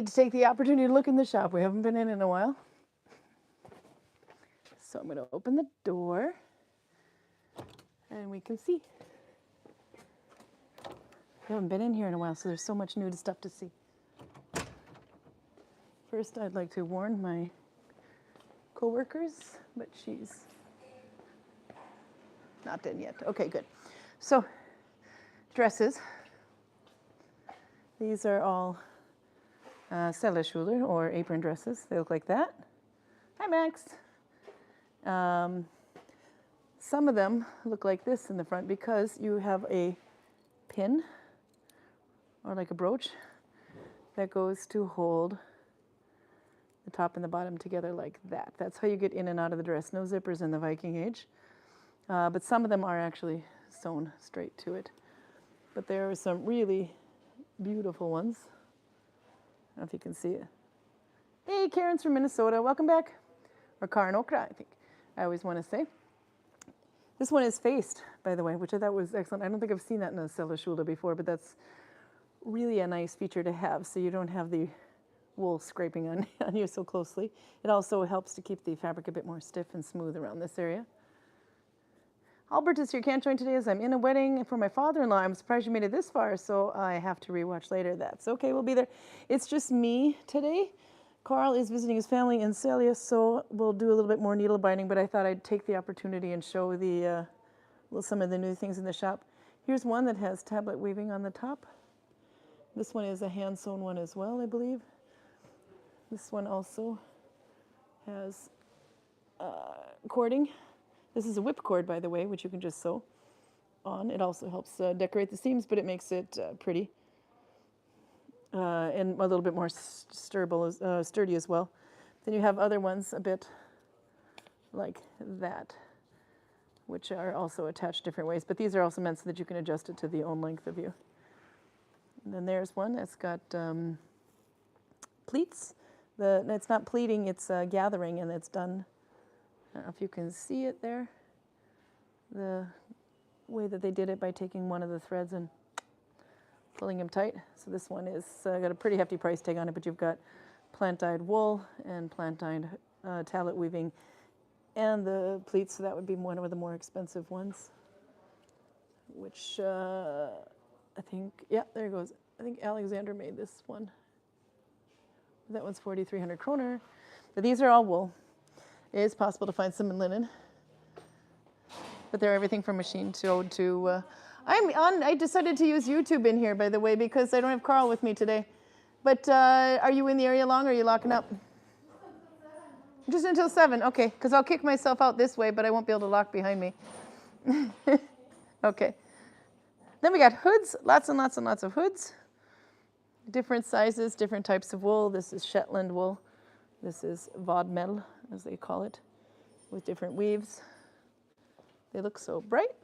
need to take the opportunity to look in the shop. We haven't been in a while. So I'm going to open the door and we can see. We haven't been in here in a while, so there's so much new stuff to see. First, I'd like to warn my co-workers, but she's not in yet. Okay, good. So, dresses. These are all Selje or apron dresses. They look like that. Hi, Max. Some of them look like this in the front because you have a pin or like a brooch that goes to hold the top and the bottom together like that. That's how you get in and out of the dress. No zippers in the Viking age. But some of them are actually sewn straight to it. But there are some really beautiful ones. I don't know if you can see it. Hey, Karen's from Minnesota. Welcome back. Or Karin, I think I always want to say. This one is faced, by the way, which I thought was excellent. I don't think I've seen that in a Selje before, but that's really a nice feature to have, so you don't have the wool scraping on you so closely. It also helps to keep the fabric a bit more stiff and smooth around this area. Albert is here, can't join today as I'm in a wedding for my father-in-law. I'm surprised you made it this far, so I have to rewatch later. That's okay, we'll be there. It's just me today. Karl is visiting his family in Selje, so we'll do a little bit more needle binding, but I thought I'd take the opportunity and show the some of the new things in the shop. Here's one that has tablet weaving on the top. This one is a hand-sewn one as well, I believe. This one also has cording. This is a whipcord, by the way, which you can just sew on. It also helps decorate the seams, but it makes it pretty. And a little bit more sturdy as well. Then you have other ones a bit like that, which are also attached different ways. But these are also meant so that you can adjust it to the own length of you. And then there's one that's got pleats. It's not pleating, it's gathering, and it's done. I don't know if you can see it there. The way that they did it by taking one of the threads and pulling them tight. So this one is got a pretty hefty price tag on it, but you've got plant-dyed wool and plant-dyed tallit weaving and the pleats, so that would be one of the more expensive ones, which I think, yeah, there it goes. I think Alexander made this one. That one's 4,300 kroner. But these are all wool. It is possible to find some in linen, but they're everything from machine sewed to I decided to use YouTube in here, by the way, because I don't have Karl with me today. But are you in the area long, or are you locking up? Just until 7, okay, because I'll kick myself out this way, but I won't be able to lock behind me. Okay. Then we got hoods, lots and lots and lots of hoods. Different sizes, different types of wool. This is Shetland wool. This is vodmel, as they call it, with different weaves. They look so bright.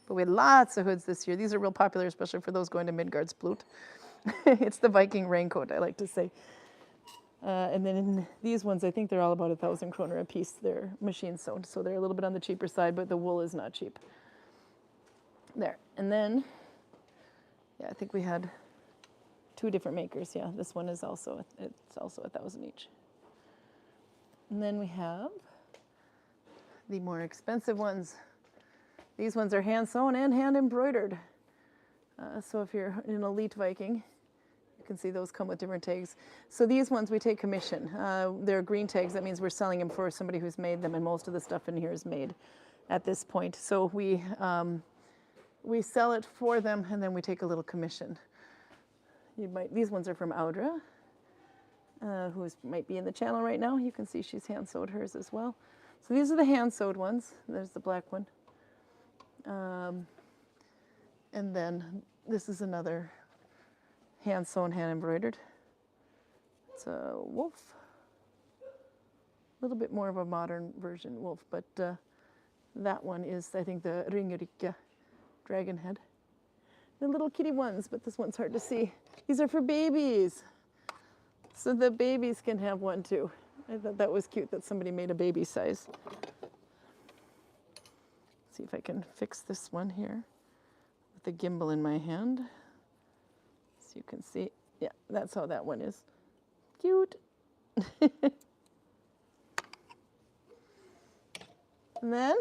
But we had lots of hoods this year. These are real popular, especially for those going to Midgardsblot. It's the Viking raincoat, I like to say. And then in these ones, I think they're all about 1,000 kroner a piece. They're machine sewn, so they're a little bit on the cheaper side, but the wool is not cheap. There. And then, yeah, I think we had 2 different makers. Yeah, this one is also, it's also 1,000 each. And then we have the more expensive ones. These ones are hand sewn and hand embroidered. So if you're an elite Viking, you can see those come with different tags. So these ones we take commission. They're green tags. That means we're selling them for somebody who's made them, and most of the stuff in here is made at this point. So we sell it for them, and then we take a little commission. These ones are from Audra, who might be in the channel right now. You can see she's hand sewed hers as well. So these are the hand sewed ones. There's the black one. And then this is another hand sewn, hand embroidered. It's a wolf. A little bit more of a modern version wolf, but that one is, I think, the Ringerike dragon head. The little kitty ones, but this one's hard to see. These are for babies. So the babies can have one too. I thought that was cute that somebody made a baby size. See if I can fix this one here with the gimbal in my hand. So you can see, yeah, that's how that one is. Cute. And then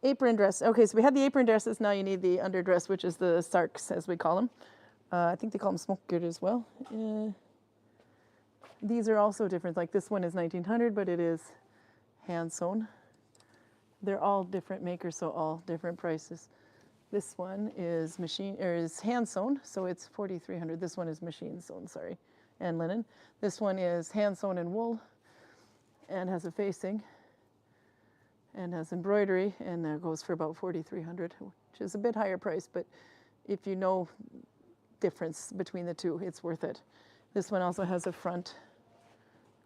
apron dress. Okay, so we had the apron dresses. Now you need the underdress, which is the sarks, as we call them. I think they call them smoker as well. These are also different. Like this one is 1900, but it is hand sewn. They're all different makers, so all different prices. This one is is hand sewn, so it's 4,300. This one is machine sewn, sorry, and linen. This one is hand sewn in wool, and has a facing, and has embroidery, and that goes for about 4,300, which is a bit higher price, but if you know difference between the two, it's worth it. This one also has a front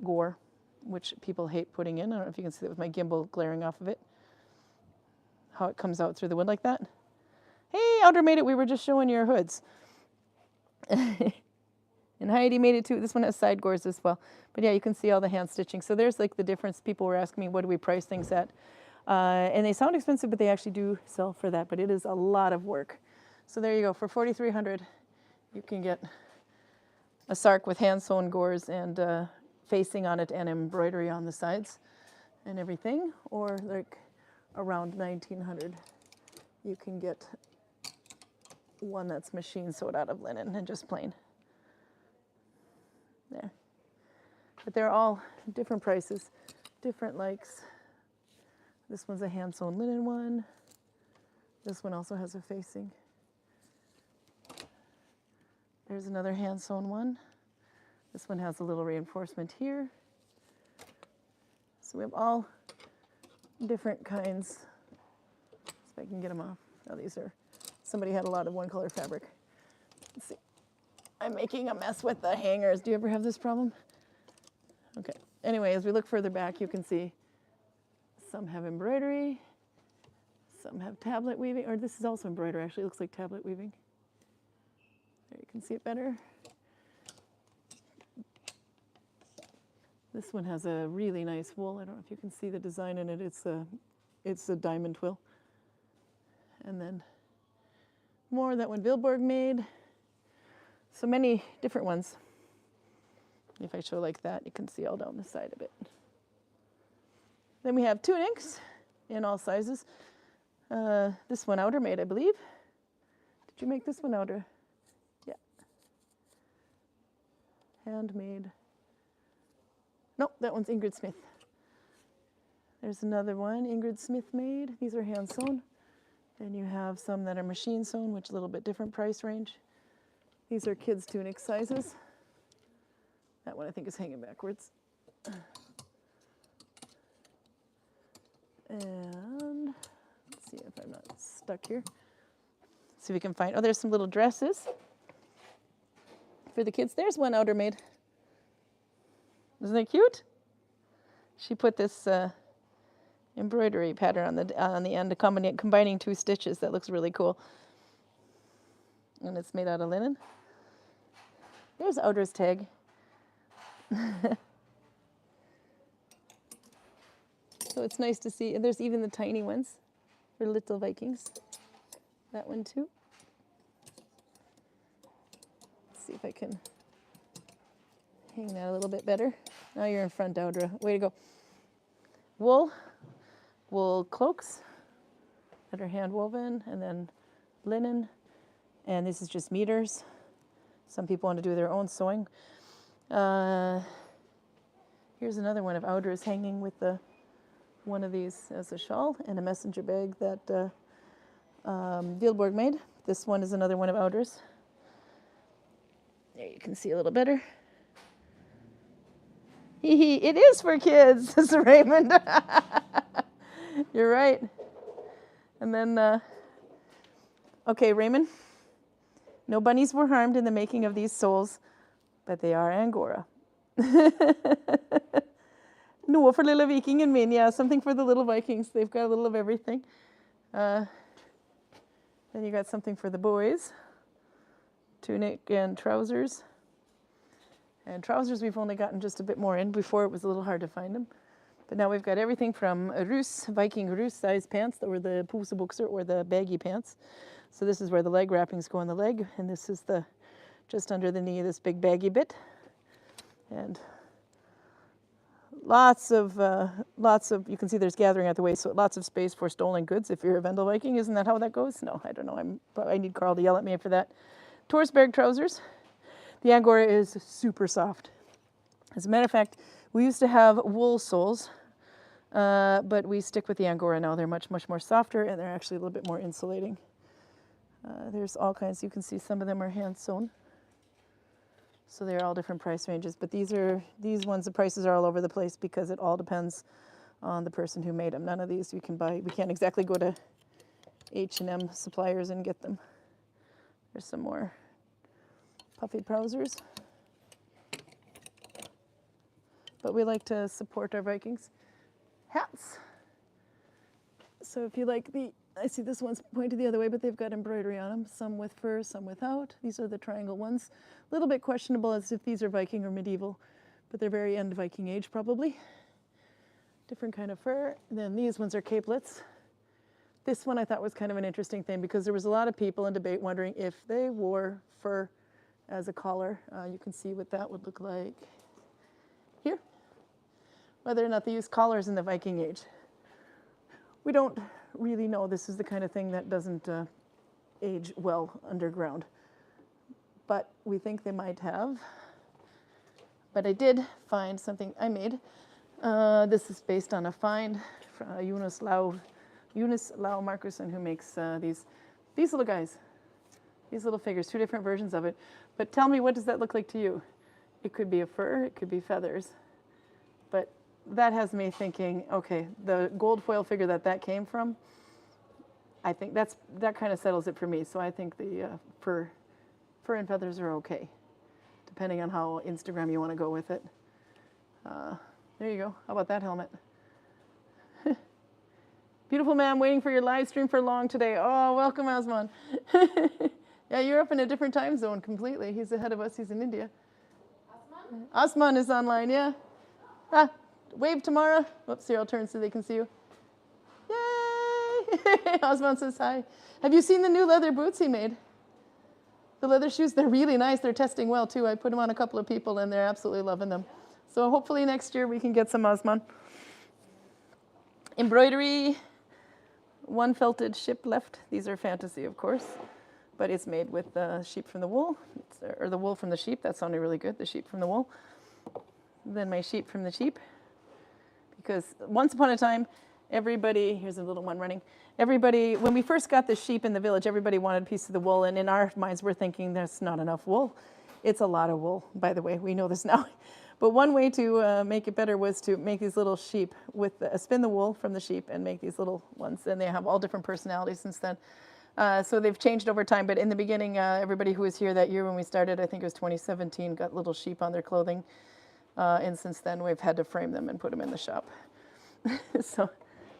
gore, which people hate putting in. I don't know if you can see that with my gimbal glaring off of it. How it comes out through the wood like that. Hey, Outer made it. We were just showing your hoods. And Heidi made it too. This one has side gores as well. But yeah, you can see all the hand stitching. So there's like the difference. People were asking me, what do we price things at? And they sound expensive, but they actually do sell for that. But it is a lot of work. So there you go. For 4,300, you can get a sark with hand sewn gores and facing on it and embroidery on the sides and everything. Or like around 1,900, you can get one that's machine sewed out of linen and just plain. There. But they're all different prices, different likes. This one's a hand sewn linen one. This one also has a facing. There's another hand sewn one. This one has a little reinforcement here. So we have all different kinds. See if I can get them off. Now these are, somebody had a lot of one color fabric. Let's see. I'm making a mess with the hangers. Do you ever have this problem? Okay. Anyway, as we look further back, you can see some have embroidery, some have tablet weaving, or this is also embroidery, actually. It looks like tablet weaving. There, you can see it better. This one has a really nice wool. I don't know if you can see the design in it. It's a diamond twill. And then more, that one Vilborg made. So many different ones. If I show like that, you can see all down the side of it. Then we have tunics in all sizes. This one Outer made, I believe. Did you make this one Outer? Yeah. Handmade. Nope, that one's Ingrid Smith. There's another one Ingrid Smith made. These are hand sewn. Then you have some that are machine sewn, which is a little bit different price range. These are kids' tunic sizes. That one I think is hanging backwards. And let's see if I'm not stuck here. See if we can find, oh, there's some little dresses for the kids. There's one Outer made. Isn't that cute? She put this embroidery pattern on the end, combining two stitches. That looks really cool. And it's made out of linen. There's Outer's tag. So it's nice to see. And there's even the tiny ones for little Vikings. That one too. Let's see if I can hang that a little bit better. Now you're in front, Audra. Way to go. Wool cloaks that are hand woven, and then linen. And this is just meters. Some people want to do their own sewing. Here's another one of Audra's hanging with one of these as a shawl and a messenger bag that Vilborg made. This one is another one of Audra's. There you can see a little better. It is for kids, says Raymond. You're right. And then, okay, Raymond. No bunnies were harmed in the making of these soles, but they are Angora. No, for little Vikingen min, yeah, something for the little Vikings. They've got a little of everything. Then you got something for the boys. Tunic and trousers. And trousers we've only gotten just a bit more in. Before it was a little hard to find them. But now we've got everything from Viking Rus size pants, or the posebukser, or the baggy pants. So this is where the leg wrappings go on the leg, and this is the just under the knee, this big baggy bit. And lots of, you can see there's gathering at the waist, so lots of space for stolen goods if you're a Vendel Viking. Isn't that how that goes? No, I don't know. I need Karl to yell at me for that. Torsberg trousers. The Angora is super soft. As a matter of fact, we used to have wool soles, but we stick with the Angora now. They're much, much more softer, and they're actually a little bit more insulating. There's all kinds. You can see some of them are hand sewn. So they're all different price ranges, but these ones, the prices are all over the place because it all depends on the person who made them. None of these you can buy. We can't exactly go to H&M suppliers and get them. There's some more puffy trousers. But we like to support our Vikings. Hats. So if you like I see this one's pointed the other way, but they've got embroidery on them, some with fur, some without. These are the triangle ones. A little bit questionable as if these are Viking or medieval, but they're very end Viking age probably. Different kind of fur. And then these ones are capelets. This one I thought was kind of an interesting thing because there was a lot of people in debate wondering if they wore fur as a collar. You can see what that would look like here. Whether or not they used collars in the Viking age. We don't really know. This is the kind of thing that doesn't age well underground. But we think they might have. But I did find something I made. This is based on a find from Jonas Lau Markussen, who makes these little guys. These little figures, 2 different versions of it. But tell me, what does that look like to you? It could be a fur, it could be feathers. But that has me thinking, okay, the gold foil figure that came from, I think that kind of settles it for me. So I think the fur and feathers are okay, depending on how Instagram you want to go with it. There you go. How about that helmet? Beautiful man, waiting for your live stream for long today. Oh, welcome, Osman. Yeah, you're up in a different time zone completely. He's ahead of us. He's in India. Osman? Osman is online, yeah. Wave tomorrow. Whoops, here, I'll turn so they can see you. Yay! Osman says hi. Have you seen the new leather boots he made? The leather shoes, they're really nice. They're testing well, too. I put them on a couple of people, and they're absolutely loving them. So hopefully next year we can get some Osman. Embroidery. 1 felted ship left. These are fantasy, of course. But it's made with sheep from the wool. Or the wool from the sheep. That sounded really good, the sheep from the wool. Then my sheep from the sheep. Because once upon a time, everybody, here's a little one running, everybody, when we first got the sheep in the village, everybody wanted a piece of the wool, and in our minds we're thinking there's not enough wool. It's a lot of wool, by the way, we know this now. But one way to make it better was to make these little sheep with spin the wool from the sheep and make these little ones, and they have all different personalities since then. So they've changed over time, but in the beginning, everybody who was here that year when we started, I think it was 2017, got little sheep on their clothing. And since then, we've had to frame them and put them in the shop.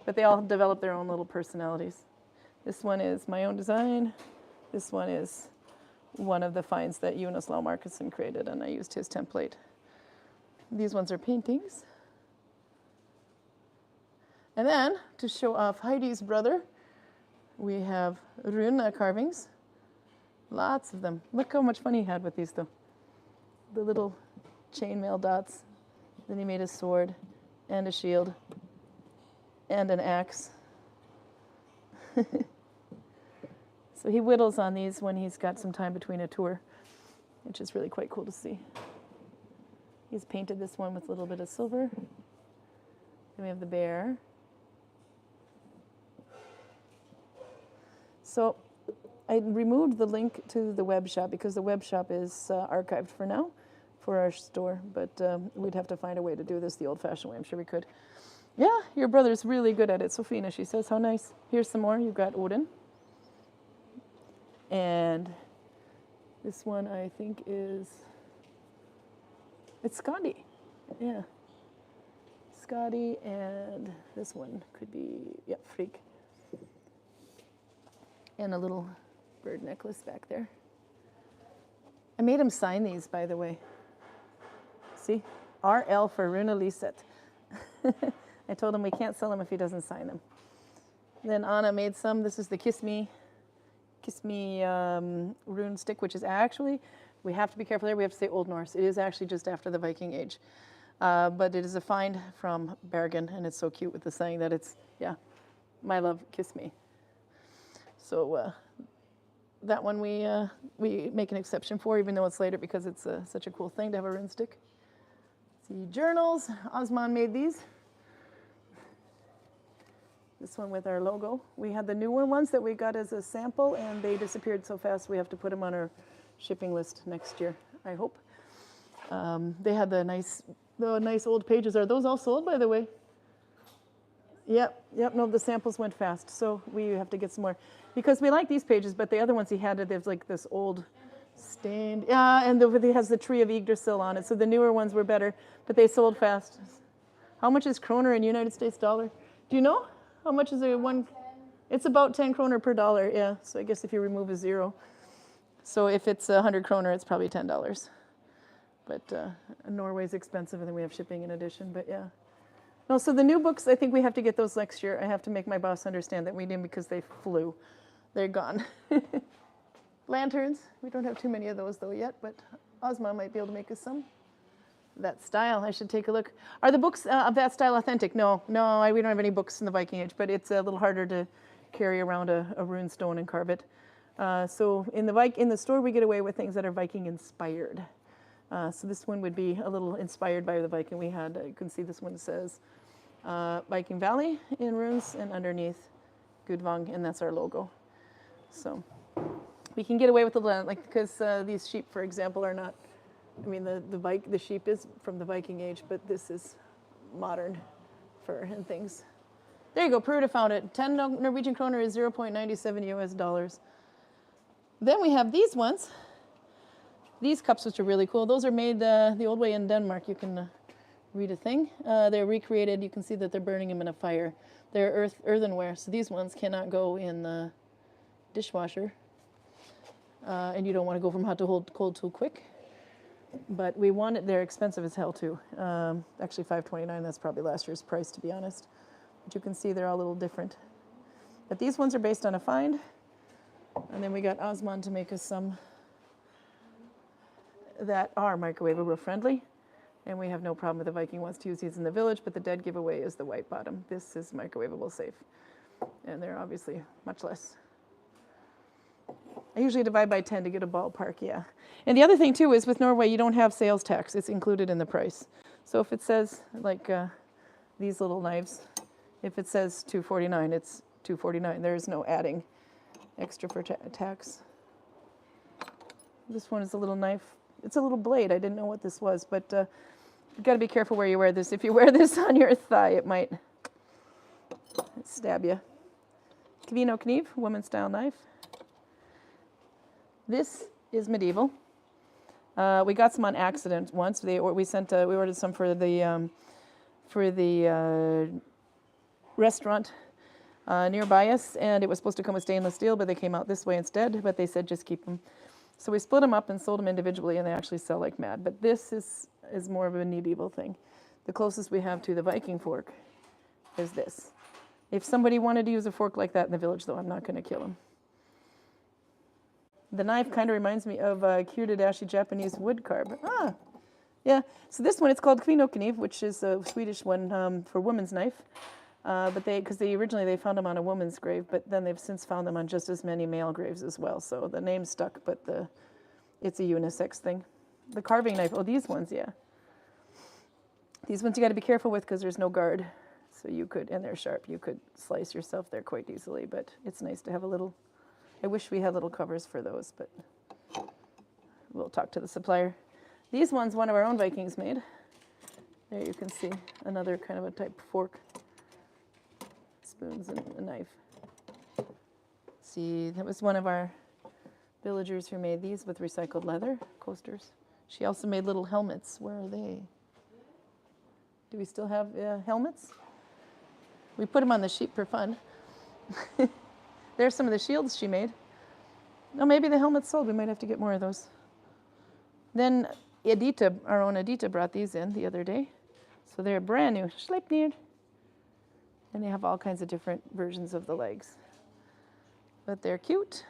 But they all develop their own little personalities. This one is my own design. This one is one of the finds that Jonas Lau Markussen created, and I used his template. These ones are paintings. And then, to show off Heidi's brother, we have rune carvings. Lots of them. Look how much fun he had with these, though. The little chainmail dots. Then he made a sword and a shield and an axe. So he whittles on these when he's got some time between a tour, which is really quite cool to see. He's painted this one with a little bit of silver. Then we have the bear. So I removed the link to the web shop because the web shop is archived for now for our store, but we'd have to find a way to do this the old-fashioned way. I'm sure we could. Yeah, your brother's really good at it. Sofina, she says, how nice. Here's some more. You've got Odin. And this one, I think, it's Scotty. Yeah. Scotty, and this one could be, yeah, Freak. And a little bird necklace back there. I made him sign these, by the way. See? RL for Runa Lisette. I told him we can't sell them if he doesn't sign them. Then Anna made some. This is the Kiss Me rune stick, which is actually We have to be careful there. We have to say Old Norse. It is actually just after the Viking Age. But it is a find from Bergen, and it's so cute with the saying that it's, yeah, my love, kiss me. So that one we make an exception for, even though it's later, because it's such a cool thing to have a rune stick. See, journals. Osman made these. This one with our logo. We had the newer ones that we got as a sample, and they disappeared so fast we have to put them on our shipping list next year, I hope. They had the nice old pages. Are those all sold, by the way? Yep. No, the samples went fast, so we have to get some more. Because we like these pages, but the other ones he had, there's like this old stained, and it has the tree of Yggdrasil on it, so the newer ones were better, but they sold fast. How much is kroner in United States dollar? Do you know? How much is it? It's about 10 kroner per dollar, yeah. So I guess if you remove a zero. So if it's 100 kroner, it's probably $10. But Norway's expensive, and then we have shipping in addition, but yeah. No, so the new books, I think we have to get those next year. I have to make my boss understand that we didn't, because they flew. They're gone. Lanterns, we don't have too many of those though yet, but Ozma might be able to make us some. That style, I should take a look. Are the books of that style authentic? No, we don't have any books in the Viking Age, but it's a little harder to carry around a rune stone and carve it. So in the store, we get away with things that are Viking inspired. So this one would be a little inspired by the Viking we had. You can see this one says Viking Valley in runes, and underneath Gudvangen, and that's our logo. So we can get away with the land, like, because these sheep, for example, are not. I mean, the sheep is from the Viking Age, but this is modern fur and things. There you go, Pruda found it. 10 Norwegian kroner is 0.97 US dollars. Then we have these ones. These cups, which are really cool. Those are made the old way in Denmark. You can read a thing. They're recreated. You can see that they're burning them in a fire. They're earthenware, so these ones cannot go in the dishwasher. And you don't want to go from hot to cold too quick. But we want it. They're expensive as hell too. Actually, $5.29. That's probably last year's price, to be honest. But you can see they're all a little different. But these ones are based on a find. And then we got Osman to make us some that are microwavable friendly. And we have no problem with the Viking wants to use these in the village, but the dead giveaway is the white bottom. This is microwavable safe. And they're obviously much less. I usually divide by 10 to get a ballpark, yeah. And the other thing too is with Norway, you don't have sales tax. It's included in the price. So if it says, like these little knives, if it says $249, it's $249. There is no adding extra for tax. This one is a little knife. It's a little blade. I didn't know what this was, but you've got to be careful where you wear this. If you wear this on your thigh, it might stab you. Kvinno kniv, women's style knife. This is medieval. We got some on accident once. We ordered some for the restaurant nearby us, and it was supposed to come with stainless steel, but they came out this way instead. But they said just keep them. So we split them up and sold them individually, and they actually sell like mad. But this is more of a medieval thing. The closest we have to the Viking fork is this. If somebody wanted to use a fork like that in the village, though, I'm not going to kill them. The knife kind of reminds me of Kyudashi Japanese wood carve. Yeah. So this one, it's called Kvinno kniv, which is a Swedish one for woman's knife. But because originally they found them on a woman's grave, but then they've since found them on just as many male graves as well. So the name stuck, but it's a unisex thing. The carving knife, these ones, yeah. These ones you got to be careful with because there's no guard. So you could, and they're sharp, you could slice yourself there quite easily, but it's nice to have a little. I wish we had little covers for those, but we'll talk to the supplier. These ones, one of our own Vikings made. There you can see another kind of a type fork. Spoons and a knife. See, that was one of our villagers who made these with recycled leather coasters. She also made little helmets. Where are they? Do we still have helmets? We put them on the sheep for fun. There's some of the shields she made. No, maybe the helmets sold. We might have to get more of those. Then Edita, our own Edita, brought these in the other day. So they're brand new. Sleipnir. And they have all kinds of different versions of the legs. But they're cute.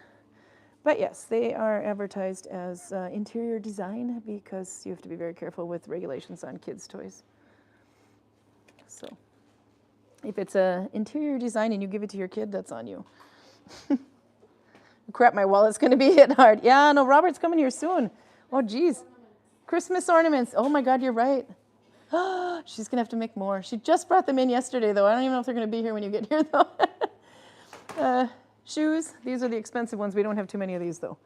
But yes, they are advertised as interior design because you have to be very careful with regulations on kids' toys. So if it's a interior design and you give it to your kid, that's on you. Crap, my wallet's going to be hit hard. Yeah, no, Robert's coming here soon. Oh, geez. Christmas ornaments. Oh, my God, you're right. She's going to have to make more. She just brought them in yesterday, though. I don't even know if they're going to be here when you get here, though. Shoes. These are the expensive ones. We don't have too many of these, though.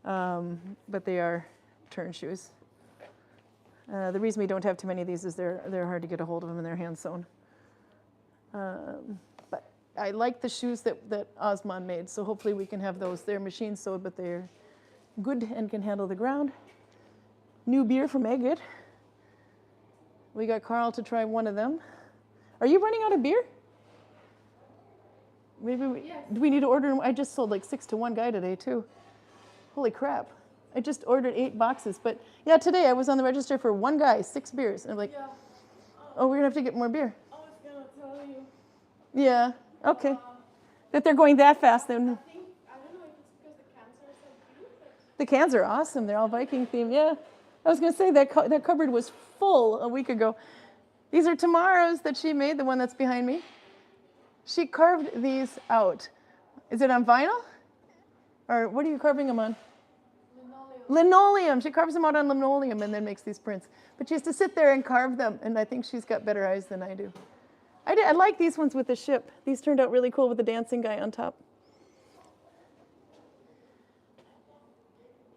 But they are turn shoes. The reason we don't have too many of these is they're hard to get a hold of them and they're hand sewn. But I like the shoes that Osman made, so hopefully we can have those. They're machine sewed, but they're good and can handle the ground. New beer from Egget. We got Karl to try one of them. Are you running out of beer? Maybe do we need to order? I just sold like 6 to one guy today too. Holy crap. I just ordered 8 boxes, but yeah, today I was on the register for one guy, 6 beers. And I'm like, oh, we're gonna have to get more beer. I was gonna tell you. Yeah, okay. That they're going that fast then. I don't know if it's because the cans are so cute. The cans are awesome. They're all Viking themed. Yeah, I was gonna say that that cupboard was full a week ago. These are tomorrow's that she made, the one that's behind me. She carved these out. Is it on vinyl? Or what are you carving them on? Linoleum. She carves them out on linoleum and then makes these prints. But she has to sit there and carve them, and I think she's got better eyes than I do. I like these ones with the ship. These turned out really cool with the dancing guy on top.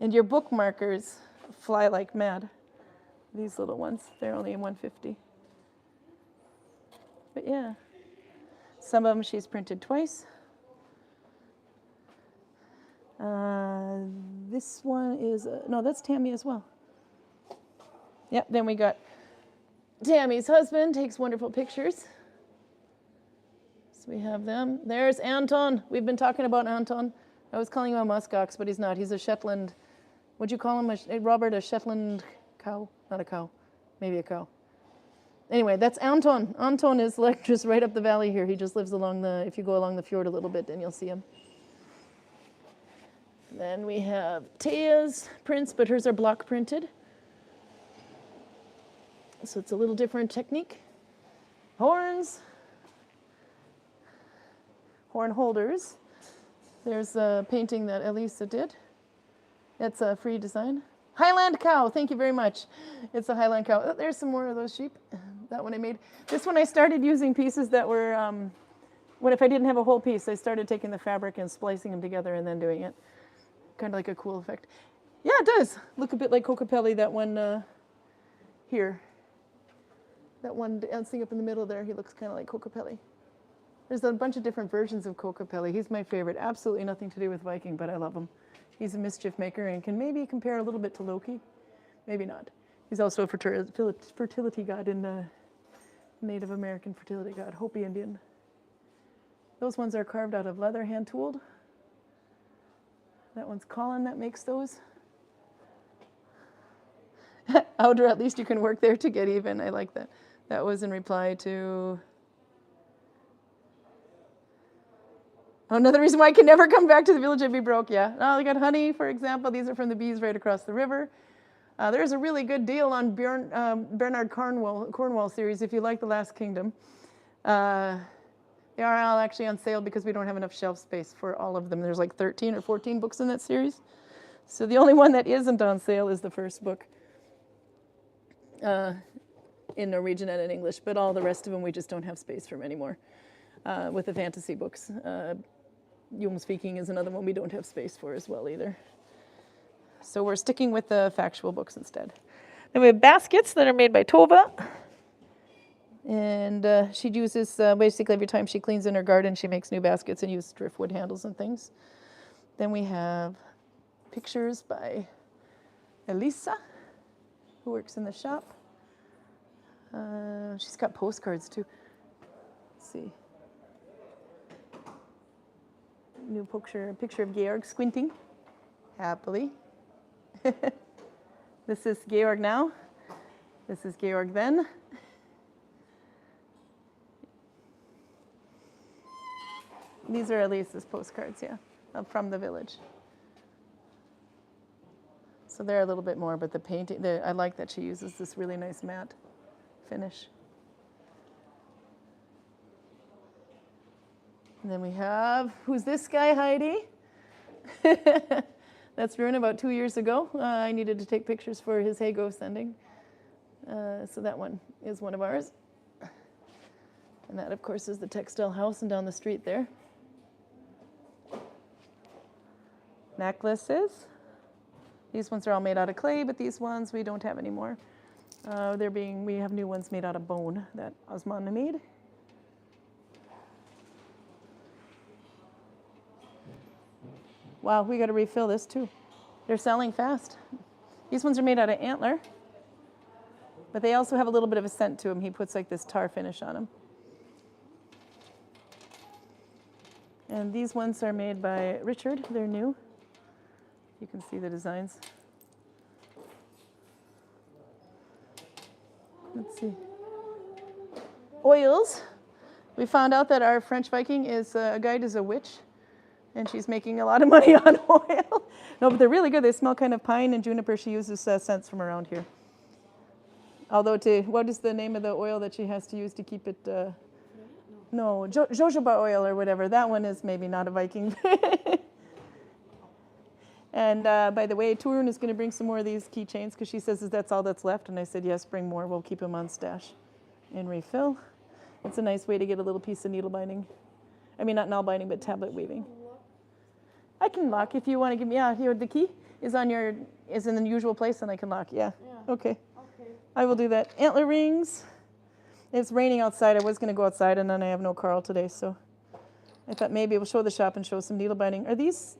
And your bookmarkers fly like mad. These little ones, they're only $150. But yeah, some of them she's printed twice. This one is, no, that's Tammy as well. Yep, then we got Tammy's husband, takes wonderful pictures. So we have them. There's Anton. We've been talking about Anton. I was calling him a muskox, but he's not. He's a Shetland, what'd you call him, Robert, a Shetland cow? Not a cow, maybe a cow. Anyway, that's Anton. Anton is like just right up the valley here. He just lives along if you go along the fjord a little bit, then you'll see him. Then we have Taya's prints, but hers are block printed. So it's a little different technique. Horns. Horn holders. There's a painting that Elisa did. It's a free design. Highland cow, thank you very much. It's a Highland cow. Oh, there's some more of those sheep. That one I made. This one I started using pieces that were, if I didn't have a whole piece, I started taking the fabric and splicing them together and then doing it. Kind of like a cool effect. Yeah, it does. Look a bit like Kokopelli, that one here. That one dancing up in the middle there, he looks kind of like Kokopelli. There's a bunch of different versions of Kokopelli. He's my favorite. Absolutely nothing to do with Viking, but I love him. He's a mischief maker and can maybe compare a little bit to Loki. Maybe not. He's also a fertility god in the Native American fertility god, Hopi Indian. Those ones are carved out of leather, hand-tooled. That one's Colin that makes those. Outer, at least you can work there to get even. I like that. That was in reply to... Oh, another reason why I can never come back to the village and be broke, yeah. Oh, they got honey, for example. These are from the bees right across the river. There's a really good deal on Bernard Cornwall series if you like The Last Kingdom. They are all actually on sale because we don't have enough shelf space for all of them. There's like 13 or 14 books in that series. So the only one that isn't on sale is the first book in Norwegian and in English, but all the rest of them we just don't have space for anymore. With the fantasy books. Jomsviking is another one we don't have space for as well either. So we're sticking with the factual books instead. Then we have baskets that are made by Tova. And she uses, basically every time she cleans in her garden, she makes new baskets and uses driftwood handles and things. Then we have pictures by Elisa, who works in the shop. She's got postcards too. Let's see. New picture of Georg squinting happily. This is Georg now. This is Georg then. These are Elisa's postcards, yeah, from the village. So they're a little bit more, but the painting, I like that she uses this really nice matte finish. And then we have, who's this guy, Heidi? That's Rune about 2 years ago. I needed to take pictures for his Hago sending. So that one is one of ours. And that, of course, is the textile house and down the street there. Necklaces. These ones are all made out of clay, but these ones we don't have anymore. We have new ones made out of bone that Osman made. Wow, we got to refill this too. They're selling fast. These ones are made out of antler, but they also have a little bit of a scent to them. He puts like this tar finish on them. And these ones are made by Richard. They're new. You can see the designs. Let's see. Oils. We found out that our French Viking guide is a witch, and she's making a lot of money on oil. No, but they're really good. They smell kind of pine and juniper. She uses scents from around here. Although, what is the name of the oil that she has to use to keep it? No, jojoba oil or whatever. That one is maybe not a Viking. And by the way, Torun is going to bring some more of these keychains because she says that's all that's left. And I said, yes, bring more. We'll keep them on stash and refill. It's a nice way to get a little piece of needle binding. I mean, not nail binding, but tablet weaving. I can lock if you want to give me. Yeah, here the key is in the usual place, and I can lock. Yeah. Okay. I will do that. Antler rings. It's raining outside. I was going to go outside, and then I have no Karl today, so I thought maybe we'll show the shop and show some needle binding. Are these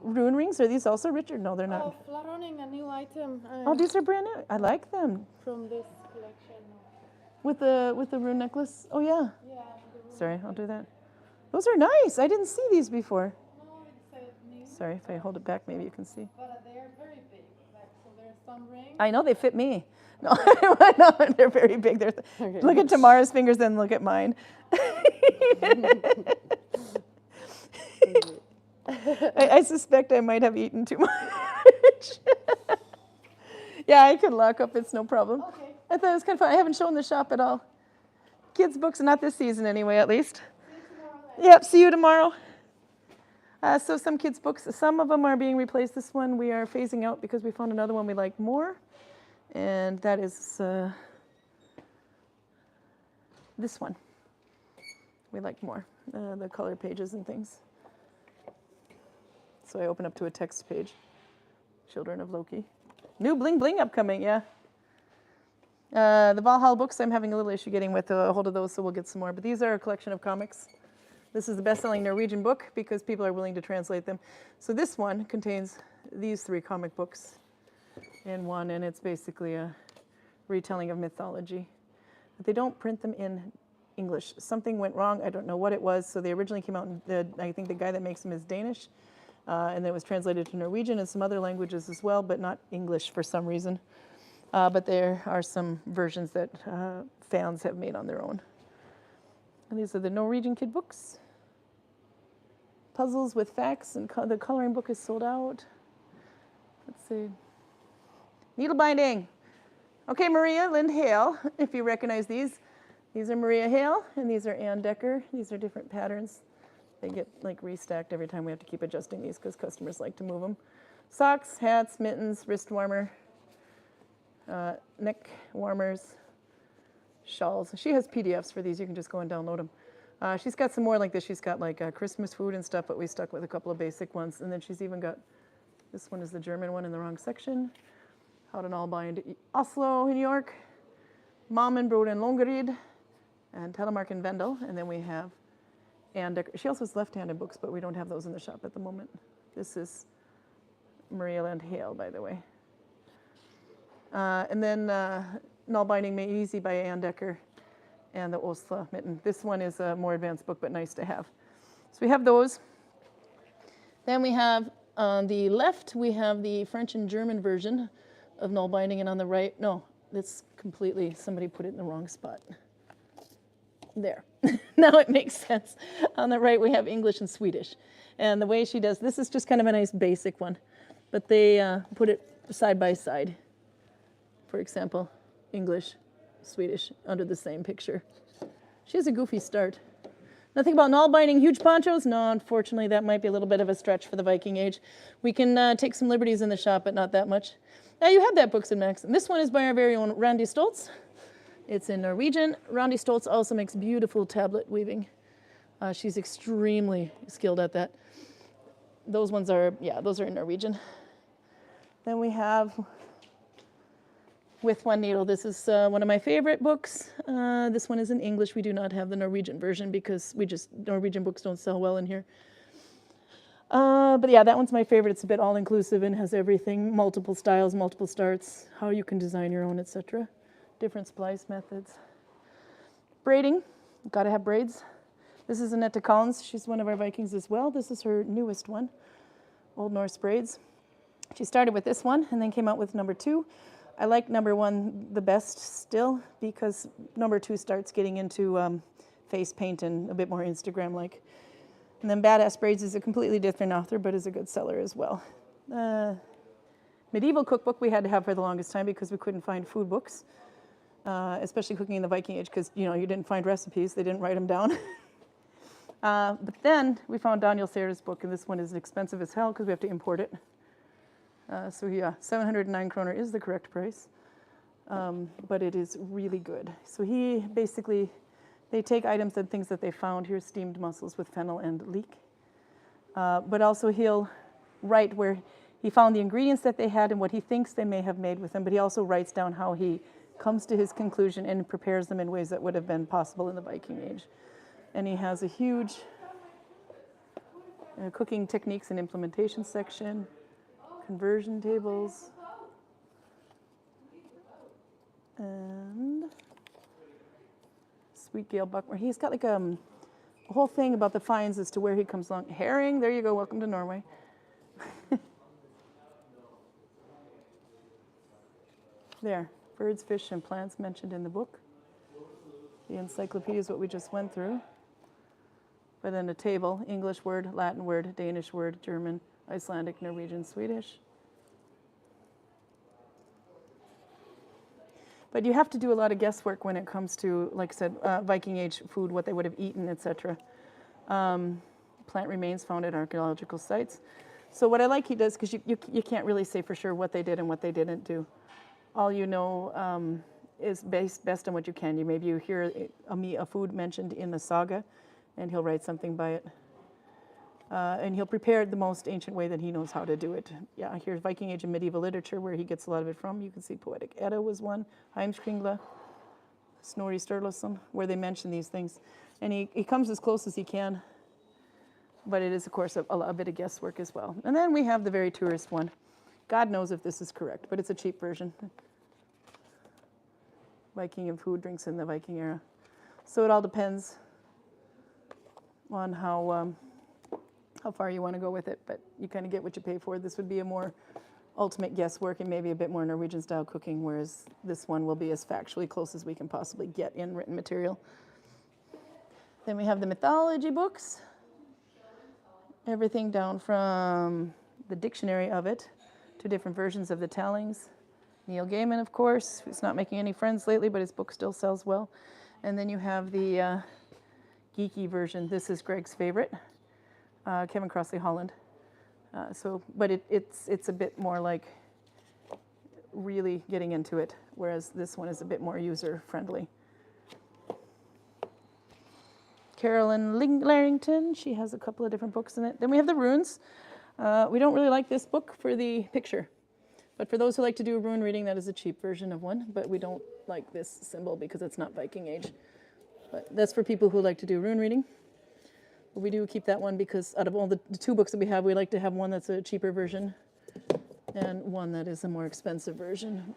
rune rings? Are these also Richard? No, they're not. Oh, flat running, a new item. Oh, these are brand new. I like them. From this collection. With the rune necklace. Oh yeah. Yeah. Sorry, I'll do that. Those are nice. I didn't see these before. No, it's new. Sorry, if I hold it back, maybe you can see. But they're very big. Like, so there's some rings. I know they fit me. No, no, they're very big. Okay. Look at Tamara's fingers, then look at mine. I suspect I might have eaten too much. Yeah, I can lock up. It's no problem. Okay. I thought it was kind of fun. I haven't shown the shop at all. Kids' books, not this season anyway, at least. Yep, see you tomorrow. So some kids' books, some of them are being replaced. This one we are phasing out because we found another one we like more. And that is this one. We like more, the color pages and things. So I open up to a text page. Children of Loki. New bling bling upcoming, yeah. The Valhalla books, I'm having a little issue getting with a hold of those, so we'll get some more. But these are a collection of comics. This is the best-selling Norwegian book because people are willing to translate them. So this one contains these 3 comic books in one, and it's basically a retelling of mythology. But they don't print them in English. Something went wrong. I don't know what it was. So they originally came out in, I think the guy that makes them is Danish, and it was translated to Norwegian and some other languages as well, but not English for some reason. But there are some versions that fans have made on their own. And these are the Norwegian kid books. Puzzles with facts, and the coloring book is sold out. Let's see. Needle binding. Okay, Maria Lind Hale, if you recognize these. These are Maria Hale, and these are Ann Decker. These are different patterns. They get like restacked every time we have to keep adjusting these because customers like to move them. Socks, hats, mittens, wrist warmer, neck warmers, shawls. She has PDFs for these. You can just go and download them. She's got some more like this. She's got like Christmas food and stuff, but we stuck with a couple of basic ones. And then she's even got, this one is the German one in the wrong section. How to Nalbind Oslo, New York. Mammenbrod and Longerid, and Telemark and Vendel. And then we have Ann Decker. She also has left-handed books, but we don't have those in the shop at the moment. This is Maria Lind Hale, by the way. And then Nalbinding Made Easy by Ann Decker and the Oslo Mitten. This one is a more advanced book, but nice to have. So we have those. Then we have, on the left, we have the French and German version of Nalbinding, and on the right, no, that's completely, somebody put it in the wrong spot. There. Now it makes sense. On the right, we have English and Swedish. And the way she does, this is just kind of a nice basic one. But they put it side by side. For example, English, Swedish, under the same picture. She has a goofy start. Nothing about Nalbinding huge ponchos? No, unfortunately, that might be a little bit of a stretch for the Viking age. We can take some liberties in the shop, but not that much. Now, you have that, Books and Max. And this one is by our very own Randi Stoltz. It's in Norwegian. Randi Stoltz also makes beautiful tablet weaving. She's extremely skilled at that. Those ones are, yeah, those are in Norwegian. Then we have With One Needle. This is one of my favorite books. This one is in English. We do not have the Norwegian version because Norwegian books don't sell well in here. But yeah, that one's my favorite. It's a bit all-inclusive and has everything, multiple styles, multiple starts, how you can design your own, etc. Different splice methods. Braiding, gotta have braids. This is Annette Collins. She's one of our Vikings as well. This is her newest one, Old Norse braids. She started with this one and then came out with number 2. I like number 1 the best still because number 2 starts getting into face paint and a bit more Instagram-like. And then Badass Braids is a completely different author, but is a good seller as well. Medieval cookbook we had to have for the longest time because we couldn't find food books, especially cooking in the Viking age because, you know, you didn't find recipes. They didn't write them down. But then we found Daniel Sayre's book, and this one is expensive as hell because we have to import it. So yeah, 709 kroner is the correct price, but it is really good. So he basically, they take items and things that they found. Here's steamed mussels with fennel and leek. But also he'll write where he found the ingredients that they had and what he thinks they may have made with them, but he also writes down how he comes to his conclusion and prepares them in ways that would have been possible in the Viking age. And he has a huge cooking techniques and implementation section, conversion tables, and Sweet Gale Buckmore. He's got like a whole thing about the finds as to where he comes along. Herring, there you go, welcome to Norway. There, birds, fish, and plants mentioned in the book. The encyclopedia is what we just went through. But then a table, English word, Latin word, Danish word, German, Icelandic, Norwegian, Swedish. But you have to do a lot of guesswork when it comes to, like I said, Viking age food, what they would have eaten, etc. Plant remains found at archaeological sites. So what I like he does, because you can't really say for sure what they did and what they didn't do. All you know is best on what you can. Maybe you hear a food mentioned in the saga, and he'll write something by it. And he'll prepare it the most ancient way that he knows how to do it. Yeah, here's Viking Age and medieval literature, where he gets a lot of it from. You can see Poetic Edda was one, Heimskringla, Snorri Sturluson, where they mention these things. And he comes as close as he can, but it is, of course, a bit of guesswork as well. And then we have the very tourist one. God knows if this is correct, but it's a cheap version. Viking and food drinks in the Viking era. So it all depends on how far you want to go with it, but you kind of get what you pay for. This would be a more ultimate guesswork and maybe a bit more Norwegian style cooking, whereas this one will be as factually close as we can possibly get in written material. Then we have the mythology books. Everything down from the dictionary of it to different versions of the tellings. Neil Gaiman, of course, who's not making any friends lately, but his book still sells well. And then you have the geeky version. This is Greg's favorite, Kevin Crossley Holland. But it's a bit more like really getting into it, whereas this one is a bit more user-friendly. Carolyn Larrington, she has a couple of different books in it. Then we have the runes. We don't really like this book for the picture, but for those who like to do rune reading, that is a cheap version of one, but we don't like this symbol because it's not Viking age. But that's for people who like to do rune reading. But we do keep that one because out of all the 2 books that we have, we like to have one that's a cheaper version and one that is a more expensive version.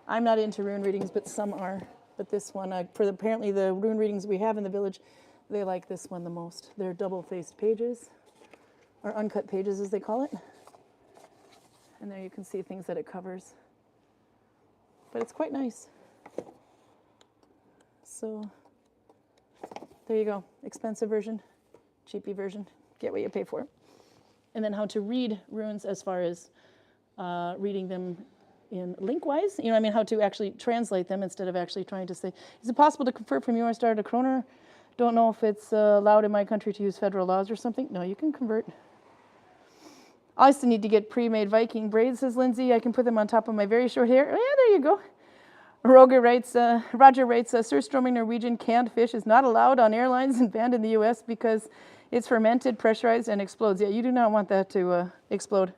I'm not into rune readings, but some are. But this one, apparently the rune readings we have in the village, they like this one the most. They're double-faced pages, or uncut pages as they call it. And there you can see things that it covers. But it's quite nice. So there you go. Expensive version, cheapy version. Get what you pay for. And then how to read runes as far as reading them in link-wise, you know, I mean, how to actually translate them instead of actually trying to say, is it possible to convert from US dollar to kroner? Don't know if it's allowed in my country to use federal laws or something. No, you can convert. I still need to get pre-made Viking braids, says Lindsay. I can put them on top of my very short hair. Oh, yeah, there you go. Roger writes, surströmming Norwegian canned fish is not allowed on airlines and banned in the US because it's fermented, pressurized, and explodes. Yeah, you do not want that to explode.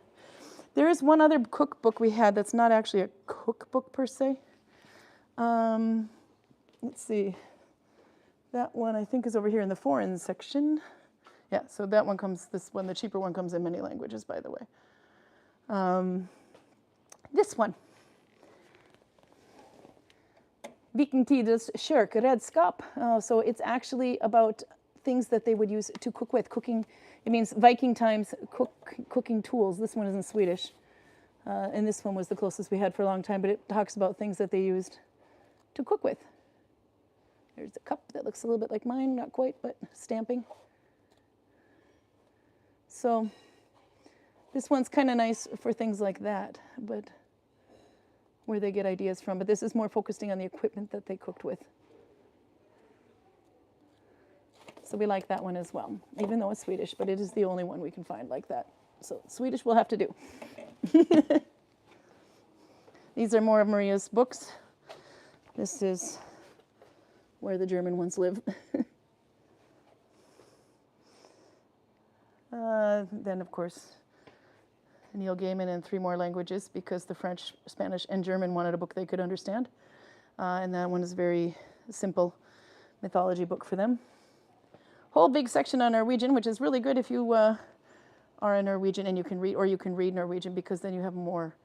There is one other cookbook we had that's not actually a cookbook per se. Let's see. That one I think is over here in the foreign section. Yeah, so that one comes, this one, the cheaper one comes in many languages, by the way. This one. Viking Tiders kjøkredskap. So it's actually about things that they would use to cook with. Cooking, it means Viking times cooking tools. This one is in Swedish. And this one was the closest we had for a long time, but it talks about things that they used to cook with. There's a cup that looks a little bit like mine, not quite, but stamping. So this one's kind of nice for things like that, but where they get ideas from. But this is more focusing on the equipment that they cooked with. So we like that one as well, even though it's Swedish, but it is the only one we can find like that. So Swedish will have to do. These are more of Maria's books. This is where the German ones live. Then, of course, Neil Gaiman in 3 more languages because the French, Spanish, and German wanted a book they could understand. And that one is a very simple mythology book for them. Whole big section on Norwegian, which is really good if you are a Norwegian and you can read, or you can read Norwegian, because then you have more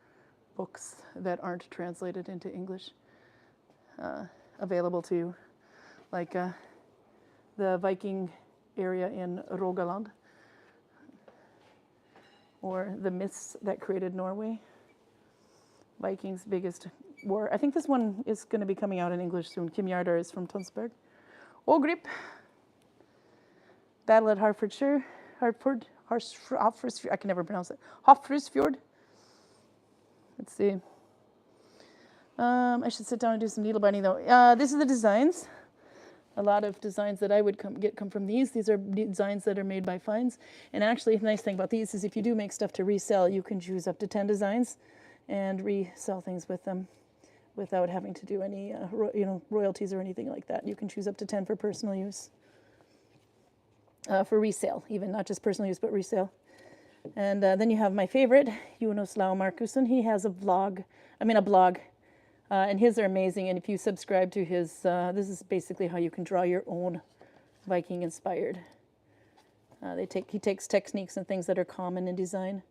books that aren't translated into English available to you. Like the Viking area in Rogaland, or the myths that created Norway. Vikings' biggest war. I think this one is going to be coming out in English soon. Kim Yardar is from Tønsberg. Ågrip. Battle at Hartfordshire. Hafrsfjord. I can never pronounce it. Hafrsfjord. Let's see. I should sit down and do some needle binding though. This is the designs. A lot of designs that I would come from these. These are designs that are made by Finds. And actually, the nice thing about these is if you do make stuff to resell, you can choose up to 10 designs and resell things with them without having to do any royalties or anything like that. You can choose up to 10 for personal use. For resale, even, not just personal use, but resale. And then you have my favorite, Jonas Lau Markussen. He has a blog. And his are amazing, and if you subscribe to his, this is basically how you can draw your own Viking-inspired. He takes techniques and things that are common in design,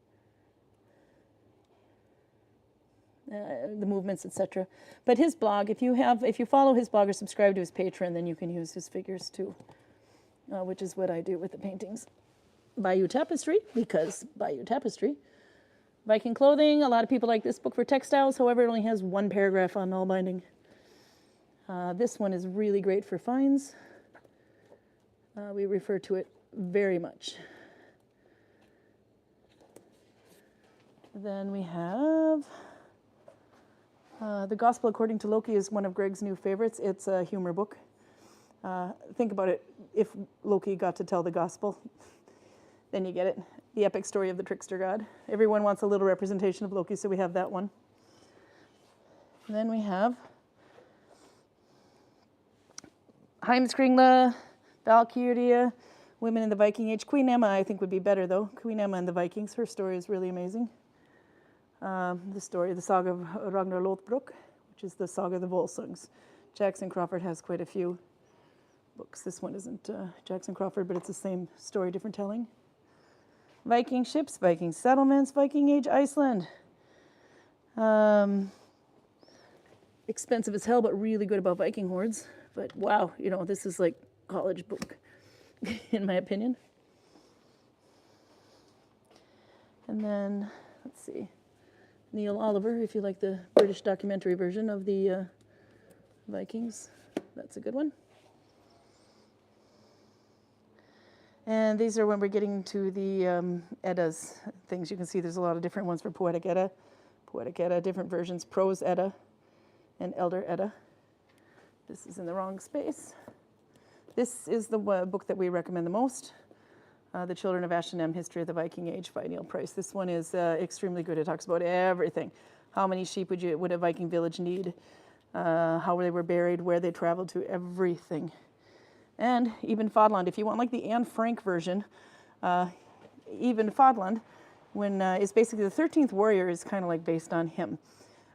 the movements, etc. But his blog, if you follow his blog or subscribe to his Patreon, then you can use his figures too, which is what I do with the paintings. Bayou Tapestry, because Bayou Tapestry. Viking clothing, a lot of people like this book for textiles, however it only has 1 paragraph on Nalbinding. This one is really great for finds. We refer to it very much. Then we have The Gospel According to Loki is one of Greg's new favorites. It's a humor book. Think about it, if Loki got to tell the gospel, then you get it. The epic story of the trickster god. Everyone wants a little representation of Loki, so we have that one. And then we have Heimskringla, Valkyria, Women in the Viking Age. Queen Emma, I think, would be better, though. Queen Emma and the Vikings. Her story is really amazing. The saga of Ragnar Lothbrok, which is the saga of the Volsungs. Jackson Crawford has quite a few books. This one isn't Jackson Crawford, but it's the same story, different telling. Viking ships, Viking settlements, Viking Age Iceland. Expensive as hell, but really good about Viking hordes. But wow, this is like college book, in my opinion. And then, let's see, Neil Oliver, if you like the British documentary version of the Vikings. That's a good one. And these are when we're getting to the Eddas things. You can see there's a lot of different ones for Poetic Edda. Poetic Edda, different versions, Prose Edda and Elder Edda. This is in the wrong space. This is the book that we recommend the most. The Children of Ashenem, History of the Viking Age by Neil Price. This one is extremely good. It talks about everything. How many sheep would a Viking village need? How they were buried, where they traveled to, everything. And Ibn Fodland, if you want like the Anne Frank version, Ibn Fodland, when is basically the 13th warrior is kind of like based on him,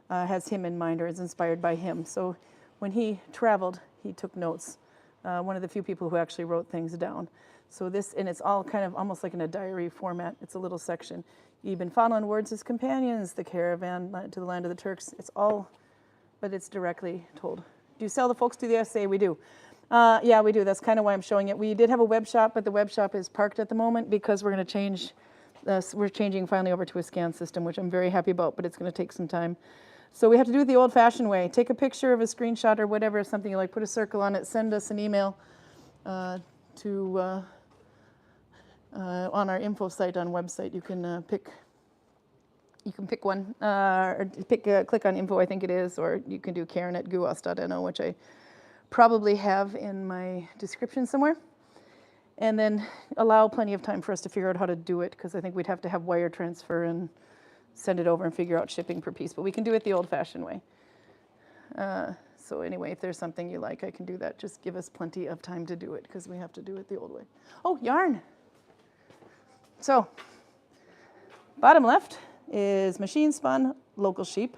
has him in mind or is inspired by him. So when he traveled, he took notes. One of the few people who actually wrote things down. So this, and it's all kind of almost like in a diary format. It's a little section. Ibn Fodland warns his companions, the caravan to the land of the Turks. It's all, but it's directly told. Do you sell the folks to the SA? We do. Yeah, we do. That's kind of why I'm showing it. We did have a web shop, but the web shop is parked at the moment because we're going to change. We're changing finally over to a scan system, which I'm very happy about, but it's going to take some time. So we have to do it the old-fashioned way. Take a picture of a screenshot or whatever, something you like, put a circle on it, send us an email on our info site on website. You can pick one, or click on info, I think it is, or you can do Karin@guas.no, which I probably have in my description somewhere. And then allow plenty of time for us to figure out how to do it, because I think we'd have to have wire transfer and send it over and figure out shipping per piece. But we can do it the old-fashioned way. So anyway, if there's something you like, I can do that. Just give us plenty of time to do it, because we have to do it the old way. Oh, yarn. So bottom left is machine spun, local sheep,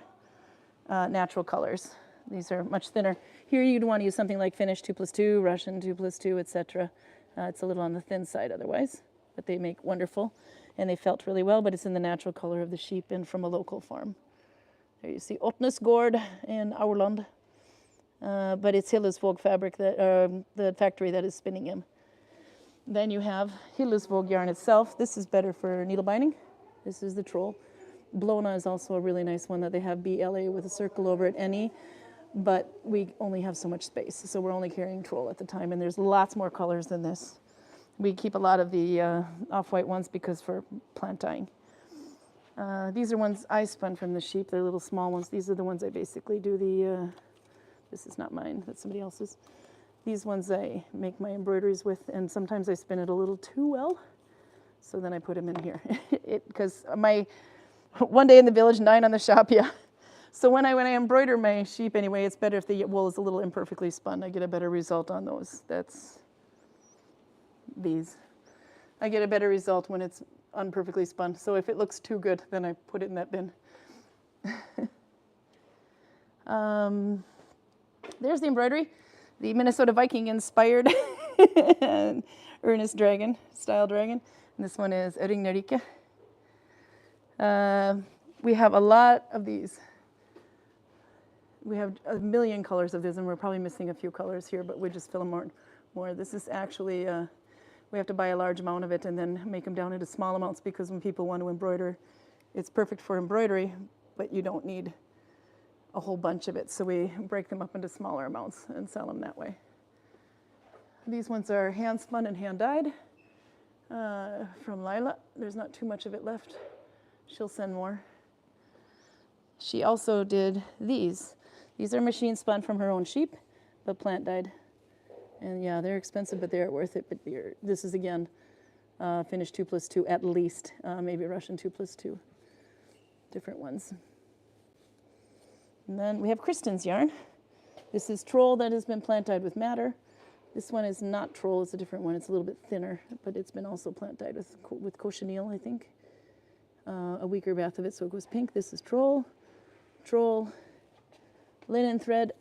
natural colors. These are much thinner. Here you'd want to use something like Finnish 2+2, Russian 2+2, etc. It's a little on the thin side otherwise, but they make wonderful, and they felt really well, but it's in the natural color of the sheep and from a local farm. There you see Ottnesgård in Aurland, but it's Hillesvåg fabric, that the factory that is spinning him. Then you have Hillesvåg yarn itself. This is better for needle binding. This is the troll. Blona is also a really nice one that they have BLA with a circle over it, NE, but we only have so much space, so we're only carrying troll at the time, and there's lots more colors than this. We keep a lot of the off-white ones because for plant dyeing. These are ones I spun from the sheep. They're little small ones. These are the ones I basically do this is not mine, that's somebody else's. These ones I make my embroideries with, and sometimes I spin it a little too well, so then I put them in here. Because my 1 day in the village, 9 on the shop, yeah. So when I embroider my sheep anyway, it's better if the wool is a little imperfectly spun. I get a better result on those. That's these. I get a better result when it's unperfectly spun. So if it looks too good, then I put it in that bin. There's the embroidery. The Minnesota Viking inspired Ernest dragon, style dragon. And this one is Ringnerike. We have a lot of these. We have a million colors of this, and we're probably missing a few colors here, but we just fill them more. This is actually, we have to buy a large amount of it and then make them down into small amounts, because when people want to embroider, it's perfect for embroidery, but you don't need a whole bunch of it. So we break them up into smaller amounts and sell them that way. These ones are hand spun and hand dyed from Lila. There's not too much of it left. She'll send more. She also did these. These are machine spun from her own sheep, but plant dyed. And yeah, they're expensive, but they're worth it. But this is again Finnish 2+2 at least, maybe Russian 2+2. Different ones. And then we have Kristen's yarn. This is troll that has been plant dyed with madder. This one is not troll, it's a different one. It's a little bit thinner, but it's been also plant dyed with cochineal, I think. A weaker bath of it, so it goes pink. This is troll, linen thread.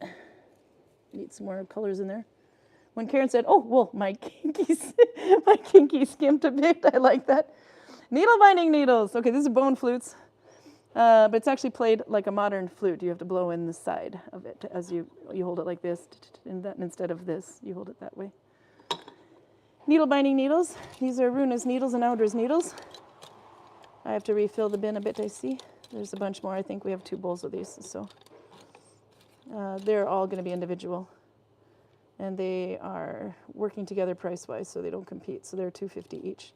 Need some more colors in there. When Karin said, "Oh, well, my kinky skimped a bit," I like that. Needle binding needles. Okay, this is bone flutes. But it's actually played like a modern flute. You have to blow in the side of it as you hold it like this, and instead of this, you hold it that way. Needle binding needles. These are Runa's needles and Audra's needles. I have to refill the bin a bit, I see. There's a bunch more. I think we have 2 bowls of these, so they're all going to be individual. And they are working together price-wise, so they don't compete. So they're $2.50 each.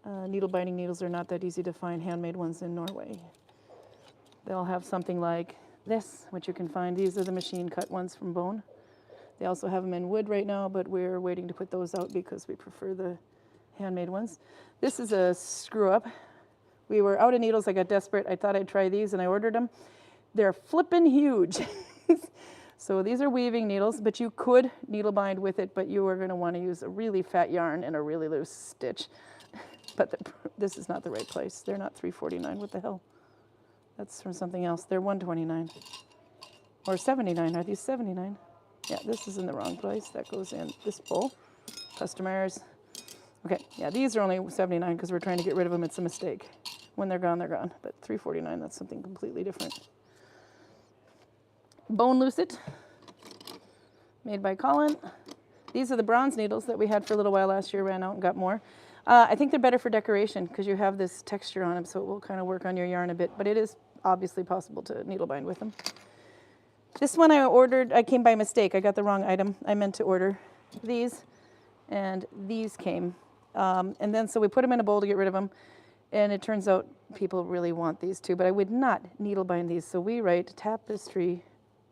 Needle binding needles are not that easy to find, handmade ones in Norway. they'll have something like this, which you can find. These are the machine cut ones from bone. They also have them in wood right now, but we're waiting to put those out because we prefer the handmade ones. This is a screw up. We were out of needles. I got desperate. I thought I'd try these and I ordered them. They're flippin' huge. So these are weaving needles, but you could needle bind with it, but you are going to want to use a really fat yarn and a really loose stitch. But this is not the right place. They're not $3.49. What the hell? That's from something else. They're $1.29 or $79. Are these $79? Yeah, this is in the wrong place. That goes in this bowl. Customers. Okay, yeah, these are only $79 because we're trying to get rid of them. It's a mistake. When they're gone, they're gone. But $3.49, that's something completely different. Bone Lucet, made by Colin. These are the bronze needles that we had for a little while last year, ran out and got more. I think they're better for decoration because you have this texture on them, so it will kind of work on your yarn a bit, but it is obviously possible to needle bind with them. This one I ordered, I came by mistake. I got the wrong item. I meant to order these, and these came. And then so we put them in a bowl to get rid of them, and it turns out people really want these too, but I would not needle bind these, so we write tapestry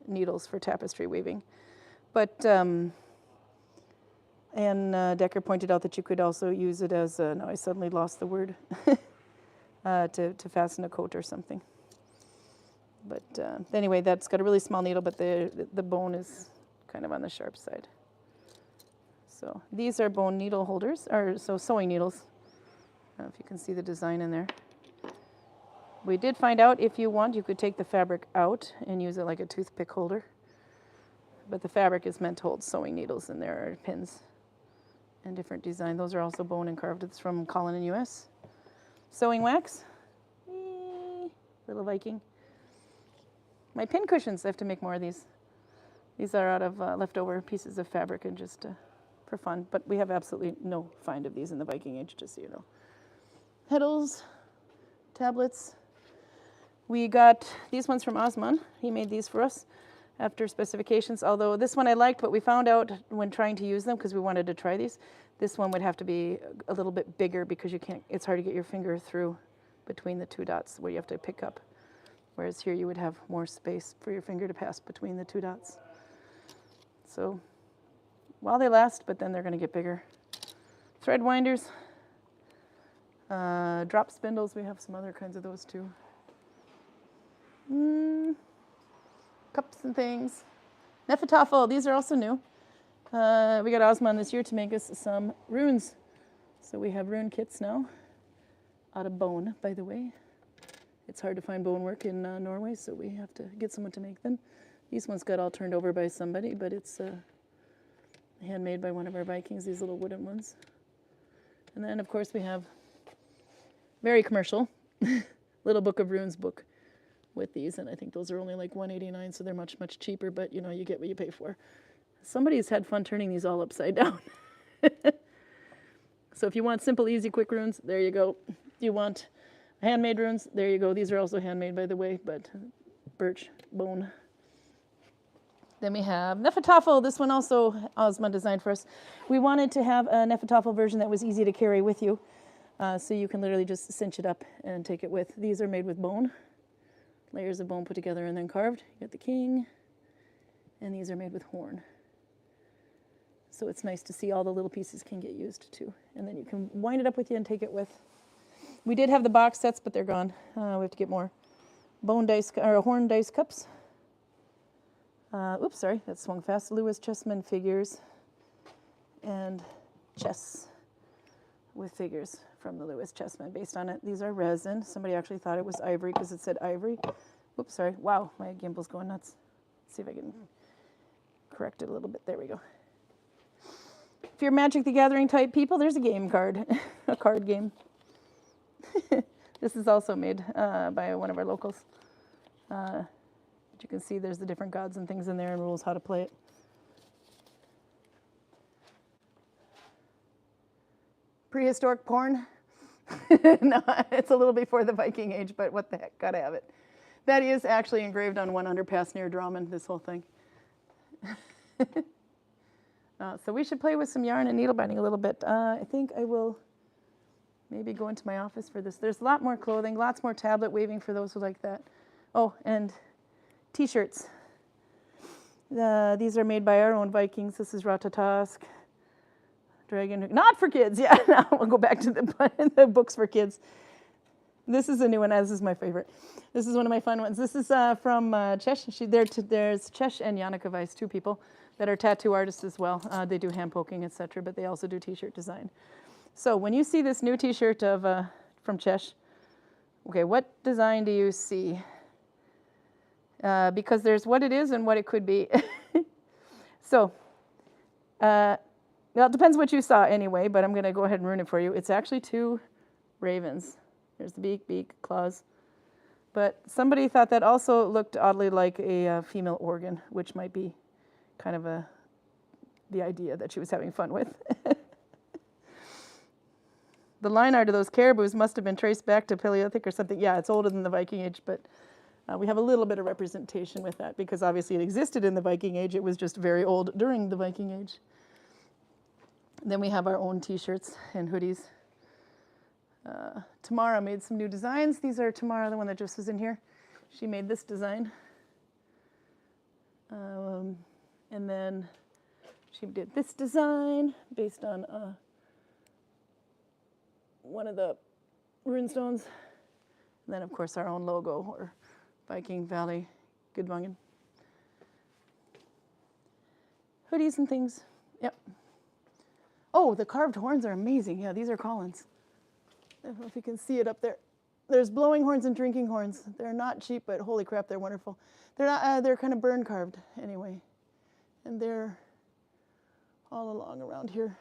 needles for tapestry weaving. But Decker pointed out that you could also use it as no, I suddenly lost the word to fasten a coat or something. But anyway, that's got a really small needle, but the bone is kind of on the sharp side. So these are bone needle holders, or so sewing needles. I don't know if you can see the design in there. We did find out if you want, you could take the fabric out and use it like a toothpick holder. But the fabric is meant to hold sewing needles, and there are pins and different design. Those are also bone and carved. It's from Colin in US. Sewing wax. Little Viking. My pin cushions, I have to make more of these. These are out of leftover pieces of fabric and just for fun. But we have absolutely no find of these in the Viking Age, just so you know. Heddles, tablets. We got these ones from Osman. He made these for us after specifications, although this one I liked, but we found out when trying to use them, because we wanted to try these, this one would have to be a little bit bigger because you can't, it's hard to get your finger through between the two dots where you have to pick up. Whereas here you would have more space for your finger to pass between the two dots. So while they last, but then they're going to get bigger. Thread winders, drop spindles, we have some other kinds of those too. Cups and things. Nefertafel, these are also new. We got Osman this year to make us some runes. So we have rune kits now, out of bone, by the way. It's hard to find bone work in Norway, so we have to get someone to make them. These ones got all turned over by somebody, but it's handmade by one of our Vikings, these little wooden ones. And then, of course, we have very commercial Little Book of Runes book with these, and I think those are only like $1.89, so they're much, much cheaper, but you know, you get what you pay for. Somebody's had fun turning these all upside down. So if you want simple, easy, quick runes, there you go. You want handmade runes, there you go. These are also handmade, by the way, but birch, bone. Then we have Nefertafel. This one also Osman designed for us. We wanted to have a Nefertafel version that was easy to carry with you, so you can literally just cinch it up and take it with. These are made with bone. Layers of bone put together and then carved. You got the king, and these are made with horn. So it's nice to see all the little pieces can get used too. And then you can wind it up with you and take it with. We did have the box sets, but they're gone. We have to get more. Bone dice, or horn dice cups. Oops, sorry, that swung fast. Lewis Chessman figures and chess with figures from the Lewis Chessman based on it. These are resin. Somebody actually thought it was ivory because it said ivory. Oops, sorry. Wow, my gimbal's going nuts. Let's see if I can correct it a little bit. There we go. If you're Magic the Gathering type people, there's a game card, a card game. This is also made by one of our locals. You can see there's the different gods and things in there and rules how to play it. Prehistoric porn. No, it's a little before the Viking Age, but what the heck, gotta have it. That is actually engraved on one underpass near Drammen, this whole thing. So we should play with some yarn and needle binding a little bit. I think I will maybe go into my office for this. There's a lot more clothing, lots more tablet weaving for those who like that. Oh, and t-shirts. These are made by our own Vikings. This is Ratatosk. Dragon, not for kids. Yeah, now we'll go back to the books for kids. This is a new one. This is my favorite. This is one of my fun ones. This is from Chesh. There's Chesh and Janneke Weiss, two people that are tattoo artists as well. They do hand poking, etc., but they also do t-shirt design. So when you see this new t-shirt of from Chesh, okay, what design do you see? Because there's what it is and what it could be. So, well, it depends what you saw anyway, but I'm going to go ahead and ruin it for you. It's actually two ravens. There's the beak, claws. But somebody thought that also looked oddly like a female organ, which might be kind of the idea that she was having fun with. The line art of those caribous must have been traced back to Paleolithic or something. Yeah, it's older than the Viking Age, but we have a little bit of representation with that because obviously it existed in the Viking Age. It was just very old during the Viking Age. Then we have our own t-shirts and hoodies. Tamara made some new designs. These are Tamara, the one that just was in here. She made this design. And then she did this design based on one of the runestones. And then, of course, our own logo, or Viking Valley, Gudvangen. Hoodies and things. Yep. Oh, the carved horns are amazing. Yeah, these are Collins. I don't know if you can see it up there. There's blowing horns and drinking horns. They're not cheap, but holy crap, they're wonderful. They're not. They're kind of burn carved anyway, and they're all along around here.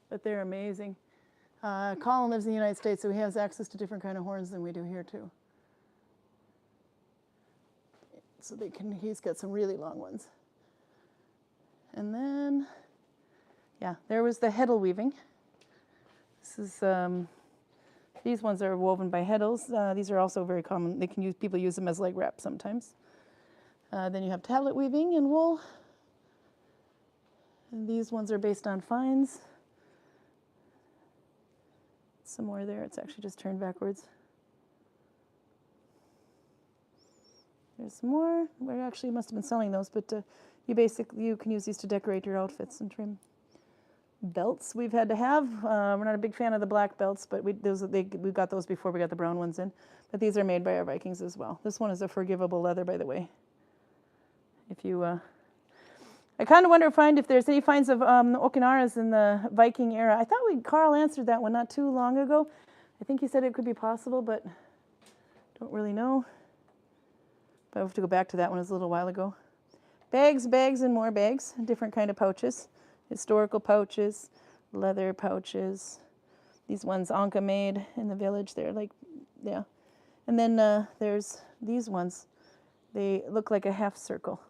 But they're amazing. Colin lives in the United States, so he has access to different kind of horns than we do here too. So he's got some really long ones. And then, yeah, there was the heddle weaving. This is, these ones are woven by heddles. These are also very common. People use them as leg wrap sometimes. Then you have tablet weaving in wool. And these ones are based on fines. Some more there. It's actually just turned backwards. There's some more. We actually must have been selling those, but you can use these to decorate your outfits and trim. Belts we've had to have. We're not a big fan of the black belts, but we got those before we got the brown ones in. But these are made by our Vikings as well. This one is a forgivable leather, by the way. If you, I kind of wonder if there's any finds of Okinaras in the Viking era. I thought Karl answered that one not too long ago. I think he said it could be possible, but don't really know. But I have to go back to that one. It was a little while ago. Bags, and more bags. Different kind of pouches. Historical pouches, leather pouches. These ones Anka made in the village. They're like, yeah. And then there's these ones. They look like a half circle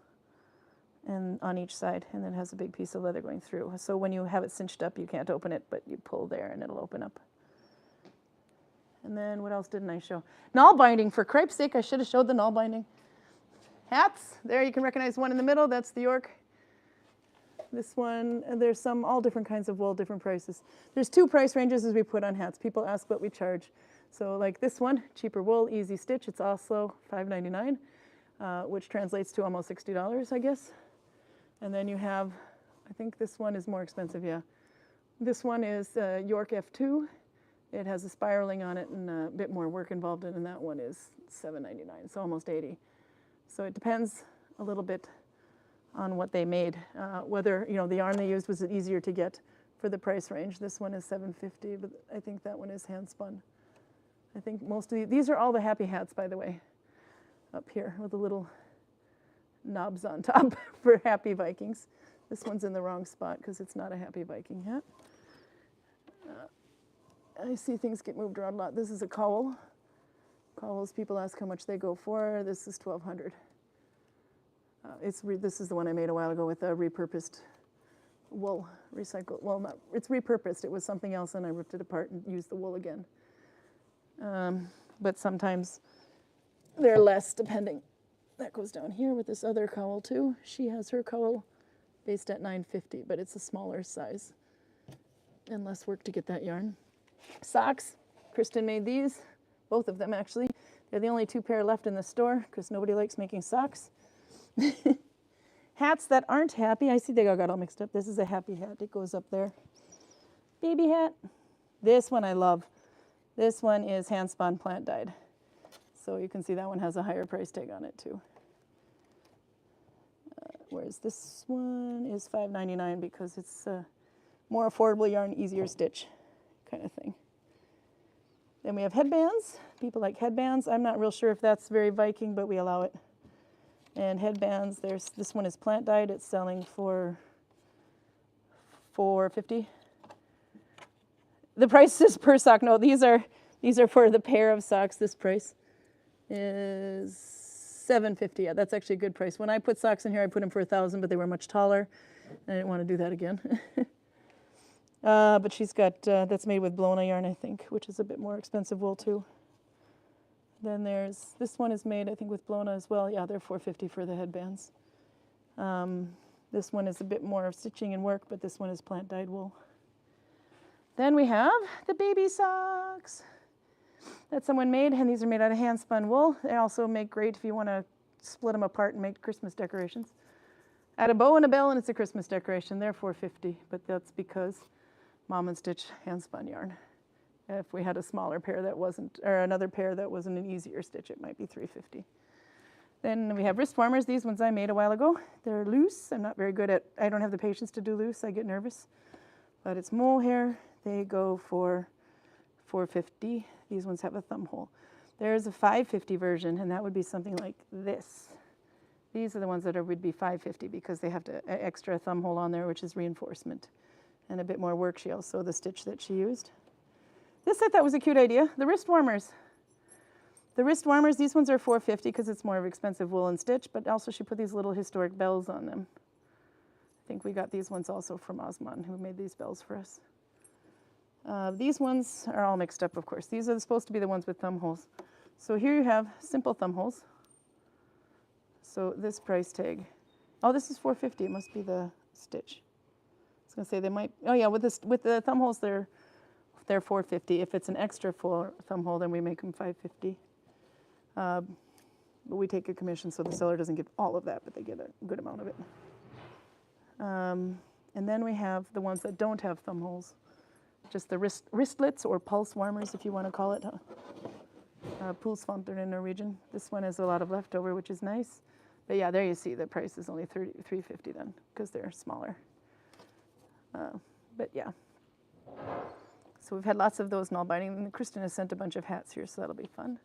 and on each side, and then it has a big piece of leather going through. So when you have it cinched up, you can't open it, but you pull there and it'll open up. And then what else didn't I show? Nalbinding, for cripe's sake, I should have showed the Nalbinding. Hats, there you can recognize one in the middle, that's the York. This one, and there's all different kinds of wool, different prices. There's two price ranges as we put on hats. People ask what we charge. So like this one, cheaper wool, easy stitch, it's also $5.99, which translates to almost $60, I guess. And then you have, I think this one is more expensive, yeah. This one is York F2. It has a spiraling on it and a bit more work involved in it, and that one is $7.99, so almost $80. So it depends a little bit on what they made. Whether, the yarn they used, was it easier to get for the price range. This one is $7.50, but I think that one is hand spun. I think most of these are all the happy hats, by the way, up here with the little knobs on top for happy Vikings. This one's in the wrong spot because it's not a happy Viking hat. I see things get moved around a lot. This is a cowl. Cowls, people ask how much they go for. This is $1,200. This is the one I made a while ago with a repurposed wool, recycled. Well, it's repurposed. It was something else, and I ripped it apart and used the wool again. But sometimes they're less, depending. That goes down here with this other cowl too. She has her cowl based at $9.50, but it's a smaller size and less work to get that yarn. Socks. Kristen made these, both of them actually. They're the only 2 pair left in the store because nobody likes making socks. Hats that aren't happy. I see they got all mixed up. This is a happy hat. It goes up there. Baby hat. This one I love. This one is hand-spun plant dyed. So you can see that one has a higher price tag on it too. Whereas this one is $5.99 because it's more affordable yarn, easier stitch kind of thing. Then we have headbands. People like headbands. I'm not real sure if that's very Viking, but we allow it. And headbands, this one is plant dyed. It's selling for $4.50. The price is per sock. No, these are for the pair of socks. This price is $7.50. Yeah, that's actually a good price. When I put socks in here, I put them for $1,000, but they were much taller. I didn't want to do that again. But she's got, that's made with Blona yarn, I think, which is a bit more expensive wool too. Then there's, this one is made, I think, with Blona as well. Yeah, they're $4.50 for the headbands. This one is a bit more of stitching and work, but this one is plant dyed wool. Then we have the baby socks that someone made, and these are made out of hand spun wool. They also make great if you want to split them apart and make Christmas decorations. Add a bow and a bell and it's a Christmas decoration. They're $4.50, but that's because Mom and Stitch hand spun yarn. If we had a smaller pair that wasn't, or another pair that wasn't an easier stitch, it might be $3.50. Then we have wrist warmers. These ones I made a while ago. They're loose. I'm not very good at, I don't have the patience to do loose. I get nervous. But it's mohair. They go for $4.50. These ones have a thumb hole. There's a $5.50 version, and that would be something like this. These are the ones that would be $5.50 because they have an extra thumb hole on there, which is reinforcement. And a bit more work. She also, the stitch that she used. This I thought was a cute idea. The wrist warmers. The wrist warmers, these ones are $4.50 because it's more of expensive wool and stitch, but also she put these little historic bells on them. I think we got these ones also from Osman, who made these bells for us. These ones are all mixed up, of course. These are supposed to be the ones with thumb holes. So here you have simple thumb holes. So this price tag. Oh, this is $4.50. It must be the stitch. I was going to say they might. Oh yeah, with the thumb holes they're $4.50. If it's an extra full thumb hole, then we make them $5.50. But we take a commission, so the seller doesn't get all of that, but they get a good amount of it. And then we have the ones that don't have thumb holes. Just the wristlets or pulse warmers, if you want to call it. Pulsvanter in Norwegian. This one has a lot of leftover, which is nice. But yeah, there you see the price is only $3.50 then, because they're smaller. But yeah. So we've had lots of those Nalbinding, and Kristen has sent a bunch of hats here, so that'll be fun.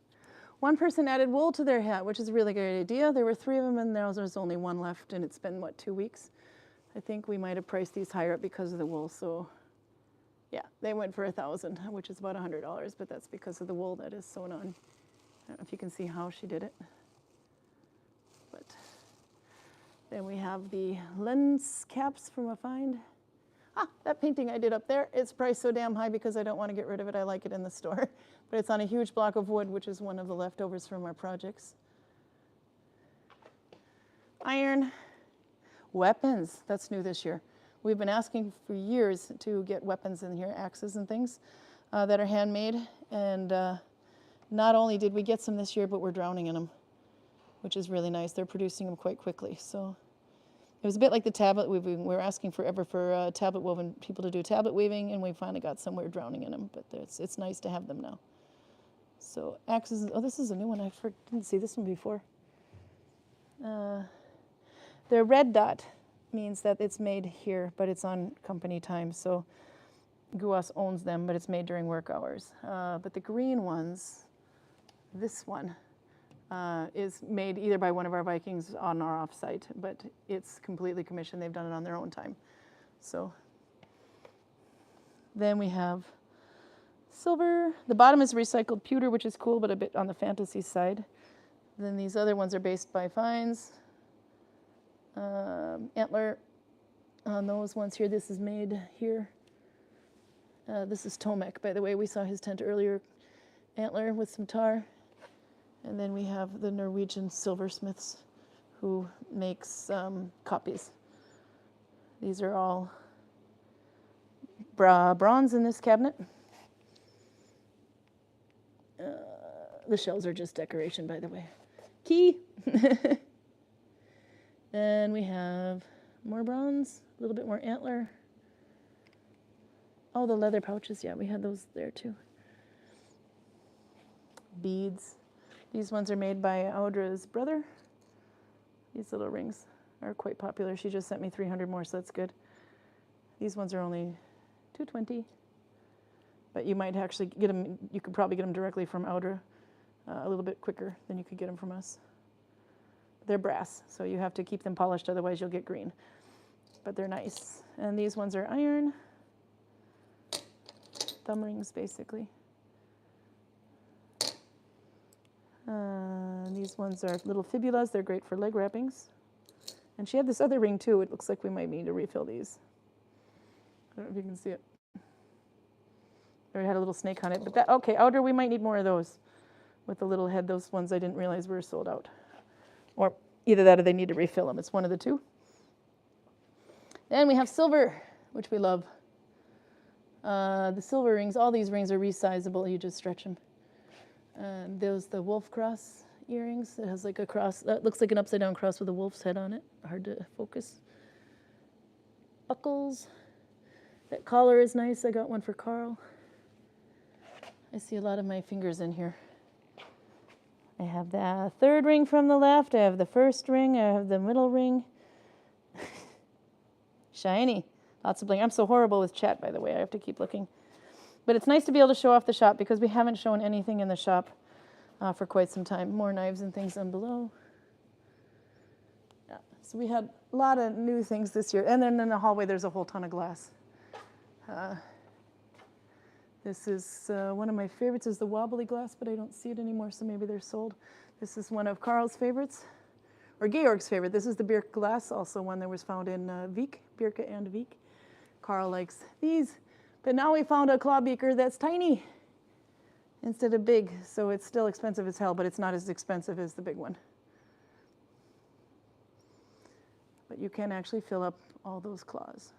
One person added wool to their hat, which is a really good idea. There were 3 of them, and there's only 1 left, and it's been, what, 2 weeks? I think we might have priced these higher up because of the wool, so yeah, they went for $1,000, which is about $100, but that's because of the wool that is sewn on. I don't know if you can see how she did it. But then we have the lens caps from a find. That painting I did up there, it's priced so damn high because I don't want to get rid of it. I like it in the store. But it's on a huge block of wood, which is one of the leftovers from our projects. Iron. Weapons. That's new this year. We've been asking for years to get weapons in here, axes and things that are handmade. And not only did we get some this year, but we're drowning in them, which is really nice. They're producing them quite quickly. So it was a bit like the tablet weaving. We were asking forever for tablet woven people to do tablet weaving, and we finally got somewhere drowning in them. But it's nice to have them now. So axes. Oh, this is a new one. I didn't see this one before. The red dot means that it's made here, but it's on company time. So Guas owns them, but it's made during work hours. But the green ones, this one, is made either by one of our Vikings on our off-site, but it's completely commissioned. They've done it on their own time. So then we have silver. The bottom is recycled pewter, which is cool, but a bit on the fantasy side. Then these other ones are based by fines. Antler on those ones here. This is made here. This is Tomek, by the way. We saw his tent earlier. Antler with some tar. And then we have the Norwegian silversmiths who makes copies. These are all bronze in this cabinet. The shells are just decoration, by the way. Key. Then we have more bronze, a little bit more antler. Oh, the leather pouches. Yeah, we had those there too. Beads. These ones are made by Audra's brother. These little rings are quite popular. She just sent me 300 more, so that's good. These ones are only $2.20, but you might actually get them. You could probably get them directly from Audra a little bit quicker than you could get them from us. They're brass, so you have to keep them polished, otherwise you'll get green. But they're nice. And these ones are iron. Thumb rings, basically. These ones are little fibulas. They're great for leg wrappings. And she had this other ring too. It looks like we might need to refill these. I don't know if you can see it. It had a little snake on it. But that, okay, Audra, we might need more of those with the little head. Those ones I didn't realize were sold out. Or either that or they need to refill them. It's one of the two. Then we have silver, which we love. The silver rings, all these rings are resizable. You just stretch them. There's the wolf cross earrings. It has like a cross. That looks like an upside down cross with a wolf's head on it. Hard to focus. Buckles. That collar is nice. I got one for Karl. I see a lot of my fingers in here. I have the third ring from the left. I have the first ring. I have the middle ring. Shiny. Lots of bling. I'm so horrible with chat, by the way. I have to keep looking. But it's nice to be able to show off the shop because we haven't shown anything in the shop for quite some time. More knives and things down below. Yeah. So we had a lot of new things this year. And then in the hallway, there's a whole ton of glass. This is one of my favorites is the wobbly glass, but I don't see it anymore, so maybe they're sold. This is one of Karl's favorites, or Georg's favorite. This is the Birk glass, also one that was found in Vik, Birke and Vik. Karl likes these. But now we found a claw beaker that's tiny instead of big, so it's still expensive as hell, but it's not as expensive as the big one. But you can actually fill up all those claws.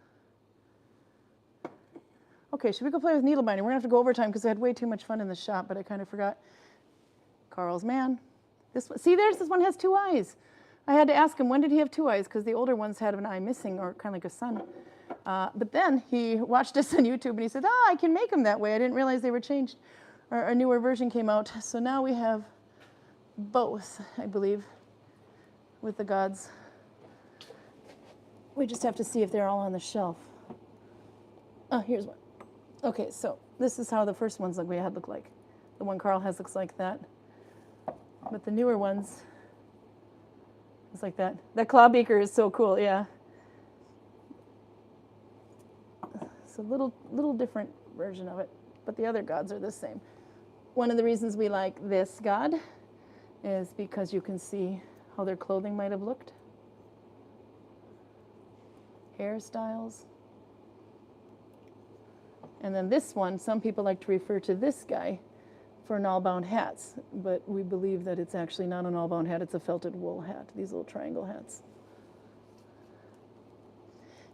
Okay, should we go play with needle binding? We're going to have to go overtime because I had way too much fun in the shop, but I kind of forgot. Karl's man. This one, see, this one has two eyes. I had to ask him, when did he have two eyes? Because the older ones had an eye missing, or kind of like a sun. But then he watched us on YouTube and he said, I can make them that way. I didn't realize they were changed. Or a newer version came out. So now we have both, I believe, with the gods. We just have to see if they're all on the shelf. Oh, here's one. Okay, so this is how the first ones we had look like. The one Karl has looks like that. But the newer ones, it's like that. That claw beaker is so cool, yeah. It's a little different version of it, but the other gods are the same. One of the reasons we like this god is because you can see how their clothing might have looked. Hairstyles. And then this one, some people like to refer to this guy for null-bound hats, but we believe that it's actually not a null-bound hat, it's a felted wool hat, these little triangle hats.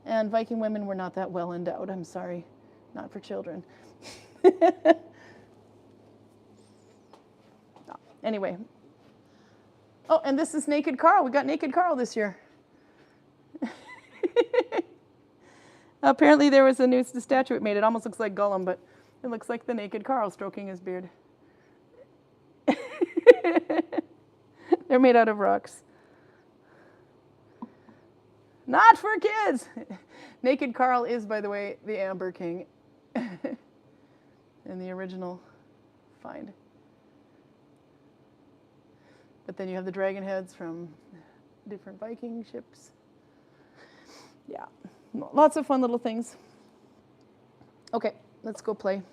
And Viking women were not that well endowed, I'm sorry, not for children. Anyway. Oh, and this is Naked Karl. We got Naked Karl this year. Apparently there was a new statue it made. It almost looks like Gollum, but it looks like the Naked Karl stroking his beard. They're made out of rocks. Not for kids! Naked Karl is, by the way, the Amber King in the original find. But then you have the dragon heads from different Viking ships. Yeah. Lots of fun little things. Okay, let's go play.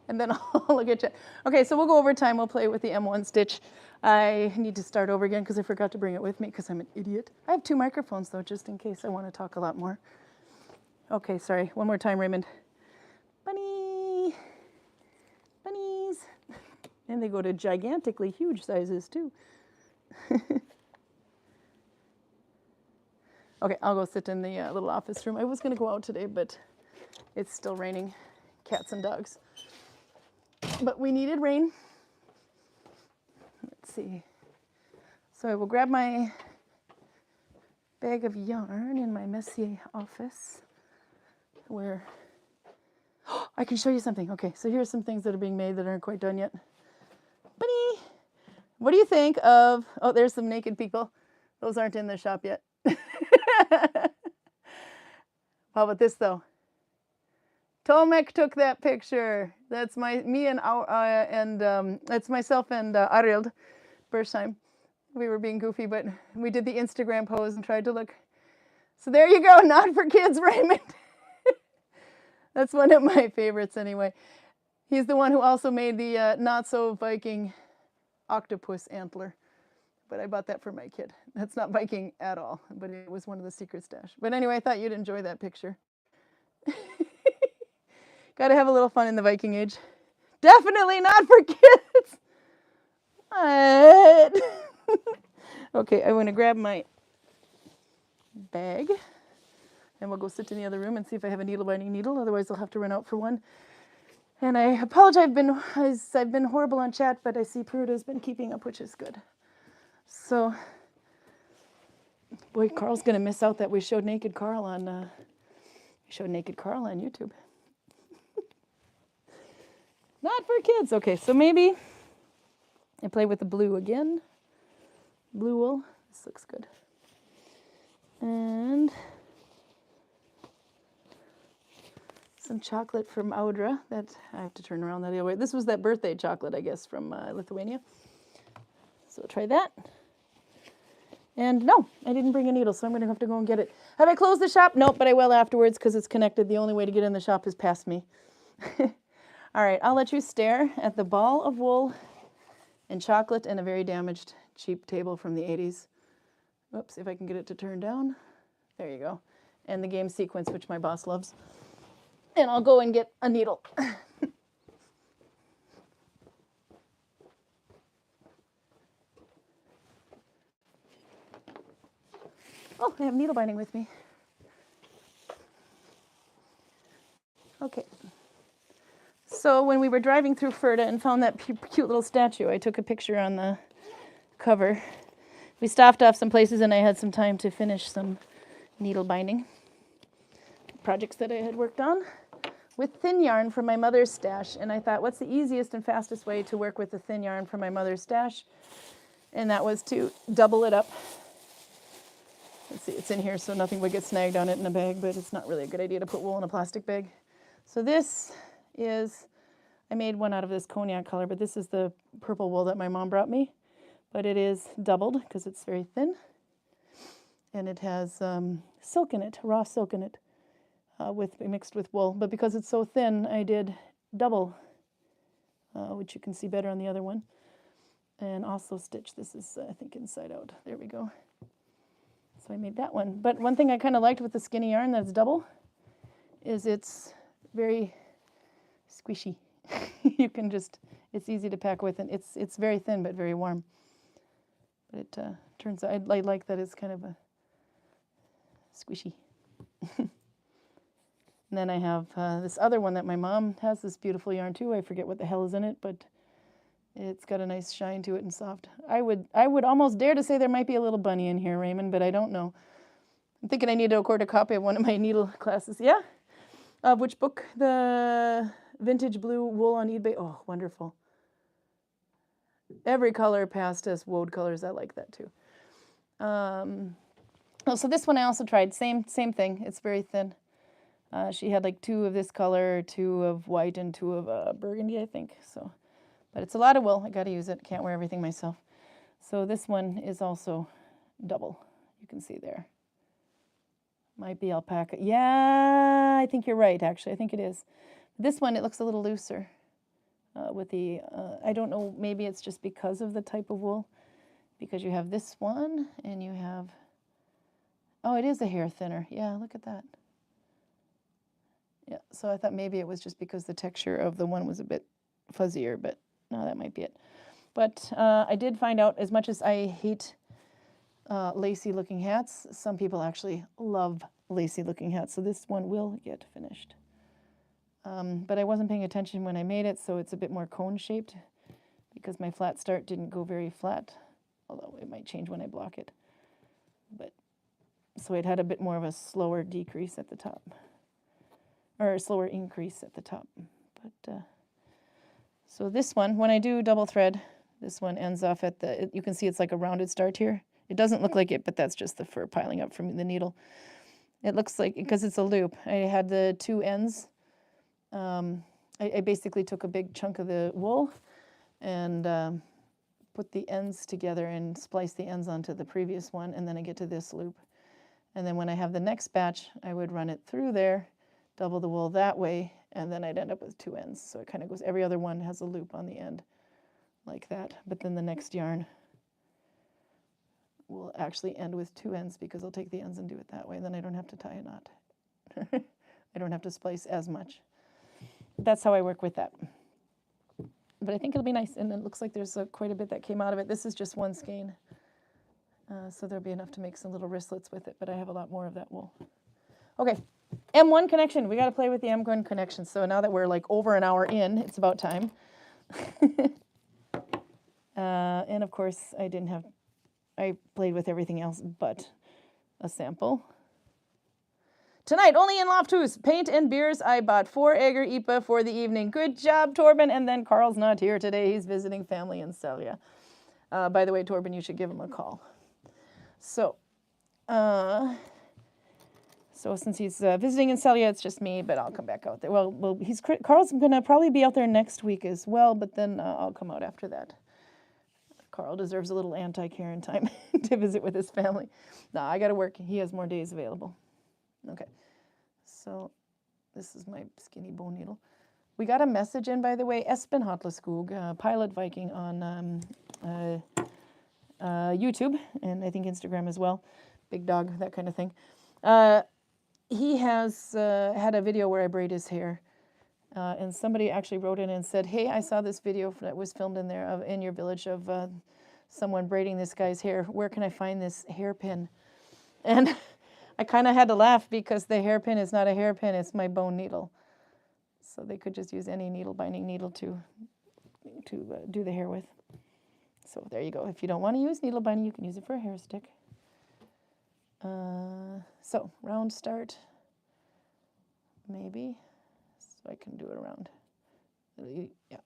And then I'll look at you. Okay, so we'll go over time. We'll play with the M1 stitch. I need to start over again because I forgot to bring it with me because I'm an idiot. I have two microphones, though, just in case I want to talk a lot more. Okay, sorry. One more time, Raymond. Bunny. Bunnies. And they go to gigantically huge sizes, too. Okay, I'll go sit in the little office room. I was going to go out today, but it's still raining. Cats and dogs. but we needed rain. Let's see. So I will grab my bag of yarn in my messy office where I can show you something. Okay, so here's some things that are being made that aren't quite done yet. Bunny, what do you think of, oh, there's some naked people. Those aren't in the shop yet. How about this though? Tomek took that picture. That's me and that's myself and Arild Bersheim. We were being goofy, but we did the Instagram pose and tried to look. So there you go, not for kids, Raymond. That's one of my favorites anyway. He's the one who also made the not so Viking octopus antler. But I bought that for my kid. That's not Viking at all, but it was one of the secret stash. But anyway, I thought you'd enjoy that picture. Got to have a little fun in the Viking Age. Definitely not for kids. What? Okay, I'm going to grab my bag and we'll go sit in the other room and see if I have a needle binding needle. Otherwise, I'll have to run out for one. And I apologize, I've been horrible on chat, but I see Pruda's been keeping up, which is good. So, boy, Karl's going to miss out that we showed Naked Karl on YouTube. Not for kids. Okay, so maybe I play with the blue again. Blue wool. This looks good. And some chocolate from Audra that I have to turn around that other way. This was that birthday chocolate, I guess, from Lithuania. So try that. And no, I didn't bring a needle, so I'm going to have to go and get it. Have I closed the shop? Nope, but I will afterwards because it's connected. The only way to get in the shop is past me. All right, I'll let you stare at the ball of wool and chocolate and a very damaged cheap table from the 80s. Oops, if I can get it to turn down. There you go. And the game sequence, which my boss loves. And I'll go and get a needle. Oh, I have needle binding with me. Okay. So when we were driving through Førde and found that cute little statue, I took a picture on the cover. We stopped off some places and I had some time to finish some needle binding projects that I had worked on with thin yarn from my mother's stash. And I thought, what's the easiest and fastest way to work with the thin yarn from my mother's stash? And that was to double it up. Let's see, it's in here so nothing would get snagged on it in a bag, but it's not really a good idea to put wool in a plastic bag. So this is, I made one out of this cognac color, but this is the purple wool that my mom brought me. But it is doubled because it's very thin. And it has silk in it, raw silk in it, mixed with wool. But because it's so thin, I did double, which you can see better on the other one. And also stitch. This is, I think, inside out. There we go. So I made that one. But one thing I kind of liked with the skinny yarn that's double is it's very squishy. You can just, it's easy to pack with, and it's very thin but very warm. But it turns out, I like that it's kind of a squishy. And then I have this other one that my mom has, this beautiful yarn too. I forget what the hell is in it, but it's got a nice shine to it and soft. I would almost dare to say there might be a little bunny in here, Raymond, but I don't know. I'm thinking I need to record a copy of one of my needle classes. Yeah? Of which book? The Vintage Blue Wool on eBay. Oh, wonderful. Every color past us woad colors. I like that too. Oh, so this one I also tried. Same thing. It's very thin. She had like 2 of this color, 2 of white, and 2 of burgundy, I think. So, but it's a lot of wool. I got to use it. Can't wear everything myself. So this one is also double. You can see there. Might be alpaca. Yeah, I think you're right, actually. I think it is. This one, it looks a little looser with the, I don't know, maybe it's just because of the type of wool. Because you have this one, and you have, oh, it is a hair thinner. Yeah, look at that. Yeah, so I thought maybe it was just because the texture of the one was a bit fuzzier, but no, that might be it. But I did find out, as much as I hate lacy looking hats, some people actually love lacy looking hats, so this one will get finished. But I wasn't paying attention when I made it, so it's a bit more cone-shaped because my flat start didn't go very flat, although it might change when I block it. But so it had a bit more of a slower decrease at the top, or a slower increase at the top. But so this one, when I do double thread, this one ends off at the, you can see it's like a rounded start here. It doesn't look like it, but that's just the fur piling up from the needle. It looks like, because it's a loop, I had the two ends. I basically took a big chunk of the wool and put the ends together and spliced the ends onto the previous one, and then I get to this loop. And then when I have the next batch, I would run it through there, double the wool that way, and then I'd end up with two ends. So it kind of goes, every other one has a loop on the end like that. But then the next yarn will actually end with two ends because I'll take the ends and do it that way. And then I don't have to tie a knot. I don't have to splice as much. That's how I work with that. But I think it'll be nice. And it looks like there's quite a bit that came out of it. This is just one skein. So there'll be enough to make some little wristlets with it, but I have a lot more of that wool. Okay, M1 connection. We got to play with the M1 connection. So now that we're like over an hour in, it's about time. And of course, I played with everything else but a sample. Tonight, only in Lofthus, paint and beers. I bought 4 Egger IPA for the evening. Good job, Torben. And then Karl's not here today. He's visiting family in Selje. By the way, Torben, you should give him a call. So since he's visiting in Selje, it's just me, but I'll come back out there. Well, Karl's going to probably be out there next week as well, but then I'll come out after that. Karl deserves a little anti-Karin time to visit with his family. No, I got to work. He has more days available. Okay, so this is my skinny bone needle. We got a message in, by the way, Espen Hatleskog, pilot Viking on YouTube, and I think Instagram as well. Big dog, that kind of thing. He has had a video where I braid his hair, and somebody actually wrote in and said, hey, I saw this video that was filmed in there in your village of someone braiding this guy's hair. Where can I find this hairpin? And I kind of had to laugh because the hairpin is not a hairpin, it's my bone needle. So they could just use any needle binding needle to do the hair with. So there you go. If you don't want to use needle binding, you can use it for a hair stick. So round start, maybe. So I can do it around. Yeah.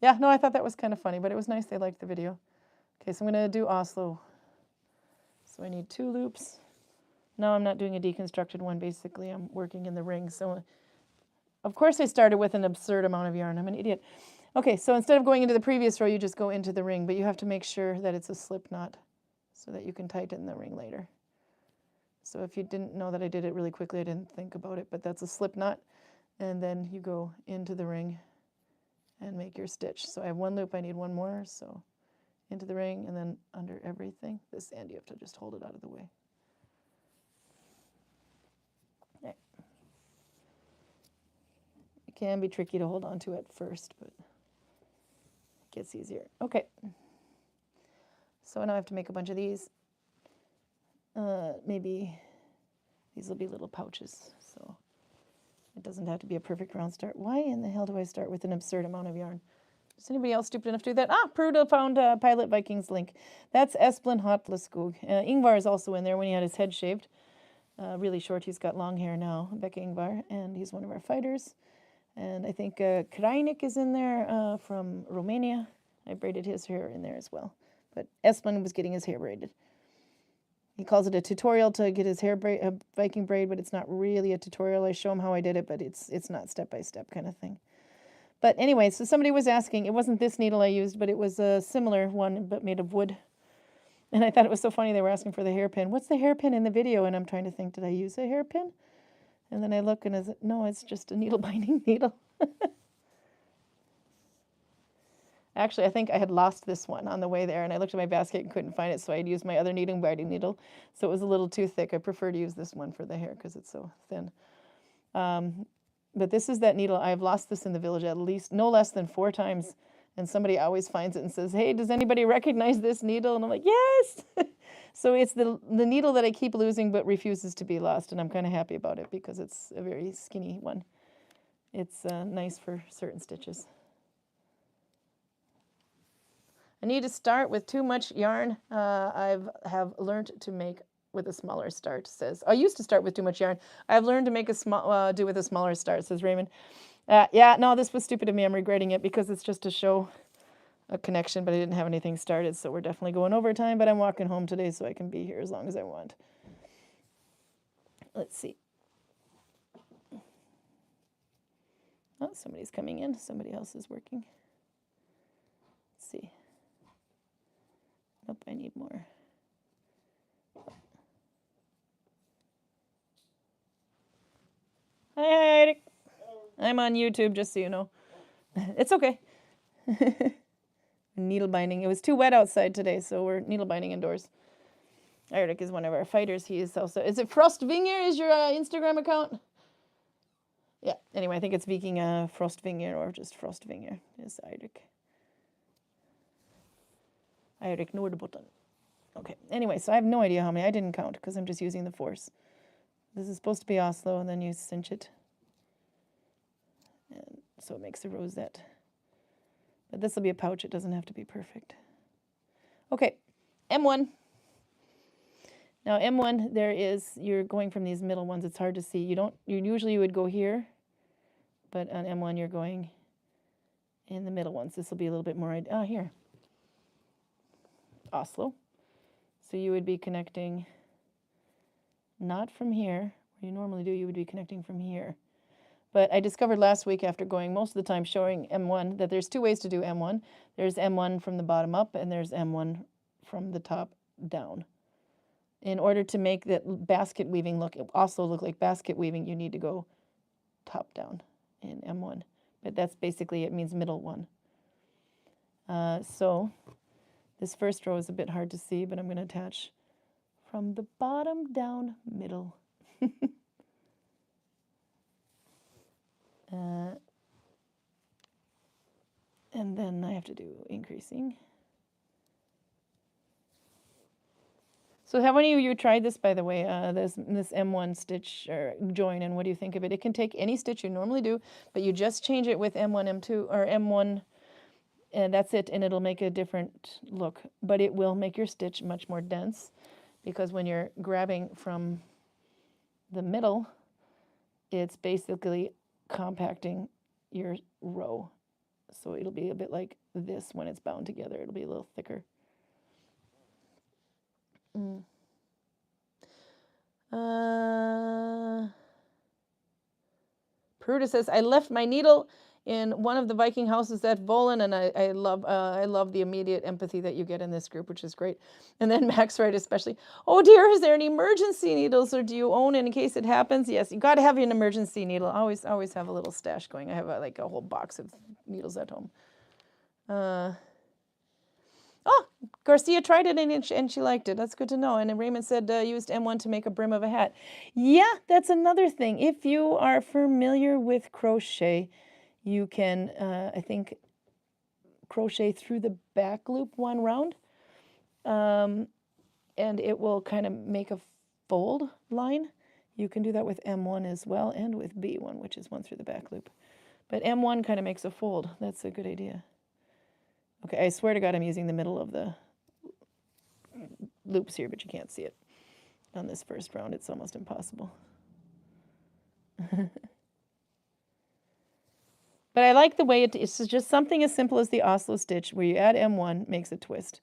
Yeah, no, I thought that was kind of funny, but it was nice they liked the video. Okay, so I'm going to do Oslo. So I need 2 loops. Now I'm not doing a deconstructed one, basically. I'm working in the ring. So, of course, I started with an absurd amount of yarn. I'm an idiot. Okay, so instead of going into the previous row, you just go into the ring, but you have to make sure that it's a slip knot so that you can tighten the ring later. So if you didn't know that I did it really quickly, I didn't think about it, but that's a slip knot. And then you go into the ring and make your stitch. So I have 1 loop, I need 1 more, so into the ring and then under everything. This end you have to just hold it out of the way. Okay. It can be tricky to hold on to at first, but it gets easier. Okay. So now I have to make a bunch of these. Maybe these will be little pouches, so it doesn't have to be a perfect round start. Why in the hell do I start with an absurd amount of yarn? Is anybody else stupid enough to do that? Pruda found Pilot Vikings link. That's Espen Hatleskog. Ingvar is also in there when he had his head shaved. Really short. He's got long hair now, Becca Ingvar, and he's one of our fighters. And I think Krajnik is in there from Romania. I braided his hair in there as well. But Espen was getting his hair braided. He calls it a tutorial to get his hair Viking braid, but it's not really a tutorial. I show him how I did it, but it's not step-by-step kind of thing. But anyway, so somebody was asking, it wasn't this needle I used, but it was a similar one, but made of wood. And I thought it was so funny they were asking for the hairpin. What's the hairpin in the video? And I'm trying to think, did I use a hairpin? And then I look and no, it's just a needle binding needle. Actually, I think I had lost this one on the way there, and I looked at my basket and couldn't find it, so I'd used my other needle binding needle. So it was a little too thick. I prefer to use this one for the hair because it's so thin. But this is that needle. I've lost this in the village at least no less than 4 times. And somebody always finds it and says, hey, does anybody recognize this needle? And I'm like, yes. So it's the needle that I keep losing but refuses to be lost. And I'm kind of happy about it because it's a very skinny one. It's nice for certain stitches. I need to start with too much yarn. Have learned to make with a smaller start, says. I used to start with too much yarn. I've learned to make a do with a smaller start, says Raymond. Yeah, no, this was stupid of me. I'm regretting it because it's just to show a connection, but I didn't have anything started, so we're definitely going overtime, but I'm walking home today so I can be here as long as I want. Let's see. Oh, somebody's coming in. Somebody else is working. Let's see. Nope, I need more. Hi, Eric. I'm on YouTube, just so you know. It's okay. Needle binding. It was too wet outside today, so we're needle binding indoors. Eric is one of our fighters. He is also... Is it Frostvinger is your Instagram account? Yeah. Anyway, I think it's Viking Frostvinger or just Frostvinger is Eirik. Eirik Nordbotten. Okay. Anyway, so I have no idea how many. I didn't count because I'm just using the force. This is supposed to be Oslo, and then you cinch it. And so it makes a rosette. But this will be a pouch. It doesn't have to be perfect. Okay. M1. Now M1, you're going from these middle ones. It's hard to see. Usually you would go here, but on M1 you're going in the middle ones. This will be a little bit more, here. Oslo. So you would be connecting not from here, where you normally do, you would be connecting from here. But I discovered last week after going most of the time showing M1 that there's two ways to do M1. There's M1 from the bottom up and there's M1 from the top down. In order to make that basket weaving also look like basket weaving, you need to go top down in M1. But that's basically, it means middle one. So this first row is a bit hard to see, but I'm going to attach from the bottom down middle. And then I have to do increasing. So how many of you tried this, by the way, this M1 stitch or join, and what do you think of it? It can take any stitch you normally do, but you just change it with M1, M2, or M1, and that's it, and it'll make a different look. But it will make your stitch much more dense, because when you're grabbing from the middle, it's basically compacting your row. So it'll be a bit like this when it's bound together. It'll be a little thicker. Peruta says, I left my needle in one of the Viking houses at Vollen, and I love the immediate empathy that you get in this group, which is great. And then Max Wright especially, oh dear, is there any emergency needles, or do you own in case it happens? Yes, you got to have an emergency needle. Always have a little stash going. I have a whole box of needles at home. Oh, Garcia tried it and she liked it. That's good to know. And then Raymond said used M1 to make a brim of a hat. Yeah, that's another thing. If you are familiar with crochet, you can, I think, crochet through the back loop one round. And it will kind of make a fold line. You can do that with M1 as well, and with B1, which is one through the back loop. But M1 kind of makes a fold. That's a good idea. Okay, I swear to God I'm using the middle of the loops here, but you can't see it. On this first round, it's almost impossible. But I like the way it's just something as simple as the Oslo stitch, where you add M1, makes a twist.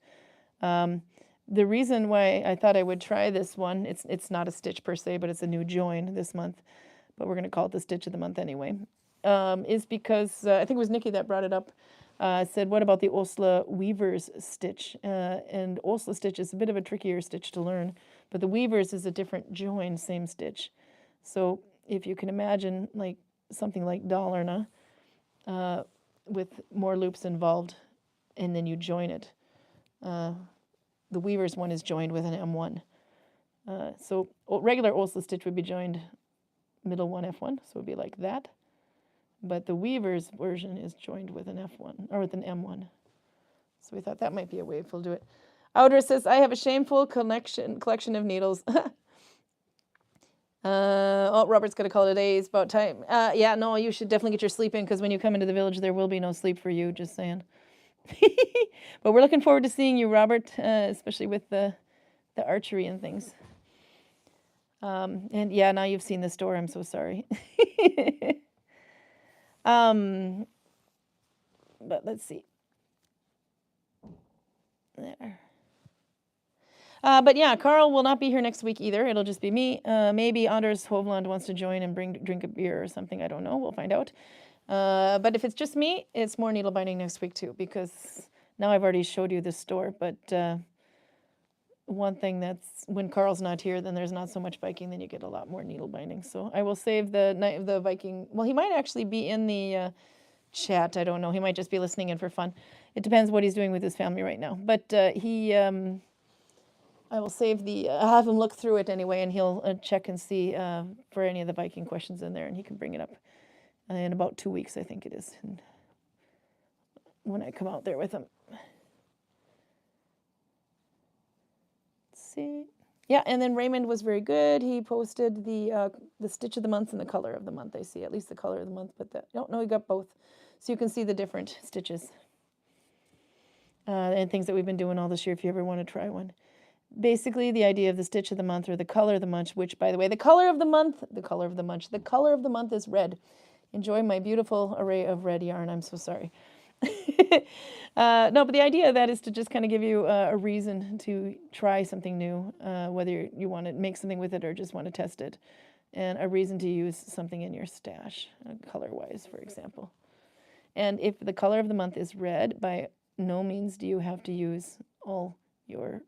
The reason why I thought I would try this one, it's not a stitch per se, but it's a new join this month, but we're going to call it the stitch of the month anyway, is because I think it was Nikki that brought it up. Said, what about the Oslo Weaver's stitch? And Oslo stitch is a bit of a trickier stitch to learn, but the Weaver's is a different join, same stitch. So if you can imagine like something like Dalarna with more loops involved, and then you join it. The Weaver's one is joined with an M1. So regular Oslo stitch would be joined middle one F1, so it would be like that. But the Weaver's version is joined with an F1, or with an M1. So we thought that might be a way if we'll do it. Audra says, I have a shameful collection of needles. Oh, Robert's going to call it a day. It's about time. Yeah, no, you should definitely get your sleep in because when you come into the village, there will be no sleep for you, just saying. But we're looking forward to seeing you, Robert, especially with the archery and things. And yeah, now you've seen the store. I'm so sorry. But let's see. There. But yeah, Karl will not be here next week either. It'll just be me. Maybe Anders Hovland wants to join and drink a beer or something. I don't know. We'll find out. But if it's just me, it's more needle binding next week too, because now I've already showed you this store. But one thing that's when Karl's not here, then there's not so much Viking. Then you get a lot more needle binding. So I will save the Viking. Well, he might actually be in the chat. I don't know. He might just be listening in for fun. It depends what he's doing with his family right now. But I will save I'll have him look through it anyway, and he'll check and see for any of the Viking questions in there, and he can bring it up in about 2 weeks, I think it is, and when I come out there with him. Let's see. Yeah, and then Raymond was very good. He posted the stitch of the month and the color of the month. I see at least the color of the month, but no, he got both, so you can see the different stitches and things that we've been doing all this year. If you ever want to try one. Basically, the idea of the stitch of the month or the color of the month, which, by the way, the color of the month is red. Enjoy my beautiful array of red yarn. I'm so sorry. No, but the idea of that is to just kind of give you a reason to try something new, whether you want to make something with it or just want to test it, and a reason to use something in your stash, color-wise, for example. And if the color of the month is red, by no means do you have to use all your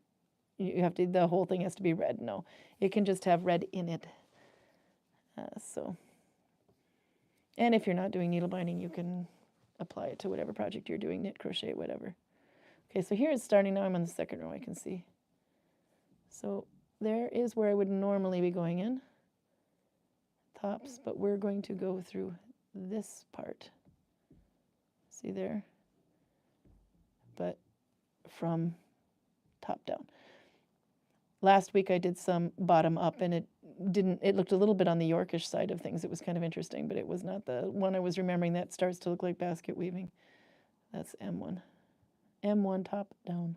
the whole thing has to be red. No, it can just have red in it. And if you're not doing needle binding, you can apply it to whatever project you're doing, knit, crochet, whatever. Okay, so here it's starting now. I'm on the second row, I can see. So there is where I would normally be going in, tops, but we're going to go through this part. See there? But from top down. Last week I did some bottom up, and it looked a little bit on the Yorkish side of things. It was kind of interesting, but it was not the one I was remembering that starts to look like basket weaving. That's M1. M1 top down.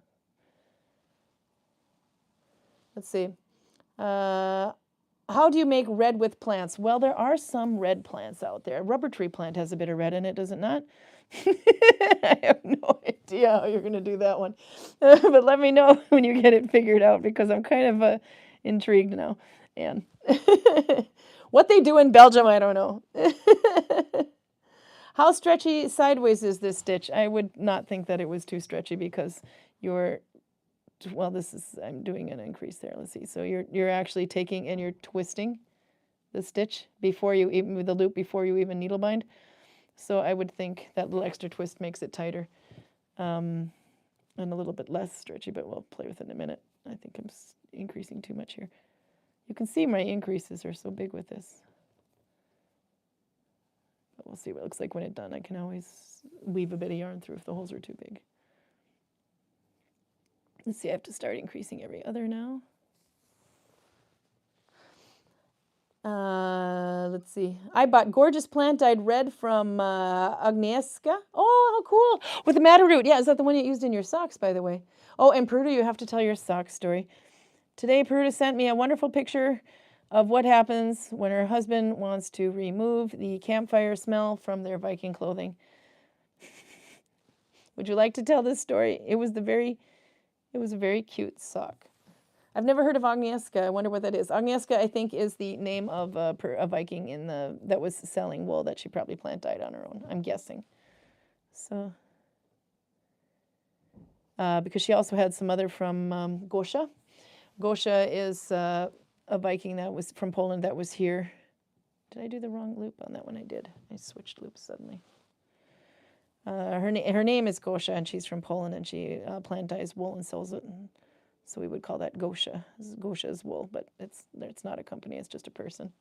Let's see. How do you make red with plants? Well, there are some red plants out there. Rubber tree plant has a bit of red in it, does it not? I have no idea how you're going to do that one. But let me know when you get it figured out, because I'm kind of intrigued now. And what they do in Belgium, I don't know. How stretchy sideways is this stitch? I would not think that it was too stretchy, because I'm doing an increase there. Let's see. So you're actually taking and you're twisting the stitch before you even with the loop before you even needle bind. So I would think that little extra twist makes it tighter and a little bit less stretchy, but we'll play with it in a minute. I think I'm increasing too much here. You can see my increases are so big with this. But we'll see what it looks like when it's done. I can always weave a bit of yarn through if the holes are too big. Let's see, I have to start increasing every other now. Let's see. I bought gorgeous plant dyed red from Agnieszka. Oh, how cool. With the madder root. Yeah, is that the one you used in your socks, by the way? Oh, and Pruda, you have to tell your sock story. Today, Pruda sent me a wonderful picture of what happens when her husband wants to remove the campfire smell from their Viking clothing. Would you like to tell this story? It was a very cute sock. I've never heard of Agnieszka. I wonder what that is. Agnieszka, I think, is the name of a Viking that was selling wool that she probably plant dyed on her own, I'm guessing. So, because she also had some other from Gosia. Gosia is a Viking that was from Poland that was here. Did I do the wrong loop on that one? I did. I switched loops suddenly. Her name is Gosia, and she's from Poland, and she plant dyes wool and sells it. So we would call that Gosia. Gosia's wool, but it's not a company, it's just a person.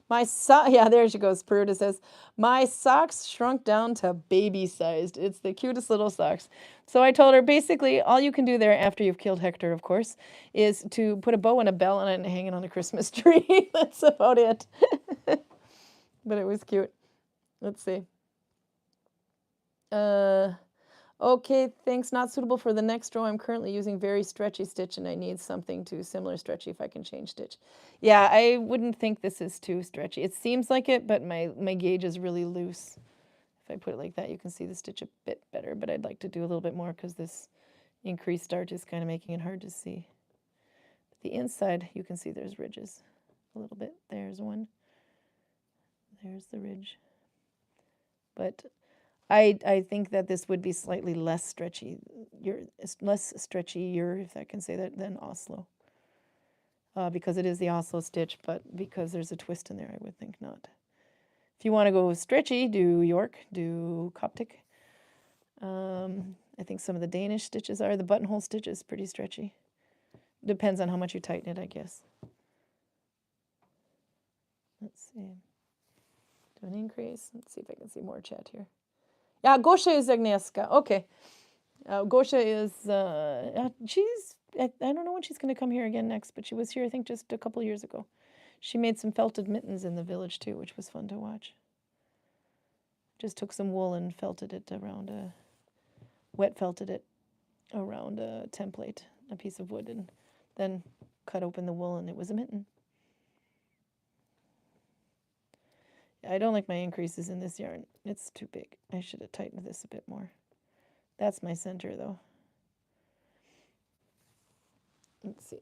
Yeah, there she goes. Peruta says, my socks shrunk down to baby sized. It's the cutest little socks. So I told her basically all you can do there after you've killed Hector, of course, is to put a bow and a bell on it and hang it on a Christmas tree. That's about it. But it was cute. Let's see. Okay, thanks. Not suitable for the next row. I'm currently using very stretchy stitch and I need something to similar stretchy if I can change stitch. Yeah, I wouldn't think this is too stretchy. It seems like it, but my gauge is really loose. If I put it like that, you can see the stitch a bit better, but I'd like to do a little bit more because this increased start is kind of making it hard to see. The inside, you can see there's ridges a little bit. There's one. There's the ridge. But I think that this would be slightly less stretchy, less stretchier, if I can say that, than Oslo. Because it is the Oslo stitch, but because there's a twist in there, I would think not. If you want to go stretchy, do York, do Coptic. I think some of the Danish stitches are. The buttonhole stitch is pretty stretchy. Depends on how much you tighten it, I guess. Let's see. Do an increase. Let's see if I can see more chat here. Yeah, Gosha is Agnieszka. Okay. Gosha is, I don't know when she's going to come here again next, but she was here, I think, just a couple years ago. She made some felted mittens in the village, too, which was fun to watch. Just took some wool and felted it around wet felted it around a template, a piece of wood, and then cut open the wool, and it was a mitten. I don't like my increases in this yarn. It's too big. I should have tightened this a bit more. That's my center, though. Let's see.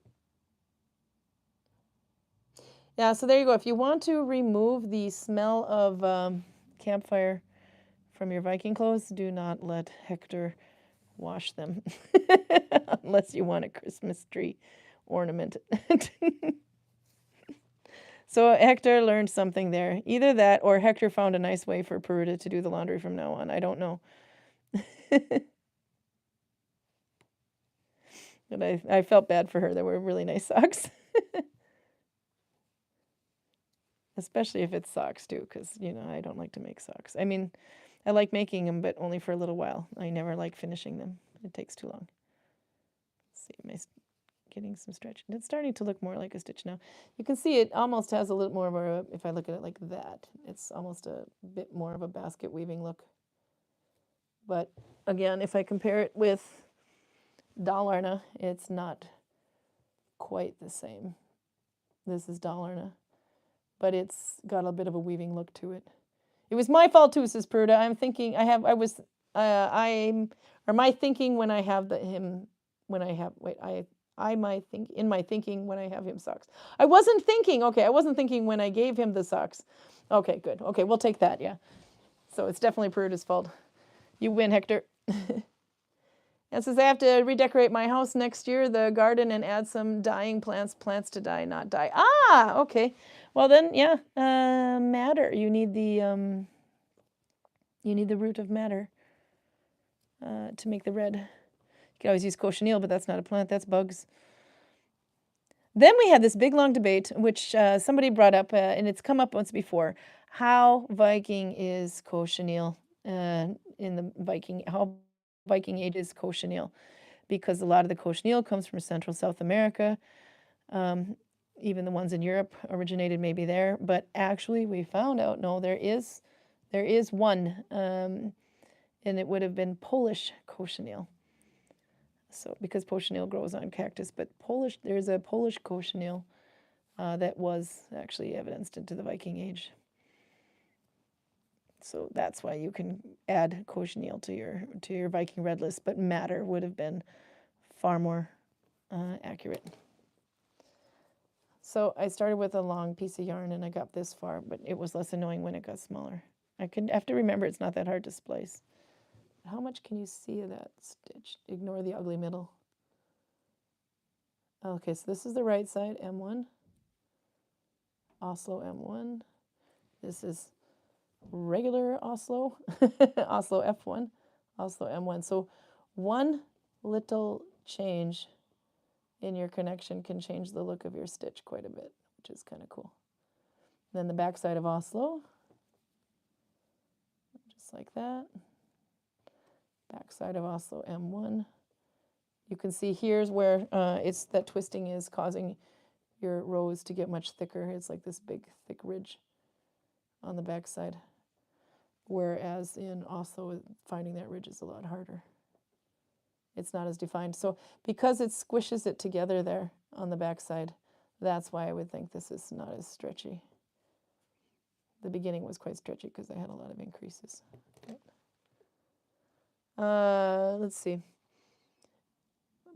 Yeah, so there you go. If you want to remove the smell of campfire from your Viking clothes, do not let Hector wash them unless you want a Christmas tree ornament. So Hector learned something there. Either that or Hector found a nice way for Peruta to do the laundry from now on. I don't know. But I felt bad for her. They were really nice socks. Especially if it's socks too, because, I don't like to make socks. I mean, I like making them, but only for a little while. I never like finishing them. It takes too long. Let's see, am I getting some stretch? It's starting to look more like a stitch now. You can see it almost has a little more of a, if I look at it like that, it's almost a bit more of a basket weaving look. But again, if I compare it with Dalarna, it's not quite the same. This is Dalarna, but it's got a bit of a weaving look to it. It was my fault too, says Peruta. I'm thinking my thinking when I have in my thinking when I have him socks. I wasn't thinking when I gave him the socks. Okay, good. Okay, we'll take that, yeah. So it's definitely Peruta's fault. You win, Hector. And says I have to redecorate my house next year, the garden, and add some dying plants to die, not die. Ah, okay. Well then, yeah, madder. You need the root of madder to make the red. You can always use cochineal, but that's not a plant. That's bugs. Then we had this big long debate, which somebody brought up, and it's come up once before. How Viking is cochineal in the Viking? How Viking age is cochineal? Because a lot of the cochineal comes from Central South America. Even the ones in Europe originated maybe there, but actually we found out no, there is one, and it would have been Polish cochineal. So because cochineal grows on cactus, but there's a Polish cochineal that was actually evidenced into the Viking Age. So that's why you can add cochineal to your Viking red list, but madder would have been far more accurate. So I started with a long piece of yarn and I got this far, but it was less annoying when it got smaller. I have to remember it's not that hard to splice. How much can you see of that stitch? Ignore the ugly middle. Okay, so this is the right side, M1. Oslo M1. This is regular Oslo, Oslo F1, Oslo M1. So one little change in your connection can change the look of your stitch quite a bit, which is kind of cool. Then the backside of Oslo, just like that. Backside of Oslo M1. You can see here's where it's that twisting is causing your rows to get much thicker. It's like this big, thick ridge on the backside. Whereas in Oslo, finding that ridge is a lot harder. It's not as defined. So because it squishes it together there on the backside, that's why I would think this is not as stretchy. The beginning was quite stretchy because I had a lot of increases. Let's see.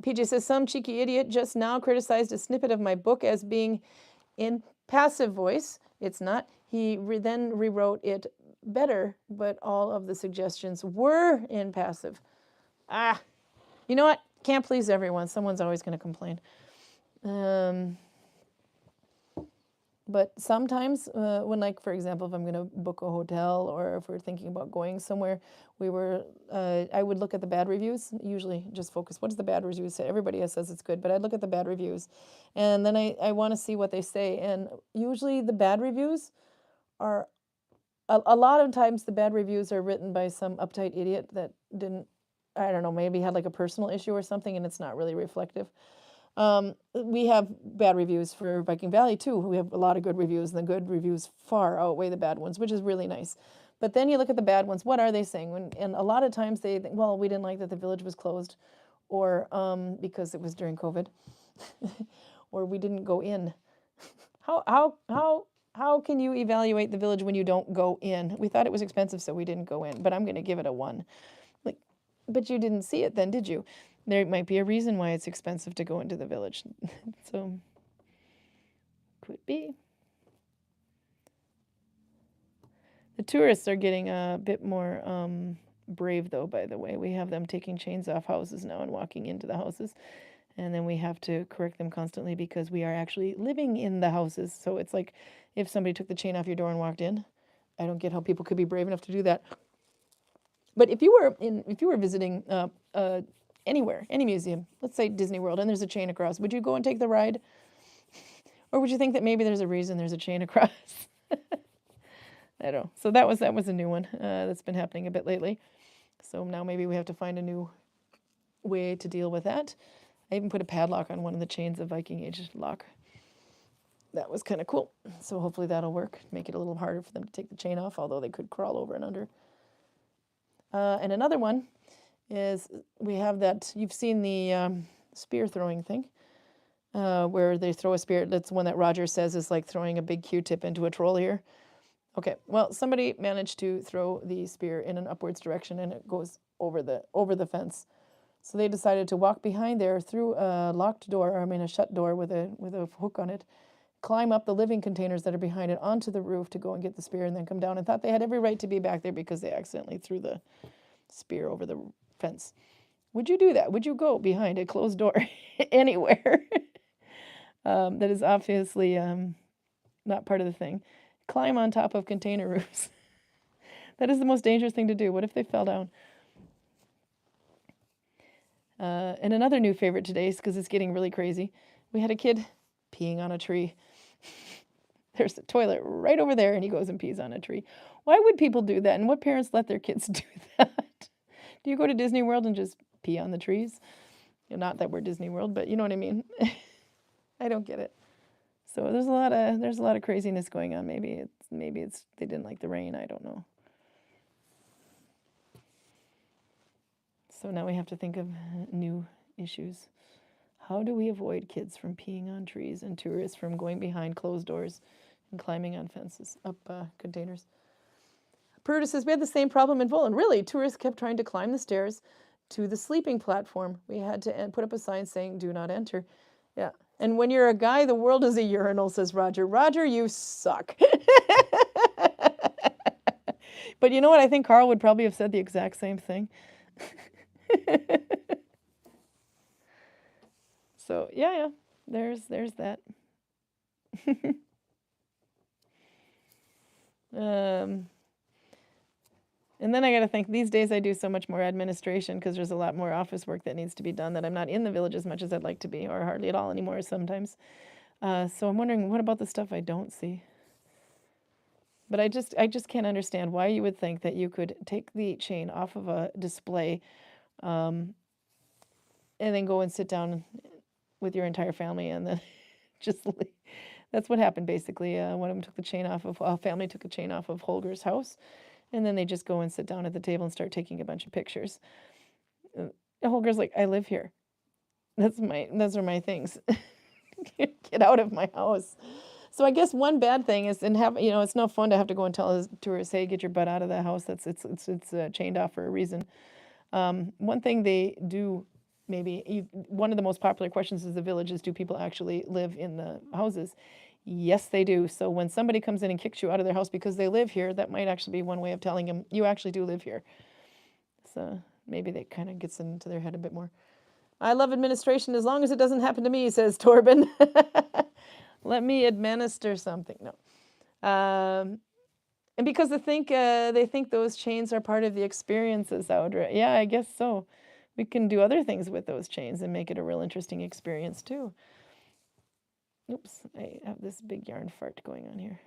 PJ says, some cheeky idiot just now criticized a snippet of my book as being in passive voice. It's not. He then rewrote it better, but all of the suggestions were in passive. You know what? Can't please everyone. Someone's always going to complain. But sometimes when, like, for example, if I'm going to book a hotel or if we're thinking about going somewhere, I would look at the bad reviews, usually just focus, what does the bad reviews say? Everybody says it's good, but I'd look at the bad reviews. And then I want to see what they say. And usually the bad reviews are, a lot of times the bad reviews are written by some uptight idiot that didn't, I don't know, maybe had like a personal issue or something and it's not really reflective. We have bad reviews for Viking Valley too. We have a lot of good reviews, and the good reviews far outweigh the bad ones, which is really nice. But then you look at the bad ones, what are they saying? And a lot of times they think, well, we didn't like that the village was closed, or because it was during COVID, or we didn't go in. How can you evaluate the village when you don't go in? We thought it was expensive, so we didn't go in, but I'm going to give it a 1. Like, but you didn't see it then, did you? There might be a reason why it's expensive to go into the village. So, could be. The tourists are getting a bit more brave, though, by the way. We have them taking chains off houses now and walking into the houses. And then we have to correct them constantly because we are actually living in the houses. So it's like if somebody took the chain off your door and walked in. I don't get how people could be brave enough to do that. But if you were visiting anywhere, any museum, let's say Disney World, and there's a chain across, would you go and take the ride? Or would you think that maybe there's a reason there's a chain across? I don't know. So that was a new one that's been happening a bit lately. So now maybe we have to find a new way to deal with that. I even put a padlock on one of the chains of Viking Age lock. That was kind of cool. So hopefully that'll work. Make it a little harder for them to take the chain off, although they could crawl over and under. And another one is we have that, you've seen the spear throwing thing, where they throw a spear. That's one that Roger says is like throwing a big Q-tip into a troll here. Okay, well, somebody managed to throw the spear in an upwards direction and it goes over the fence. So they decided to walk behind there through a locked door, a shut door with a hook on it, climb up the living containers that are behind it onto the roof to go and get the spear and then come down, and thought they had every right to be back there because they accidentally threw the spear over the fence. Would you do that? Would you go behind a closed door anywhere? That is obviously not part of the thing. Climb on top of container roofs. That is the most dangerous thing to do. What if they fell down? And another new favorite today, because it's getting really crazy, we had a kid peeing on a tree. There's a toilet right over there, and he goes and pees on a tree. Why would people do that? And what parents let their kids do that? Do you go to Disney World and just pee on the trees? Not that we're Disney World, but you know what I mean. I don't get it. So there's a lot of craziness going on. Maybe it's they didn't like the rain. I don't know. So now we have to think of new issues. How do we avoid kids from peeing on trees and tourists from going behind closed doors and climbing on fences, up containers? Purda says, we had the same problem in Vollen. Really, tourists kept trying to climb the stairs to the sleeping platform. We had to put up a sign saying, do not enter. Yeah. And when you're a guy, the world is a urinal, says Roger. Roger, you suck. But you know what? I think Karl would probably have said the exact same thing. So yeah, there's that. And then I got to think, these days I do so much more administration because there's a lot more office work that needs to be done that I'm not in the village as much as I'd like to be, or hardly at all anymore sometimes. So I'm wondering, what about the stuff I don't see? But I just can't understand why you would think that you could take the chain off of a display, and then go and sit down with your entire family and then just leave. That's what happened basically. One of them took the chain off of a family took a chain off of Holger's house, and then they just go and sit down at the table and start taking a bunch of pictures. Holger's like, I live here. Those are my things. Get out of my house. So I guess one bad thing is, it's no fun to have to go and tell a tourist, hey, get your butt out of the house. It's chained off for a reason. One thing they do, one of the most popular questions is the villages, do people actually live in the houses? Yes, they do. So when somebody comes in and kicks you out of their house because they live here, that might actually be one way of telling them you actually do live here. So maybe that kind of gets into their head a bit more. I love administration as long as it doesn't happen to me, says Torben. Let me administer something. No. And because they think those chains are part of the experiences, Audra. Yeah, I guess so. We can do other things with those chains and make it a real interesting experience too. Oops, I have this big yarn fart going on here.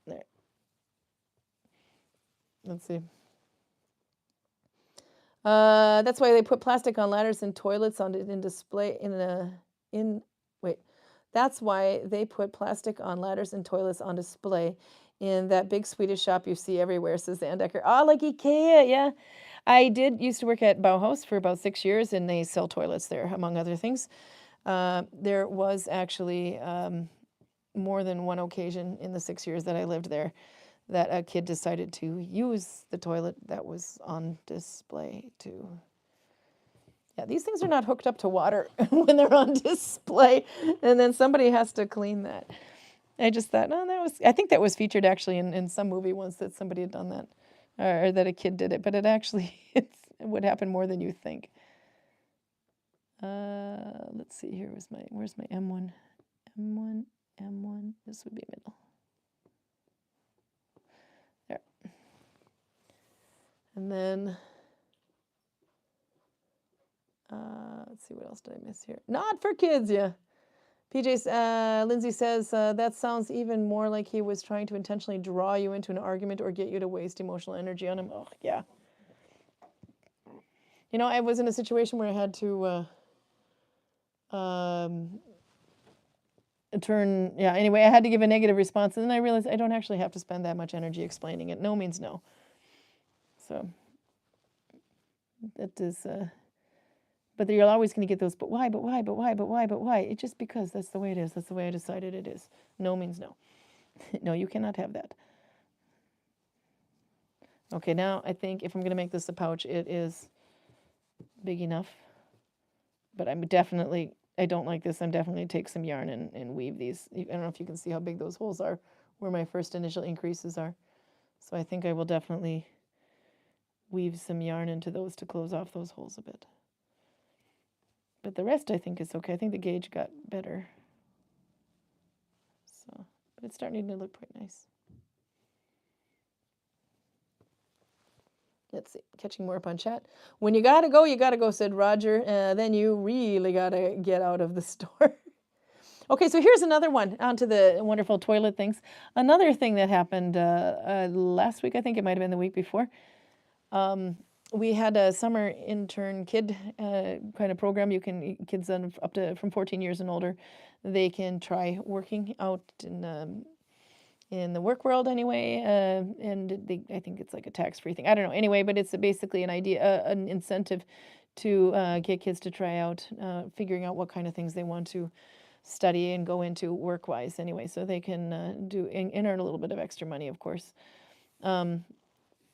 There. Let's see. That's why they put plastic on ladders and toilets in display That's why they put plastic on ladders and toilets on display in that big Swedish shop you see everywhere, says Zandecker. Oh, like IKEA, yeah. I used to work at Bauhaus for about 6 years, and they sell toilets there, among other things. There was actually more than one occasion in the 6 years that I lived there that a kid decided to use the toilet that was on display too. Yeah, these things are not hooked up to water when they're on display, and then somebody has to clean that. I just thought, I think that was featured actually in some movie once, that somebody had done that, or that a kid did it, but it would happen more than you think. Let's see, where's my M1? M1, this would be middle. There. And then, let's see, what else did I miss here? Not for kids, yeah. Lindsay says, that sounds even more like he was trying to intentionally draw you into an argument or get you to waste emotional energy on him. Oh, yeah. I was in a situation where I had to anyway, I had to give a negative response, and then I realized I don't actually have to spend that much energy explaining it. No means no. So that is, but you're always going to get those, but why? It's just because that's the way it is. That's the way I decided it is. No means no. No, you cannot have that. Okay, now I think if I'm going to make this a pouch, it is big enough. But I don't like this. I'm definitely take some yarn and weave these. I don't know if you can see how big those holes are, where my first initial increases are. So I think I will definitely weave some yarn into those to close off those holes a bit. But the rest I think is okay. I think the gauge got better. So, but it's starting to look quite nice. Let's see, catching more up on chat. When you gotta go, said Roger. Then you really gotta get out of the store. Okay, so here's another one, onto the wonderful toilet things. Another thing that happened last week, I think it might have been the week before. We had a summer intern kid kind of program. Kids up to from 14 years and older, they can try working out in the work world anyway, and I think it's like a tax-free thing. I don't know. Anyway, but it's basically an incentive to get kids to try out figuring out what kind of things they want to study and go into work-wise anyway, so they can do and earn a little bit of extra money, of course.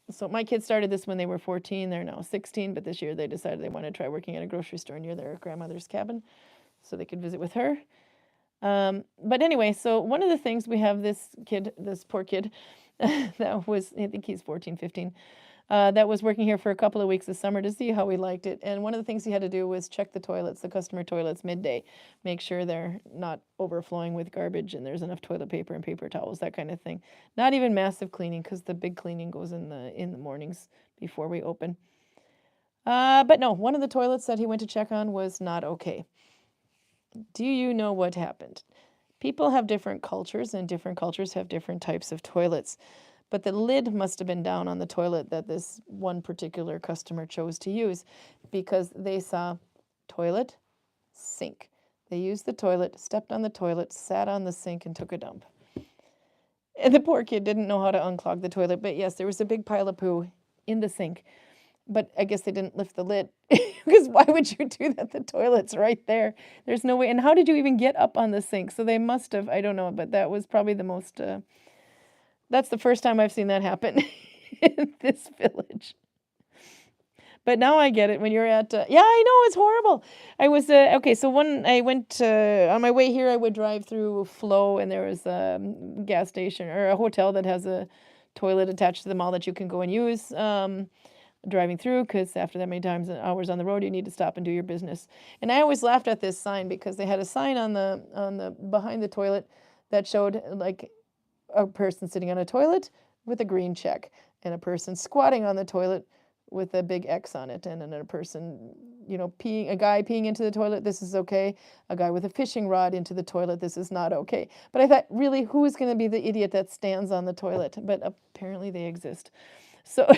So my kids started this when they were 14. They're now 16, but this year they decided they wanted to try working at a grocery store near their grandmother's cabin so they could visit with her. But anyway, so one of the things we have this poor kid, that was, I think he's 14, 15, that was working here for a couple of weeks this summer to see how he liked it. And one of the things he had to do was check the toilets, the customer toilets midday, make sure they're not overflowing with garbage and there's enough toilet paper and paper towels, that kind of thing. Not even massive cleaning, because the big cleaning goes in the mornings before we open. But no, one of the toilets that he went to check on was not okay. Do you know what happened? People have different cultures, and different cultures have different types of toilets. But the lid must have been down on the toilet that this one particular customer chose to use, because they saw toilet, sink. They used the toilet, stepped on the toilet, sat on the sink, and took a dump. And the poor kid didn't know how to unclog the toilet. But yes, there was a big pile of poo in the sink. But I guess they didn't lift the lid, because why would you do that? The toilet's right there. There's no way. And how did you even get up on the sink? So they must have, I don't know, but that was probably the most, that's the first time I've seen that happen in this village. But now I get it when you're at, yeah, I know, it's horrible. I was, okay, so when I went, on my way here, I would drive through Flow, and there was a gas station or a hotel that has a toilet attached to the mall that you can go and use driving through, because after that many times and hours on the road, you need to stop and do your business. And I always laughed at this sign, because they had a sign on the behind the toilet that showed like a person sitting on a toilet with a green check, and a person squatting on the toilet with a big X on it, and then a person, you know, a guy peeing into the toilet, this is okay. A guy with a fishing rod into the toilet, this is not okay. But I thought, really, who is going to be the idiot that stands on the toilet? But apparently they exist. So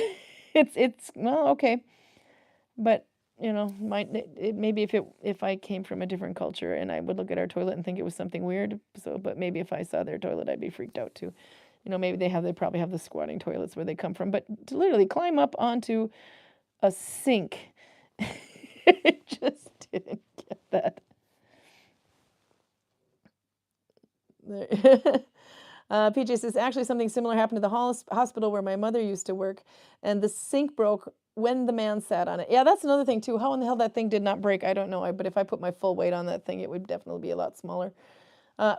it's well, okay. But you know, maybe if I came from a different culture, and I would look at our toilet and think it was something weird. So, but maybe if I saw their toilet, I'd be freaked out too. You know, maybe they probably have the squatting toilets where they come from. But to literally climb up onto a sink, I just didn't get that. PJ says, actually something similar happened to the hospital where my mother used to work, and the sink broke when the man sat on it. Yeah, that's another thing too. How in the hell that thing did not break, I don't know. But if I put my full weight on that thing, it would definitely be a lot smaller.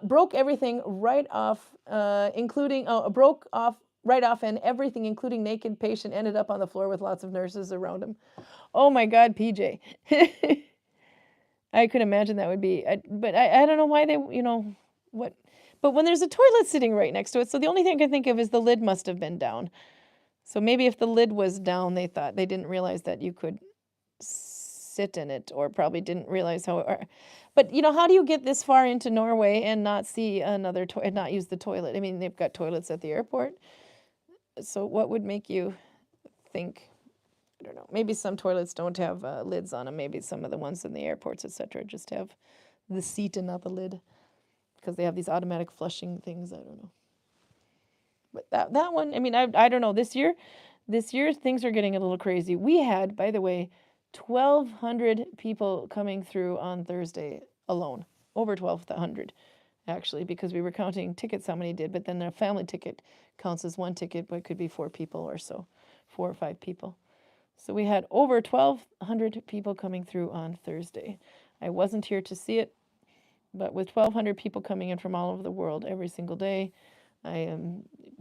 Broke everything right off, broke off right off, and everything, including naked patient, ended up on the floor with lots of nurses around him. Oh my God, PJ. I could imagine that would be, but I don't know why they, you know, what. But when there's a toilet sitting right next to it, so the only thing I can think of is the lid must have been down. So maybe if the lid was down, they didn't realize that you could sit in it, or probably didn't realize how. But you know, how do you get this far into Norway and not see another and not use the toilet? I mean, they've got toilets at the airport. So what would make you think? I don't know. Maybe some toilets don't have lids on them. Maybe some of the ones in the airports, etc., just have the seat and not the lid, because they have these automatic flushing things. I don't know. But that one, I mean, I don't know. This year things are getting a little crazy. We had, by the way, 1,200 people coming through on Thursday alone. Over 1,200, actually, because we were counting tickets, how many did, but then a family ticket counts as one ticket, but it could be 4 people or so, 4 or 5 people. So we had over 1,200 people coming through on Thursday. I wasn't here to see it, but with 1,200 people coming in from all over the world every single day, I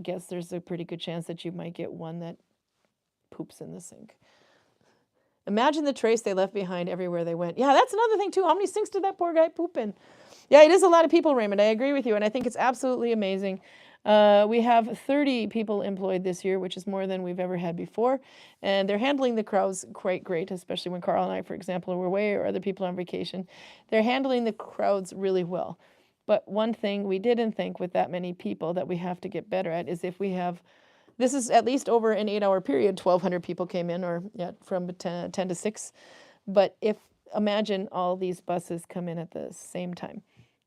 guess there's a pretty good chance that you might get one that poops in the sink. Imagine the trace they left behind everywhere they went. Yeah, that's another thing too. How many sinks did that poor guy poop in? Yeah, it is a lot of people, Raymond. I agree with you, and I think it's absolutely amazing. We have 30 people employed this year, which is more than we've ever had before, and they're handling the crowds quite great, especially when Karl and I, for example, were away, or other people on vacation. They're handling the crowds really well. But one thing we didn't think with that many people that we have to get better at is if we have, this is at least over an 8-hour period, 1,200 people came in, or yeah, from 10 to 6. But imagine all these buses come in at the same time,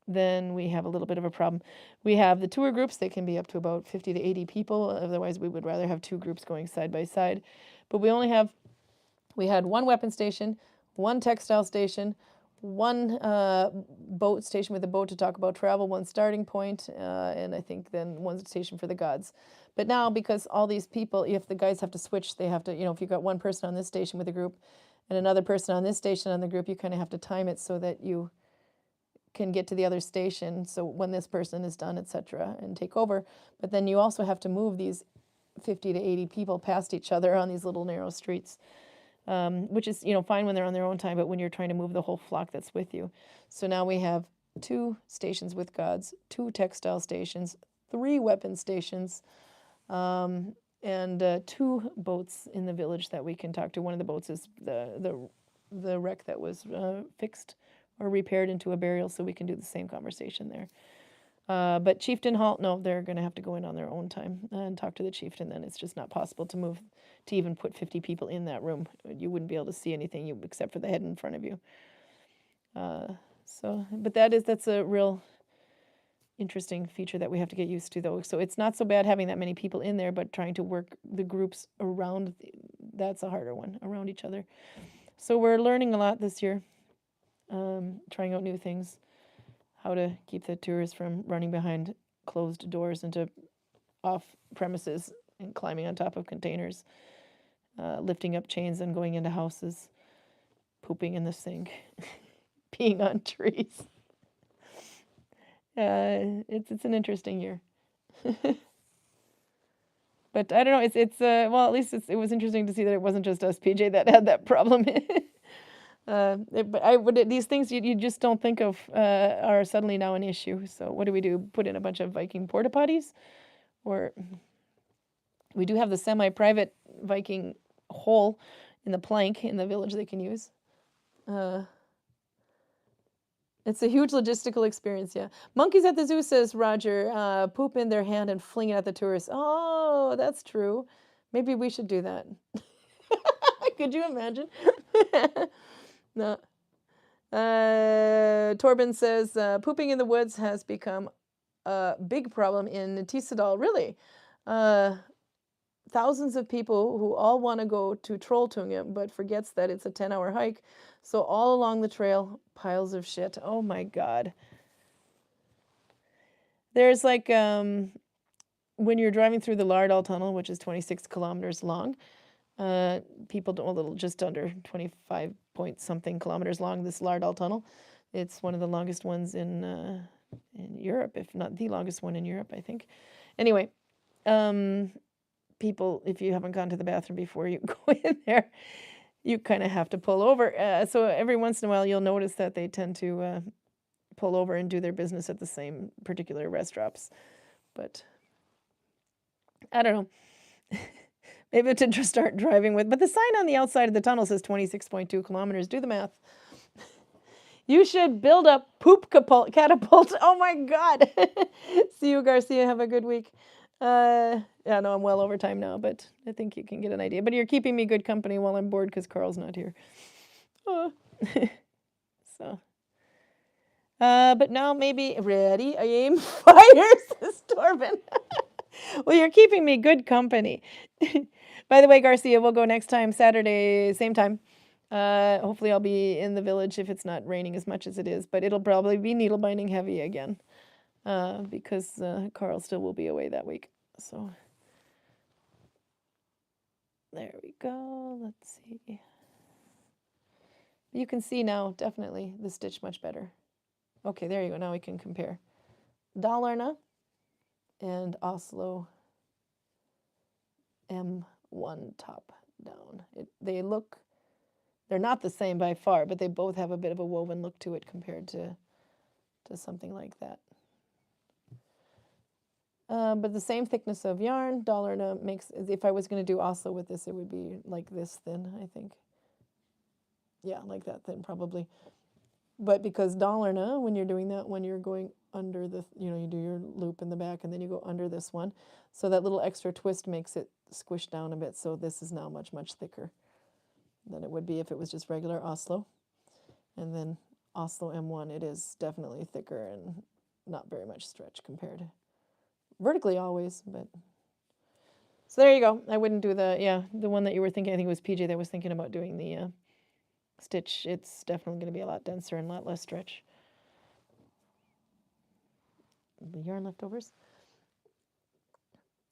then we have a little bit of a problem. We have the tour groups, they can be up to about 50 to 80 people. Otherwise, we would rather have 2 groups going side by side. But we had 1 weapon station, 1 textile station, 1 boat station with a boat to talk about travel, 1 starting point, and I think then 1 station for the gods. But now, because all these people, if the guys have to switch, they have to, you know, if you've got 1 person on this station with a group and another person on this station on the group, you kind of have to time it so that you can get to the other station, so when this person is done, etc., and take over. But then you also have to move these 50 to 80 people past each other on these little narrow streets, which is, you know, fine when they're on their own time, but when you're trying to move the whole flock that's with you. So now we have 2 stations with gods, 2 textile stations, 3 weapon stations, and 2 boats in the village that we can talk to. One of the boats is the wreck that was fixed or repaired into a burial, so we can do the same conversation there. But chieftain halt, no, they're going to have to go in on their own time and talk to the chieftain. Then it's just not possible to move, to even put 50 people in that room. You wouldn't be able to see anything except for the head in front of you. But that's a real interesting feature that we have to get used to, though. So it's not so bad having that many people in there, but trying to work the groups around, that's a harder one, around each other. So we're learning a lot this year, trying out new things, how to keep the tourists from running behind closed doors into off premises and climbing on top of containers, lifting up chains and going into houses, pooping in the sink, peeing on trees. It's an interesting year. But I don't know, well, at least it was interesting to see that it wasn't just us, PJ, that had that problem. But these things you just don't think of are suddenly now an issue. So what do? Put in a bunch of Viking porta potties? Or we do have the semi-private Viking hole in the plank in the village they can use. It's a huge logistical experience, yeah. Monkeys at the zoo, says Roger, poop in their hand and fling it at the tourists. Oh, that's true. Maybe we should do that. Could you imagine? No. Torben says, pooping in the woods has become a big problem in Tisadal. Really? Thousands of people who all want to go to Trolltunga, but forgets that it's a 10-hour hike. So all along the trail, piles of shit. Oh my God. There's like, when you're driving through the Lardal Tunnel, which is 26 kilometers long, people don't, a little, just under 25 point something kilometers long, this Lardal Tunnel. It's one of the longest ones in Europe, if not the longest one in Europe, I think. Anyway, people, if you haven't gone to the bathroom before you go in there, you kind of have to pull over. So every once in a while, you'll notice that they tend to pull over and do their business at the same particular rest stops. But I don't know. Maybe to just start driving with. But the sign on the outside of the tunnel says 26.2 kilometers. Do the math. You should build a poop catapult. Oh my God. See you, Garcia. Have a good week. Yeah, no, I'm well over time now, but I think you can get an idea. But you're keeping me good company while I'm bored because Carl's not here. So. But now maybe ready, aim, fire, says Torben. Well, you're keeping me good company. By the way, Garcia, we'll go next time, Saturday, same time. Hopefully I'll be in the village if it's not raining as much as it is, but it'll probably be needle binding heavy again because Carl still will be away that week. So there we go. Let's see. You can see now, definitely, the stitch much better. Okay, there you go. Now we can compare. Dalarna and Oslo M1 top down. They're not the same by far, but they both have a bit of a woven look to it compared to something like that. But the same thickness of yarn. Dalarna makes, if I was going to do Oslo with this, it would be like this thin, I think. Yeah, like that thin probably. But because Dalarna, when you're doing that, when you're going under the, you do your loop in the back and then you go under this one. So that little extra twist makes it squish down a bit. So this is now much, much thicker than it would be if it was just regular Oslo. And then Oslo M1, it is definitely thicker and not very much stretch compared. Vertically always, but. So there you go. I wouldn't do the one that you were thinking, I think it was PJ that was thinking about doing the stitch. It's definitely going to be a lot denser and a lot less stretch. The yarn leftovers.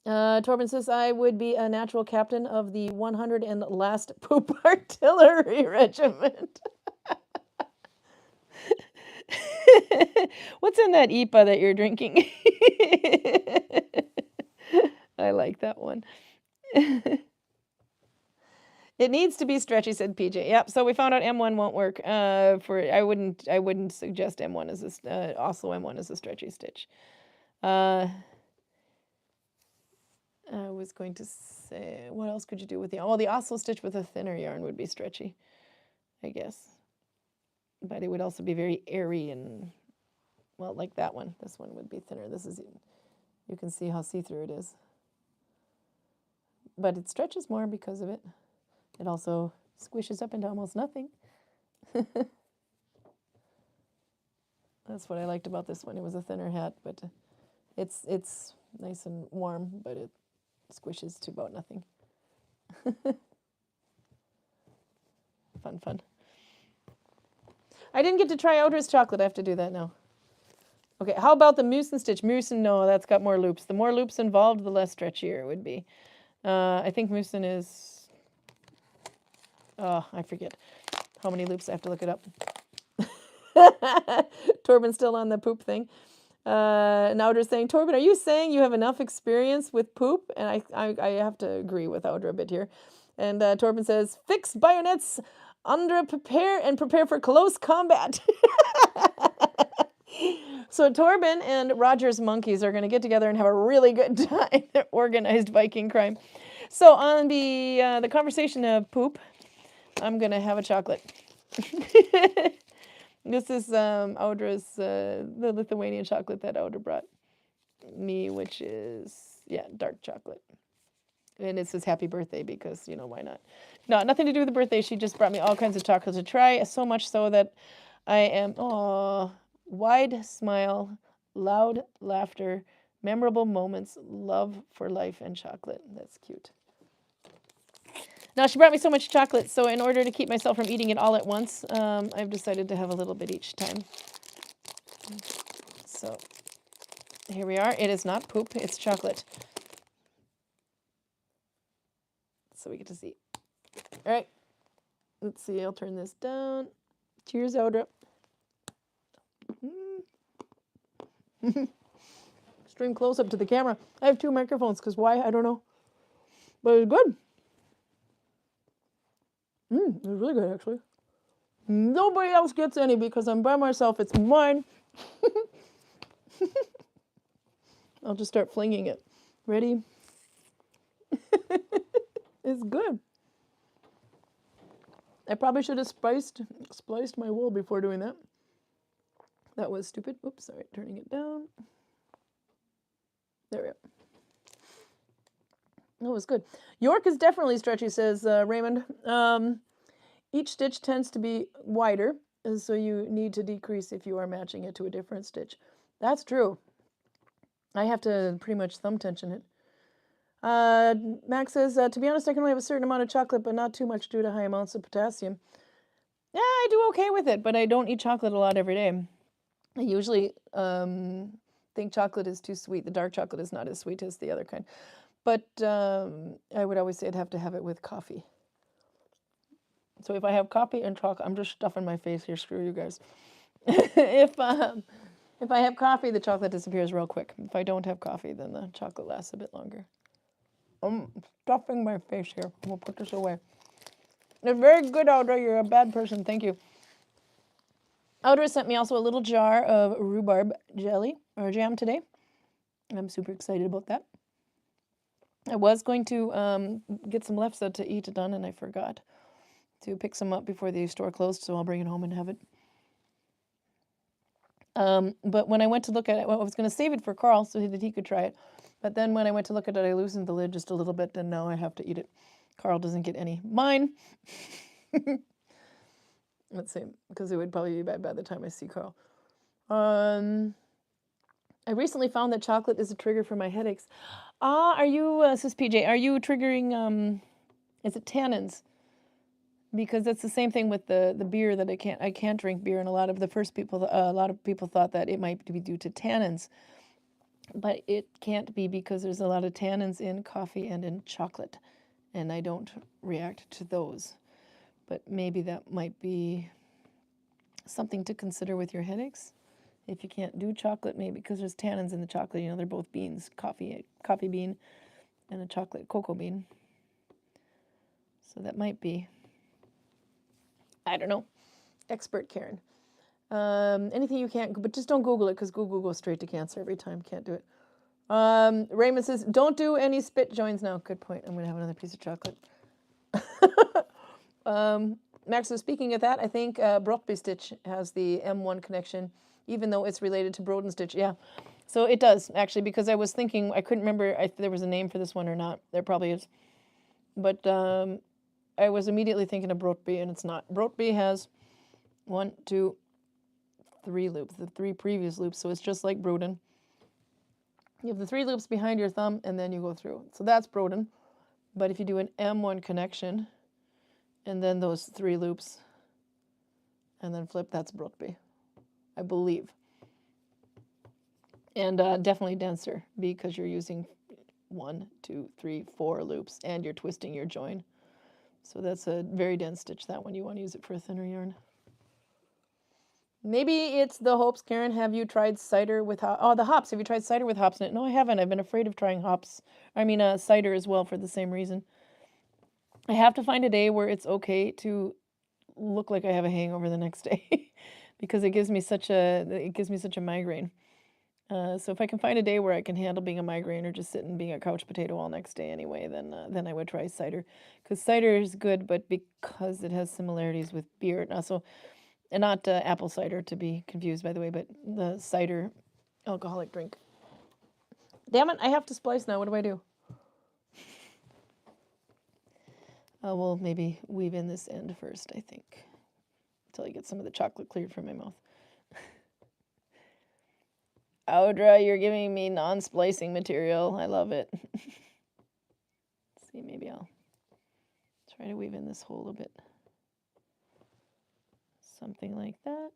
Torben says, I would be a natural captain of the 100 and last poop artillery regiment. What's in that IPA that you're drinking? I like that one. It needs to be stretchy, said PJ. Yep. So we found out M1 won't work. I wouldn't suggest M1 as Oslo M1 as a stretchy stitch. I was going to say, what else could you do with the Oslo stitch with a thinner yarn would be stretchy, I guess. But it would also be very airy and well, like that one. This one would be thinner. This is, you can see how see-through it is. But it stretches more because of it. It also squishes up into almost nothing. That's what I liked about this one. It was a thinner hat, but it's nice and warm, but it squishes to about nothing. Fun. I didn't get to try Audra's chocolate. I have to do that now. Okay, how about the mousse and stitch? Mousse, no, that's got more loops. The more loops involved, the less stretchier it would be. I think mousse is, oh, I forget how many loops. I have to look it up. Torben's still on the poop thing. Audra's saying, Torben, are you saying you have enough experience with poop? And I have to agree with Audra a bit here. And Torben says, fix bayonets under prepare for close combat. So Torben and Roger's monkeys are going to get together and have a really good time. Organized Viking crime. So on the conversation of poop, I'm going to have a chocolate. This is Audra's, the Lithuanian chocolate that Audra brought me, which is, yeah, dark chocolate. And it says happy birthday because, you know, why not? No, nothing to do with the birthday. She just brought me all kinds of chocolates to try, so much so that I am, wide smile, loud laughter, memorable moments, love for life and chocolate. That's cute. Now, she brought me so much chocolate, so in order to keep myself from eating it all at once, I've decided to have a little bit each time. So, here we are. It is not poop, it's chocolate. So we get to see. All right. Let's see, I'll turn this down. Cheers, Audra. Stream close up to the camera. I have 2 microphones, because why? I don't know. But it's good. It's really good, actually. Nobody else gets any because I'm by myself. It's mine. I'll just start flinging it. Ready? It's good. I probably should have spliced my wool before doing that. That was stupid. Oops, sorry, turning it down. There we go. That was good. York is definitely stretchy, says Raymond. Each stitch tends to be wider, and so you need to decrease if you are matching it to a different stitch. That's true. I have to pretty much thumb tension it. Max says, to be honest, I can only have a certain amount of chocolate, but not too much due to high amounts of potassium. Yeah, I do okay with it, but I don't eat chocolate a lot every day. I usually think chocolate is too sweet. The dark chocolate is not as sweet as the other kind. But I would always say I'd have to have it with coffee. So if I have coffee and chocolate, I'm just stuffing my face here. Screw you guys. If I have coffee, the chocolate disappears real quick. If I don't have coffee, then the chocolate lasts a bit longer. I'm stuffing my face here. We'll put this away. It's very good, Audra. You're a bad person. Thank you. Audra sent me also a little jar of rhubarb jelly or jam today. I'm super excited about that. I was going to get some lefse to eat done, and I forgot to pick some up before the store closed, so I'll bring it home and have it. But when I went to look at it, well, I was going to save it for Karl so that he could try it. But then when I went to look at it, I loosened the lid just a little bit, and now I have to eat it. Karl doesn't get any. Mine. Let's see, because it would probably be bad by the time I see Karl. I recently found that chocolate is a trigger for my headaches. Are you, says PJ, are you triggering, is it tannins? Because that's the same thing with the beer that I can't drink beer, and a lot of people thought that it might be due to tannins. But it can't be because there's a lot of tannins in coffee and in chocolate, and I don't react to those. But maybe that might be something to consider with your headaches. If you can't do chocolate, maybe because there's tannins in the chocolate. You know, they're both beans, coffee bean and a chocolate cocoa bean. So that might be, I don't know. Expert Karin. Anything you can't, but just don't Google it because Google goes straight to cancer every time. Can't do it. Raymond says, don't do any spit joins now. Good point. I'm going to have another piece of chocolate. Max, so speaking of that, I think Brotby stitch has the M1 connection, even though it's related to Broden stitch. Yeah, so it does, actually, because I was thinking, I couldn't remember if there was a name for this one or not. There probably is. But I was immediately thinking of Brotby, and it's not. Brotby has 1, 2, 3 loops, the 3 previous loops, so it's just like Broden. You have the 3 loops behind your thumb, and then you go through. So that's Broden. But if you do an M1 connection, and then those 3 loops, and then flip, that's Brotby, I believe. And definitely denser, because you're using 1, 2, 3, 4 loops, and you're twisting your join. So that's a very dense stitch, that one. You want to use it for a thinner yarn. Maybe it's the hops, Karen. Have you tried cider with hops? Oh, the hops. Have you tried cider with hops in it? No, I haven't. I've been afraid of trying cider as well for the same reason. I have to find a day where it's okay to look like I have a hangover the next day because it gives me such a migraine. So if I can find a day where I can handle being a migraine or just sitting being a couch potato all next day anyway, then I would try cider, because cider is good, but because it has similarities with beer. And not apple cider, to be confused, by the way, but the cider alcoholic drink. Damn it, I have to splice now. What do I do? We'll maybe weave in this end first, I think, until I get some of the chocolate cleared from my mouth. Audra, you're giving me non-splicing material. I love it. Let's see, maybe I'll try to weave in this hole a bit. Something like that.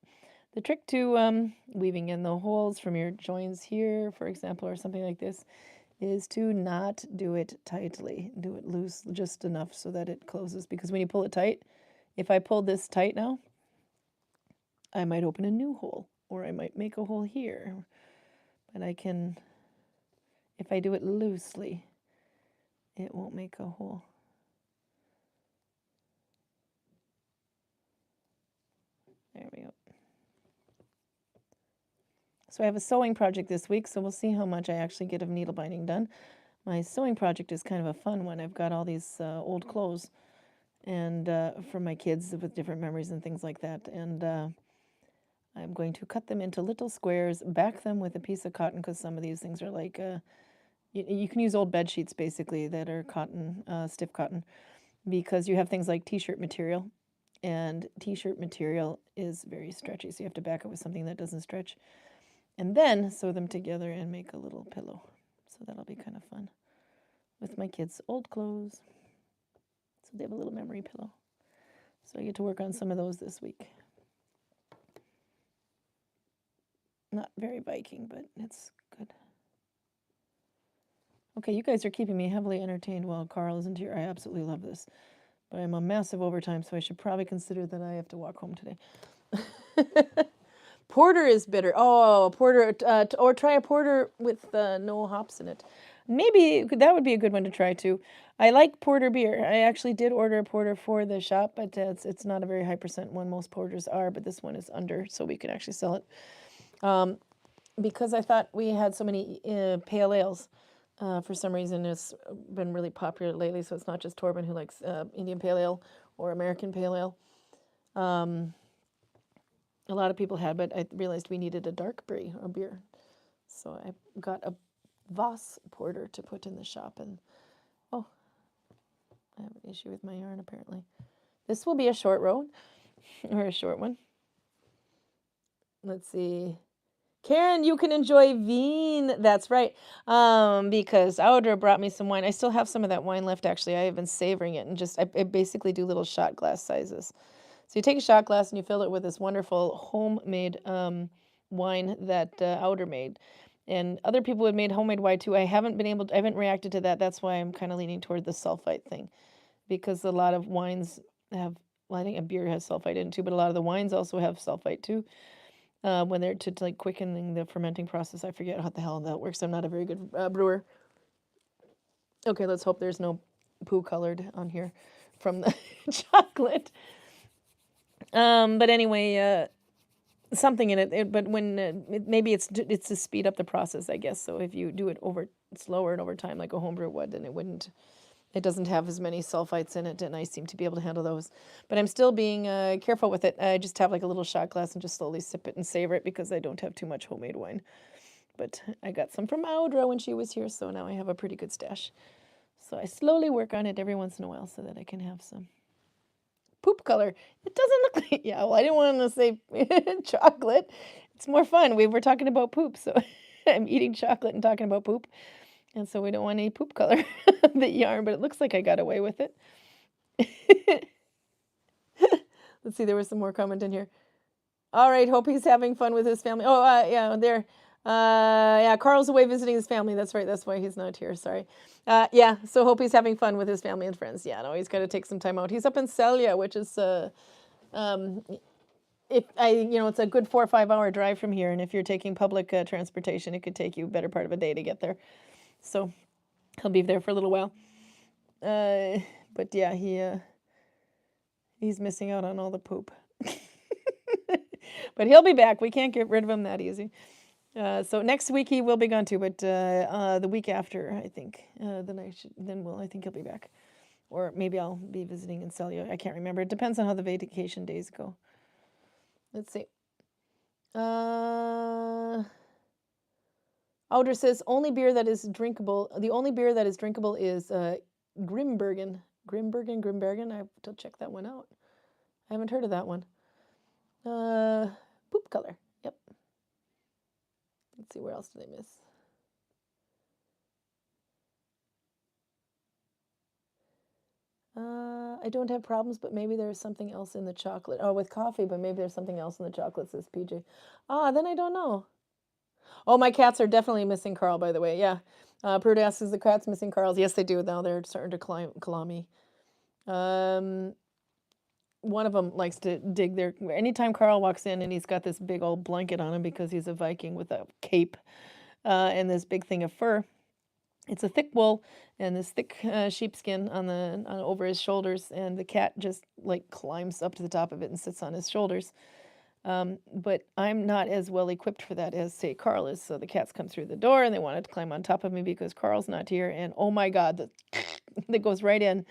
The trick to weaving in the holes from your joins here, for example, or something like this, is to not do it tightly. Do it loose, just enough so that it closes. Because when you pull it tight, if I pull this tight now, I might open a new hole, or I might make a hole here. But I can, if I do it loosely, it won't make a hole. There we go. So I have a sewing project this week, so we'll see how much I actually get of needle binding done. My sewing project is kind of a fun one. I've got all these old clothes and from my kids with different memories and things like that. And I'm going to cut them into little squares, back them with a piece of cotton, because some of these things are like, you can use old bed sheets basically that are cotton, stiff cotton, because you have things like t-shirt material. And t-shirt material is very stretchy, so you have to back it with something that doesn't stretch. And then sew them together and make a little pillow. So that'll be kind of fun with my kids' old clothes. So they have a little memory pillow. So I get to work on some of those this week. Not very Viking, but it's good. Okay, you guys are keeping me heavily entertained while Karl isn't here. I absolutely love this. But I'm on massive overtime, so I should probably consider that I have to walk home today. Porter is bitter. Oh, porter, or try a porter with no hops in it. Maybe that would be a good one to try too. I like porter beer. I actually did order a porter for the shop, but it's not a very high percent one. Most porters are, but this one is under, so we can actually sell it. Because I thought we had so many pale ales. For some reason, it's been really popular lately, so it's not just Torben who likes Indian Pale Ale or American Pale Ale. A lot of people had, but I realized we needed a dark beer. So I got a Voss porter to put in the shop, and oh, I have an issue with my yarn apparently. This will be a short row, or a short one. Let's see. Karen, you can enjoy Veen. That's right. Because Audra brought me some wine. I still have some of that wine left, actually. I have been savoring it, and I basically do little shot glass sizes. So you take a shot glass and you fill it with this wonderful homemade wine that Audra made. And other people have made homemade wine too. I haven't reacted to that. That's why I'm kind of leaning toward the sulfite thing. Because a lot of wines have, well, I think a beer has sulfite in it too, but a lot of the wines also have sulfite too. When they're to like quickening the fermenting process. I forget how the hell that works. I'm not a very good brewer. Okay, let's hope there's no poo colored on here from the chocolate. But anyway, something in it. But when maybe it's to speed up the process, I guess. So if you do it slower and over time, like a homebrew would, then it wouldn't It doesn't have as many sulfites in it, and I seem to be able to handle those. But I'm still being careful with it. I just have like a little shot glass and just slowly sip it and savor it because I don't have too much homemade wine. But I got some from Audra when she was here, so now I have a pretty good stash. So I slowly work on it every once in a while so that I can have some. Poop color. It doesn't look like, yeah, well, I didn't want to say chocolate. It's more fun. We were talking about poop, so I'm eating chocolate and talking about poop. And so we don't want any poop color the yarn, but it looks like I got away with it. Let's see, there was some more comment in here. All right, hope he's having fun with his family. Oh, yeah, there. Yeah, Carl's away visiting his family. That's right. That's why he's not here. Sorry. Yeah, so hope he's having fun with his family and friends. Yeah, no, he's got to take some time out. He's up in Selje, which is, it's a good 4 or 5 hour drive from here. And if you're taking public transportation, it could take you a better part of a day to get there. So he'll be there for a little while. But yeah, he's missing out on all the poop. But he'll be back. We can't get rid of him that easy. So next week he will be gone too, but the week after, I think, I think he'll be back. Or maybe I'll be visiting in Selje. I can't remember. It depends on how the vacation days go. Let's see. Audra says, only beer that is drinkable. The only beer that is drinkable is Grimbergen. Grimbergen. I have to check that one out. I haven't heard of that one. Poop color. Yep. Let's see, where else did I miss? I don't have problems, but maybe there's something else in the chocolate. Oh, with coffee, but maybe there's something else in the chocolate, says PJ. Then I don't know. Oh, my cats are definitely missing Karl, by the way. Yeah. Prude asks, is the cats missing Karl's? Yes, they do. Now they're starting to claw me. One of them likes to dig their... Anytime Karl walks in and he's got this big old blanket on him because he's a Viking with a cape and this big thing of fur. It's a thick wool and this thick sheepskin on over his shoulders, and the cat just like climbs up to the top of it and sits on his shoulders. But I'm not as well equipped for that as, say, Karl is. So the cats come through the door and they wanted to climb on top of me because Karl's not here. And oh my God, that goes right in.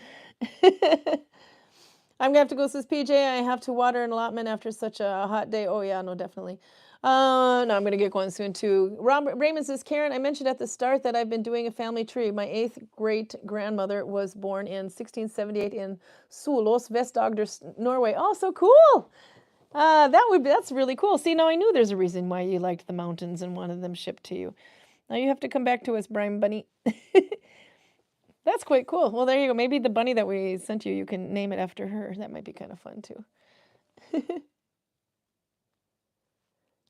I'm going to have to go, says PJ. I have to water an allotment after such a hot day. Oh, yeah, no, definitely. No, I'm going to get going soon, too. Raymond says, Karen, I mentioned at the start that I've been doing a family tree. My 8th great-grandmother was born in 1678 in Solås, Vest-Agder, Norway. Oh, so cool. That's really cool. See, now I knew there's a reason why you liked the mountains and wanted them shipped to you. Now you have to come back to us, Brian Bunny. That's quite cool. Well, there you go. Maybe the bunny that we sent you, you can name it after her. That might be kind of fun, too.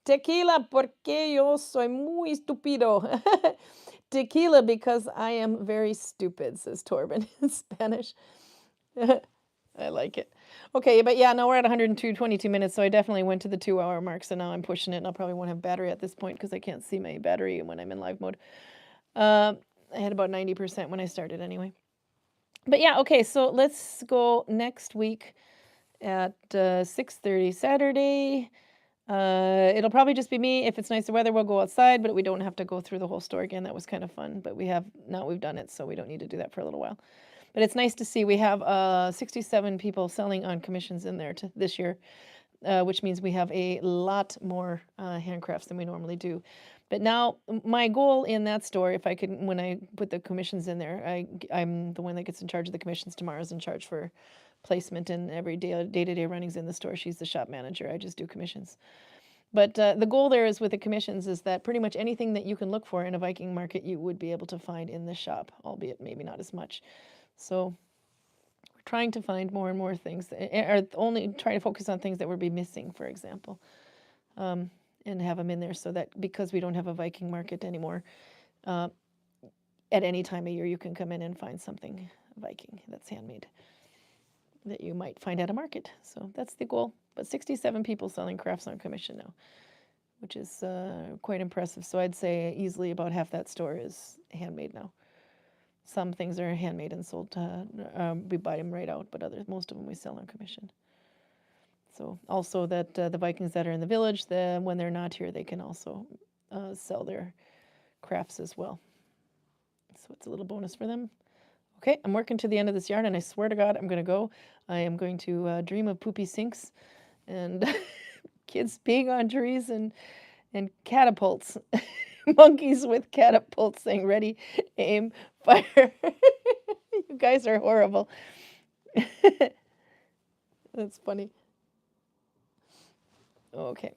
Tequila, porque yo soy muy estúpido. Tequila, because I am very stupid, says Torben in Spanish. I like it. Okay, but yeah, now we're at 122 minutes, so I definitely went to the 2 hour mark, so now I'm pushing it, and I probably won't have battery at this point because I can't see my battery when I'm in live mode. I had about 90% when I started anyway. But yeah, okay, so let's go next week at 6:30 Saturday. It'll probably just be me. If it's nicer weather, we'll go outside, but we don't have to go through the whole store again. That was kind of fun, but we've done it, so we don't need to do that for a little while. But it's nice to see we have 67 people selling on commissions in there this year, which means we have a lot more handcrafts than we normally do. But now my goal in that store, when I put the commissions in there, I'm the one that gets in charge of the commissions. Tamara's in charge for placement and every day-to-day runnings in the store. She's the shop manager. I just do commissions. But the goal there is with the commissions is that pretty much anything that you can look for in a Viking market, you would be able to find in the shop, albeit maybe not as much. So we're trying to find more and more things, or only try to focus on things that would be missing, for example. And have them in there so that because we don't have a Viking market anymore, at any time of year you can come in and find something Viking that's handmade that you might find at a market. So that's the goal. But 67 people selling crafts on commission now, which is quite impressive. So I'd say easily about half that store is handmade now. Some things are handmade and sold. We buy them right out, but most of them we sell on commission. So also that the Vikings that are in the village, when they're not here, they can also sell their crafts as well. So it's a little bonus for them. Okay, I'm working to the end of this yarn, and I swear to God, I'm going to go. I am going to dream of poopy sinks and kids peeing on trees and catapults. Monkeys with catapults saying, ready, aim, fire. You guys are horrible. That's funny. Okay.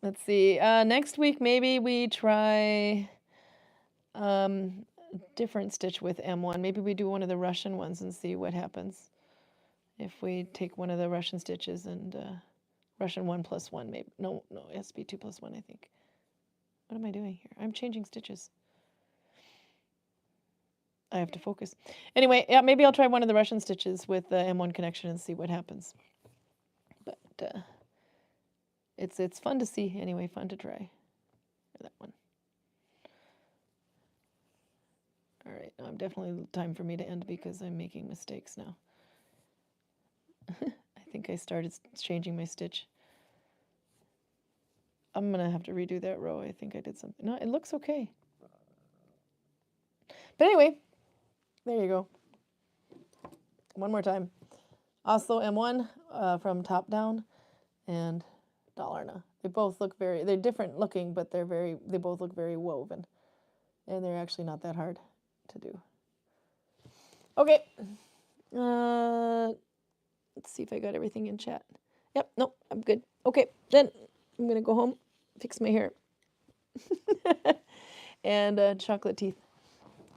Let's see. Next week, maybe we try different stitch with M1. Maybe we do one of the Russian ones and see what happens. If we take one of the Russian stitches and Russian 1+1, maybe. No, it has to be 2+1, I think. What am I doing here? I'm changing stitches. I have to focus. Anyway, yeah, maybe I'll try one of the Russian stitches with the M1 connection and see what happens. But it's fun to see anyway, fun to try. That one. All right, now I'm definitely time for me to end because I'm making mistakes now. I think I started changing my stitch. I'm gonna have to redo that row. I think I did something. No, it looks okay. But anyway, there you go. One more time. Oslo M1 from top down and Dalarna. They both look they're different looking, but they both look very woven. And they're actually not that hard to do. Okay. Let's see if I got everything in chat. Yep, nope, I'm good. Okay, then I'm going to go home, fix my hair. And chocolate teeth.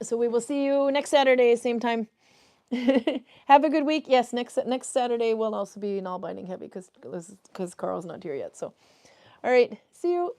So we will see you next Saturday, same time. Have a good week. Yes, next Saturday will also be Nalbinding heavy because Karl's not here yet. So, all right, see you.